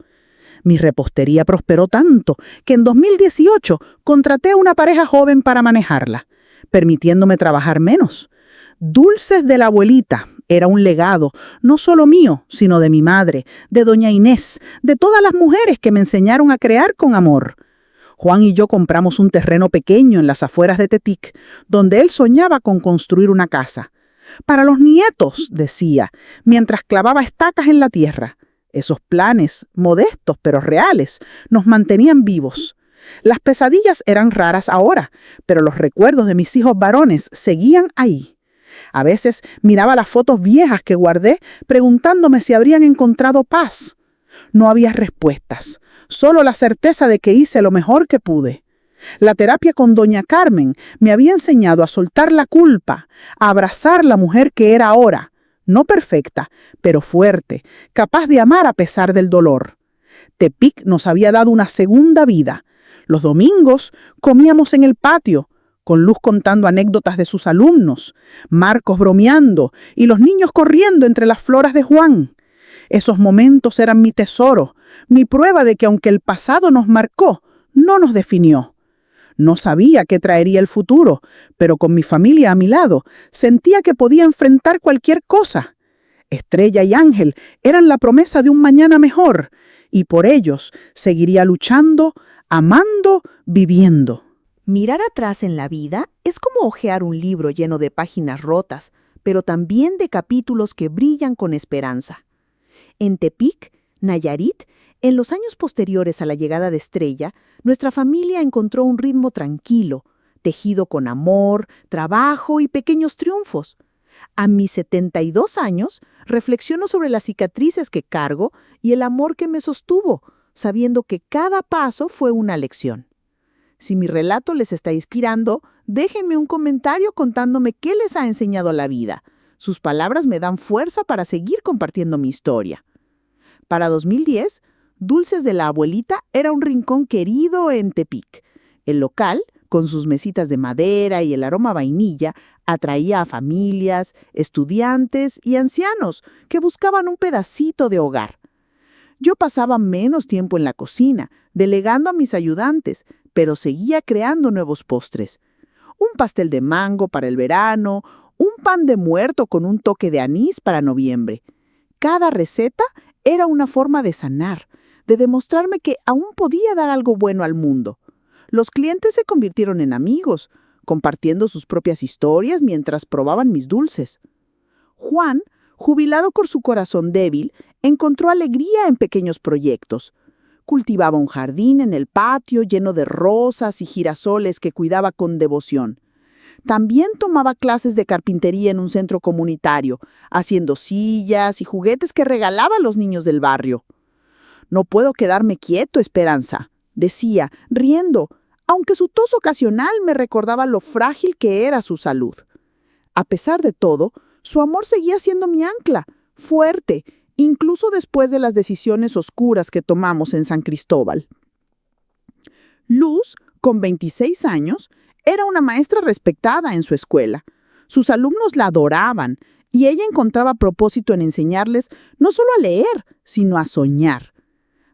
Mi repostería prosperó tanto que en 2018 contraté a una pareja joven para manejarla, permitiéndome trabajar menos. Dulces de la abuelita era un legado, no solo mío, sino de mi madre, de doña Inés, de todas las mujeres que me enseñaron a crear con amor. Juan y yo compramos un terreno pequeño en las afueras de Tetic, donde él soñaba con construir una casa. «Para los nietos», decía, mientras clavaba estacas en la tierra. Esos planes, modestos pero reales, nos mantenían vivos. Las pesadillas eran raras ahora, pero los recuerdos de mis hijos varones seguían ahí. A veces miraba las fotos viejas que guardé, preguntándome si habrían encontrado paz. No había respuestas, solo la certeza de que hice lo mejor que pude. La terapia con doña Carmen me había enseñado a soltar la culpa, a abrazar la mujer que era ahora, no perfecta, pero fuerte, capaz de amar a pesar del dolor. Tepic nos había dado una segunda vida. Los domingos comíamos en el patio, con Luz contando anécdotas de sus alumnos, Marcos bromeando y los niños corriendo entre las floras de Juan. Esos momentos eran mi tesoro, mi prueba de que aunque el pasado nos marcó, no nos definió. No sabía qué traería el futuro, pero con mi familia a mi lado, sentía que podía enfrentar cualquier cosa. Estrella y Ángel eran la promesa de un mañana mejor, y por ellos seguiría luchando amando, viviendo. Mirar atrás en la vida es como hojear un libro lleno de páginas rotas, pero también de capítulos que brillan con esperanza. En Tepic, Nayarit, en los años posteriores a la llegada de Estrella, nuestra familia encontró un ritmo tranquilo, tejido con amor, trabajo y pequeños triunfos. A mis 72 años, reflexiono sobre las cicatrices que cargo y el amor que me sostuvo, sabiendo que cada paso fue una lección. Si mi relato les está inspirando, déjenme un comentario contándome qué les ha enseñado la vida. Sus palabras me dan fuerza para seguir compartiendo mi historia. Para 2010, Dulces de la Abuelita era un rincón querido en Tepic. El local, con sus mesitas de madera y el aroma a vainilla, atraía a familias, estudiantes y ancianos que buscaban un pedacito de hogar. Yo pasaba menos tiempo en la cocina, delegando a mis ayudantes, pero seguía creando nuevos postres. Un pastel de mango para el verano, un pan de muerto con un toque de anís para noviembre. Cada receta era una forma de sanar, de demostrarme que aún podía dar algo bueno al mundo. Los clientes se convirtieron en amigos, compartiendo sus propias historias mientras probaban mis dulces. Juan, jubilado por su corazón débil, encontró alegría en pequeños proyectos. Cultivaba un jardín en el patio lleno de rosas y girasoles que cuidaba con devoción. También tomaba clases de carpintería en un centro comunitario, haciendo sillas y juguetes que regalaba a los niños del barrio. «No puedo quedarme quieto, Esperanza», decía, riendo, aunque su tos ocasional me recordaba lo frágil que era su salud. A pesar de todo, su amor seguía siendo mi ancla, fuerte, incluso después de las decisiones oscuras que tomamos en San Cristóbal. Luz, con 26 años, era una maestra respetada en su escuela. Sus alumnos la adoraban y ella encontraba propósito en enseñarles no solo a leer, sino a soñar.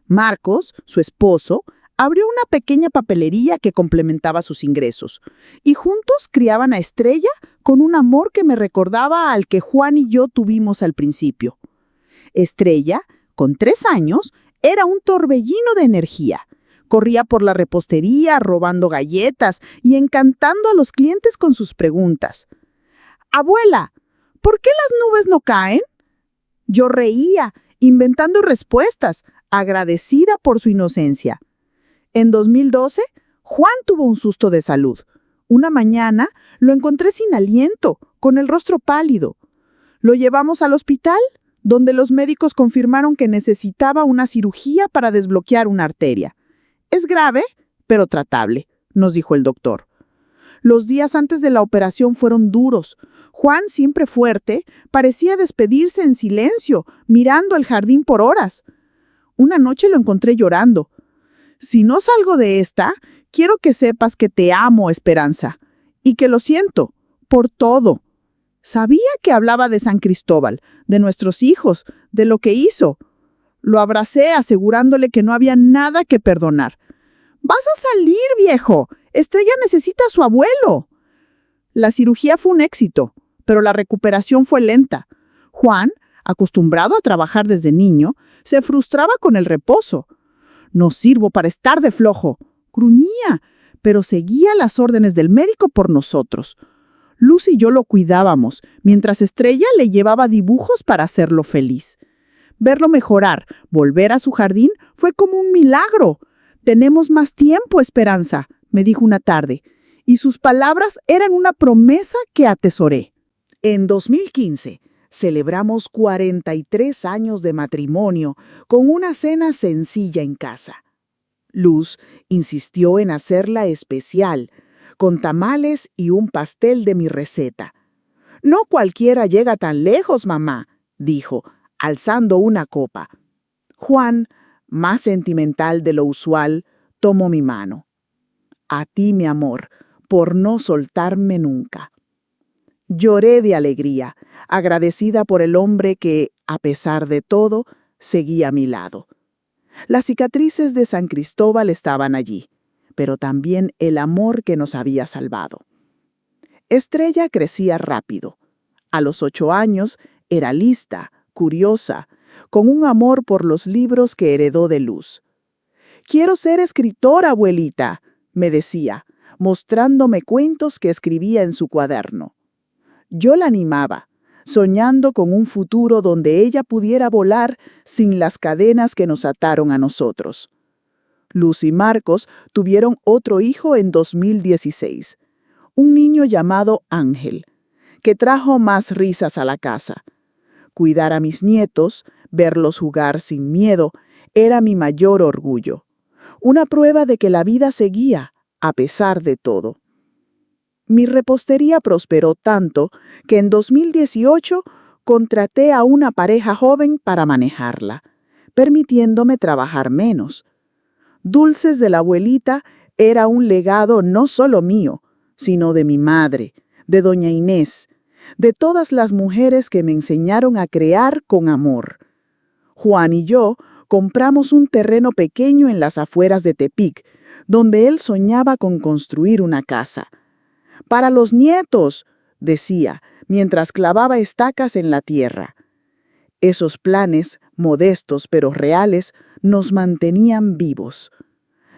Marcos, su esposo, abrió una pequeña papelería que complementaba sus ingresos, y juntos criaban a Estrella con un amor que me recordaba al que Juan y yo tuvimos al principio. Estrella, con 3 años, era un torbellino de energía. Corría por la repostería, robando galletas y encantando a los clientes con sus preguntas. «Abuela, ¿por qué las nubes no caen?». Yo reía, inventando respuestas, agradecida por su inocencia. En 2012, Juan tuvo un susto de salud. Una mañana lo encontré sin aliento, con el rostro pálido. Lo llevamos al hospital, donde los médicos confirmaron que necesitaba una cirugía para desbloquear una arteria. «Es grave, pero tratable», nos dijo el doctor. Los días antes de la operación fueron duros. Juan, siempre fuerte, parecía despedirse en silencio, mirando el jardín por horas. Una noche lo encontré llorando. «Si no salgo de esta, quiero que sepas que te amo, Esperanza, y que lo siento, por todo». Sabía que hablaba de San Cristóbal, de nuestros hijos, de lo que hizo. Lo abracé asegurándole que no había nada que perdonar. «Vas a salir, viejo. Estrella necesita a su abuelo». La cirugía fue un éxito, pero la recuperación fue lenta. Juan, acostumbrado a trabajar desde niño, se frustraba con el reposo. «No sirvo para estar de flojo», gruñía, pero seguía las órdenes del médico por nosotros. Luz y yo lo cuidábamos, mientras Estrella le llevaba dibujos para hacerlo feliz. Verlo mejorar, volver a su jardín, fue como un milagro. «Tenemos más tiempo, Esperanza», me dijo una tarde, y sus palabras eran una promesa que atesoré. En 2015, celebramos 43 años de matrimonio con una cena sencilla en casa. Luz insistió en hacerla especial, con tamales y un pastel de mi receta. «No cualquiera llega tan lejos, mamá», dijo, alzando una copa. Juan, más sentimental de lo usual, tomó mi mano. «A ti, mi amor, por no soltarme nunca». Lloré de alegría, agradecida por el hombre que, a pesar de todo, seguía a mi lado. Las cicatrices de San Cristóbal estaban allí, pero también el amor que nos había salvado. Estrella crecía rápido. A los 8 años era lista, curiosa, con un amor por los libros que heredó de Luz. Quiero ser escritora, abuelita, me decía, mostrándome cuentos que escribía en su cuaderno. Yo la animaba, soñando con un futuro donde ella pudiera volar sin las cadenas que nos ataron a nosotros. Luz y Marcos tuvieron otro hijo en 2016, un niño llamado Ángel, que trajo más risas a la casa. Cuidar a mis nietos, verlos jugar sin miedo, era mi mayor orgullo. Una prueba de que la vida seguía, a pesar de todo. Mi repostería prosperó tanto que en 2018 contraté a una pareja joven para manejarla, permitiéndome trabajar menos. Dulces de la abuelita era un legado no solo mío, sino de mi madre, de doña Inés, de todas las mujeres que me enseñaron a crear con amor. Juan y yo compramos un terreno pequeño en las afueras de Tepic, donde él soñaba con construir una casa. «Para los nietos», decía, mientras clavaba estacas en la tierra. Esos planes, modestos pero reales, nos mantenían vivos.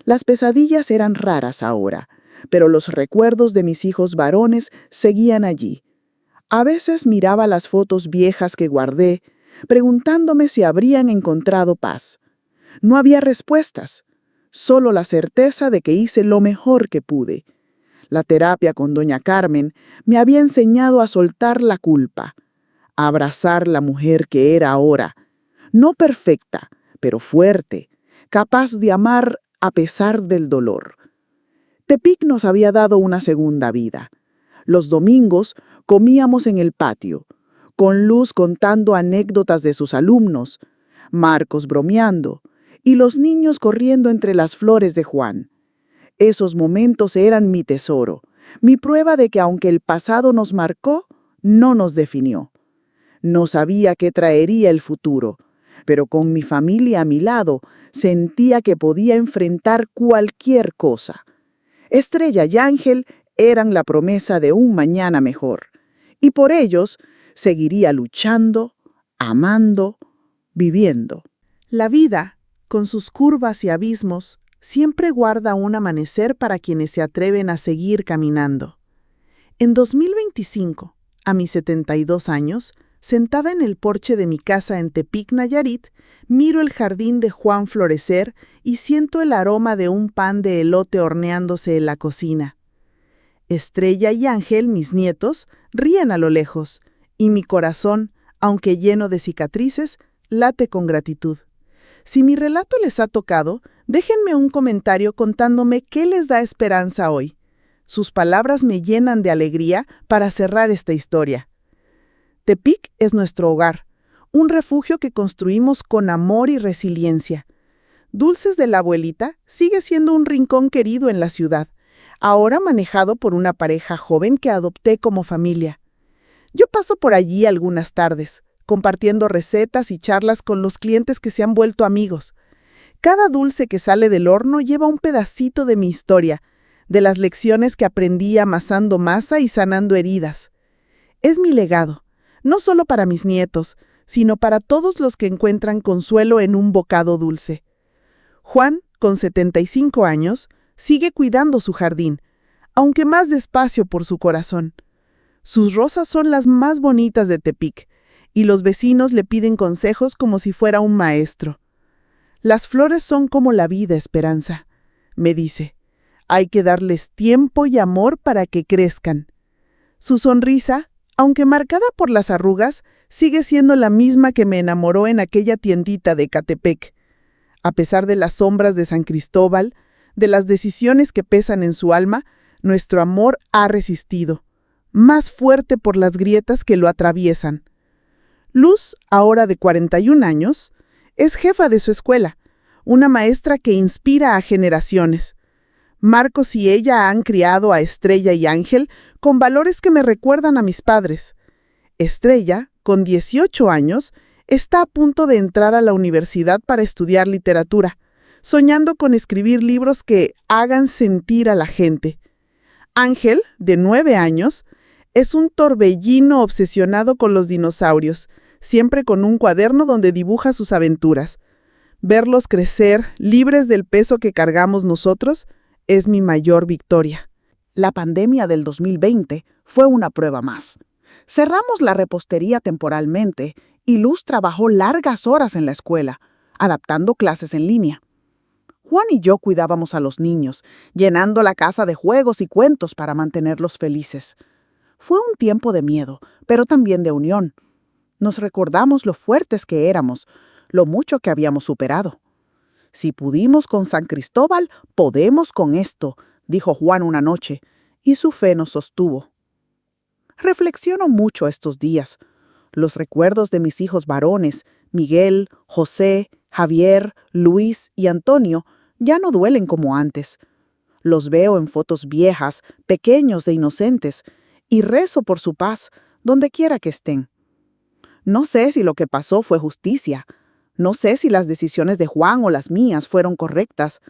Las pesadillas eran raras ahora, pero los recuerdos de mis hijos varones seguían allí. A veces miraba las fotos viejas que guardé, preguntándome si habrían encontrado paz. No había respuestas, solo la certeza de que hice lo mejor que pude. La terapia con doña Carmen me había enseñado a soltar la culpa, a abrazar la mujer que era ahora, no perfecta, pero fuerte, capaz de amar a pesar del dolor. Tepic nos había dado una segunda vida. Los domingos comíamos en el patio, con Luz contando anécdotas de sus alumnos, Marcos bromeando y los niños corriendo entre las flores de Juan. Esos momentos eran mi tesoro, mi prueba de que aunque el pasado nos marcó, no nos definió. No sabía qué traería el futuro, pero con mi familia a mi lado sentía que podía enfrentar cualquier cosa. Estrella y Ángel eran la promesa de un mañana mejor, y por ellos seguiría luchando, amando, viviendo. La vida, con sus curvas y abismos, siempre guarda un amanecer para quienes se atreven a seguir caminando. En 2025, a mis 72 años, sentada en el porche de mi casa en Tepic, Nayarit, miro el jardín de Juan florecer y siento el aroma de un pan de elote horneándose en la cocina. Estrella y Ángel, mis nietos, ríen a lo lejos, y mi corazón, aunque lleno de cicatrices, late con gratitud. Si mi relato les ha tocado, déjenme un comentario contándome qué les da esperanza hoy. Sus palabras me llenan de alegría para cerrar esta historia. Tepic es nuestro hogar, un refugio que construimos con amor y resiliencia. Dulces de la abuelita sigue siendo un rincón querido en la ciudad, ahora manejado por una pareja joven que adopté como familia. Yo paso por allí algunas tardes, compartiendo recetas y charlas con los clientes que se han vuelto amigos. Cada dulce que sale del horno lleva un pedacito de mi historia, de las lecciones que aprendí amasando masa y sanando heridas. Es mi legado, no solo para mis nietos, sino para todos los que encuentran consuelo en un bocado dulce. Juan, con 75 años, sigue cuidando su jardín, aunque más despacio por su corazón. Sus rosas son las más bonitas de Tepic, y los vecinos le piden consejos como si fuera un maestro. Las flores son como la vida, Esperanza, me dice. Hay que darles tiempo y amor para que crezcan. Su sonrisa, aunque marcada por las arrugas, sigue siendo la misma que me enamoró en aquella tiendita de Ecatepec. A pesar de las sombras de San Cristóbal, de las decisiones que pesan en su alma, nuestro amor ha resistido, más fuerte por las grietas que lo atraviesan. Luz, ahora de 41 años, es jefa de su escuela, una maestra que inspira a generaciones. Marcos y ella han criado a Estrella y Ángel con valores que me recuerdan a mis padres. Estrella, con 18 años, está a punto de entrar a la universidad para estudiar literatura, soñando con escribir libros que hagan sentir a la gente. Ángel, de 9 años, es un torbellino obsesionado con los dinosaurios, siempre con un cuaderno donde dibuja sus aventuras. Verlos crecer, libres del peso que cargamos nosotros, es mi mayor victoria. La pandemia del 2020 fue una prueba más. Cerramos la repostería temporalmente y Luz trabajó largas horas en la escuela, adaptando clases en línea. Juan y yo cuidábamos a los niños, llenando la casa de juegos y cuentos para mantenerlos felices. Fue un tiempo de miedo, pero también de unión. Nos recordamos lo fuertes que éramos, lo mucho que habíamos superado. Si pudimos con San Cristóbal, podemos con esto, dijo Juan una noche, y su fe nos sostuvo. Reflexiono mucho estos días. Los recuerdos de mis hijos varones, Miguel, José, Javier, Luis y Antonio, ya no duelen como antes. Los veo en fotos viejas, pequeños e inocentes, y rezo por su paz, donde quiera que estén. No sé si lo que pasó fue justicia. No sé si las decisiones de Juan o las mías fueron correctas.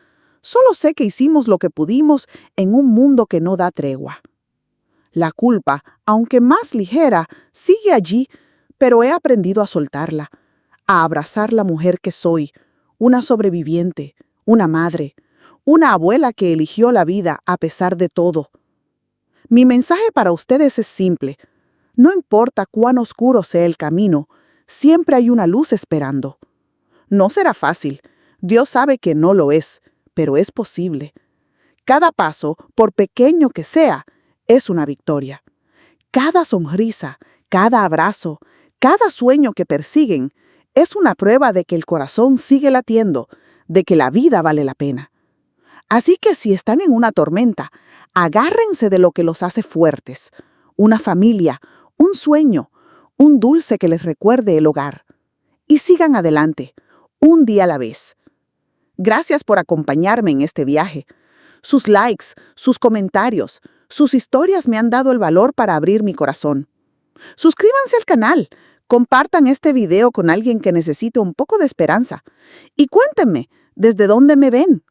Solo sé que hicimos lo que pudimos en un mundo que no da tregua. La culpa, aunque más ligera, sigue allí, pero he aprendido a soltarla, a abrazar la mujer que soy, una sobreviviente, una madre, una abuela que eligió la vida a pesar de todo. Mi mensaje para ustedes es simple. No importa cuán oscuro sea el camino, siempre hay una luz esperando. No será fácil. Dios sabe que no lo es, pero es posible. Cada paso, por pequeño que sea, es una victoria. Cada sonrisa, cada abrazo, cada sueño que persiguen es una prueba de que el corazón sigue latiendo, de que la vida vale la pena. Así que si están en una tormenta, agárrense de lo que los hace fuertes. Una familia, un sueño, un dulce que les recuerde el hogar. Y sigan adelante, un día a la vez. Gracias por acompañarme en este viaje. Sus likes, sus comentarios, sus historias me han dado el valor para abrir mi corazón. Suscríbanse al canal, compartan este video con alguien que necesite un poco de esperanza y cuéntenme desde dónde me ven.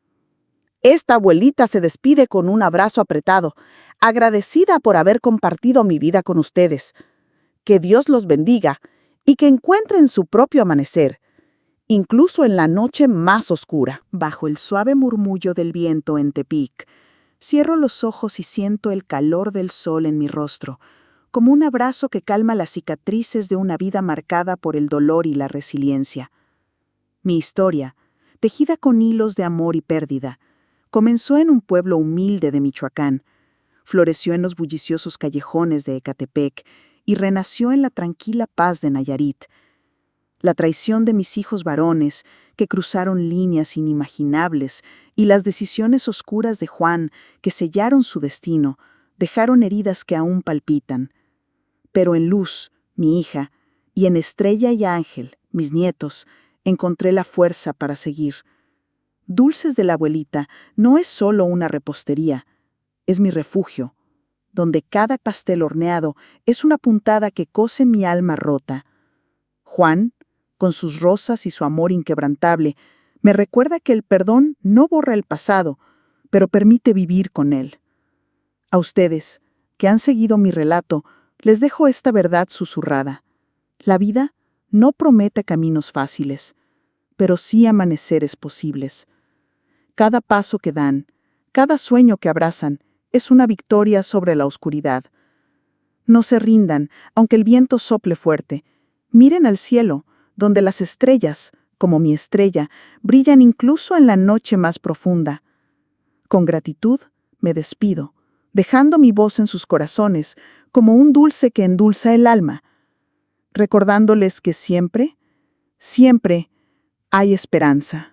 Esta abuelita se despide con un abrazo apretado, agradecida por haber compartido mi vida con ustedes. Que Dios los bendiga y que encuentren su propio amanecer, incluso en la noche más oscura. Bajo el suave murmullo del viento en Tepic, cierro los ojos y siento el calor del sol en mi rostro, como un abrazo que calma las cicatrices de una vida marcada por el dolor y la resiliencia. Mi historia, tejida con hilos de amor y pérdida, comenzó en un pueblo humilde de Michoacán, floreció en los bulliciosos callejones de Ecatepec y renació en la tranquila paz de Nayarit. La traición de mis hijos varones, que cruzaron líneas inimaginables, y las decisiones oscuras de Juan, que sellaron su destino, dejaron heridas que aún palpitan. Pero en Luz, mi hija, y en Estrella y Ángel, mis nietos, encontré la fuerza para seguir. Dulces de la Abuelita no es solo una repostería, es mi refugio, donde cada pastel horneado es una puntada que cose mi alma rota. Juan, con sus rosas y su amor inquebrantable, me recuerda que el perdón no borra el pasado, pero permite vivir con él. A ustedes, que han seguido mi relato, les dejo esta verdad susurrada. La vida no promete caminos fáciles, pero sí amaneceres posibles. Cada paso que dan, cada sueño que abrazan, es una victoria sobre la oscuridad. No se rindan, aunque el viento sople fuerte. Miren al cielo, donde las estrellas, como mi estrella, brillan incluso en la noche más profunda. Con gratitud me despido, dejando mi voz en sus corazones como un dulce que endulza el alma, recordándoles que siempre, siempre hay esperanza.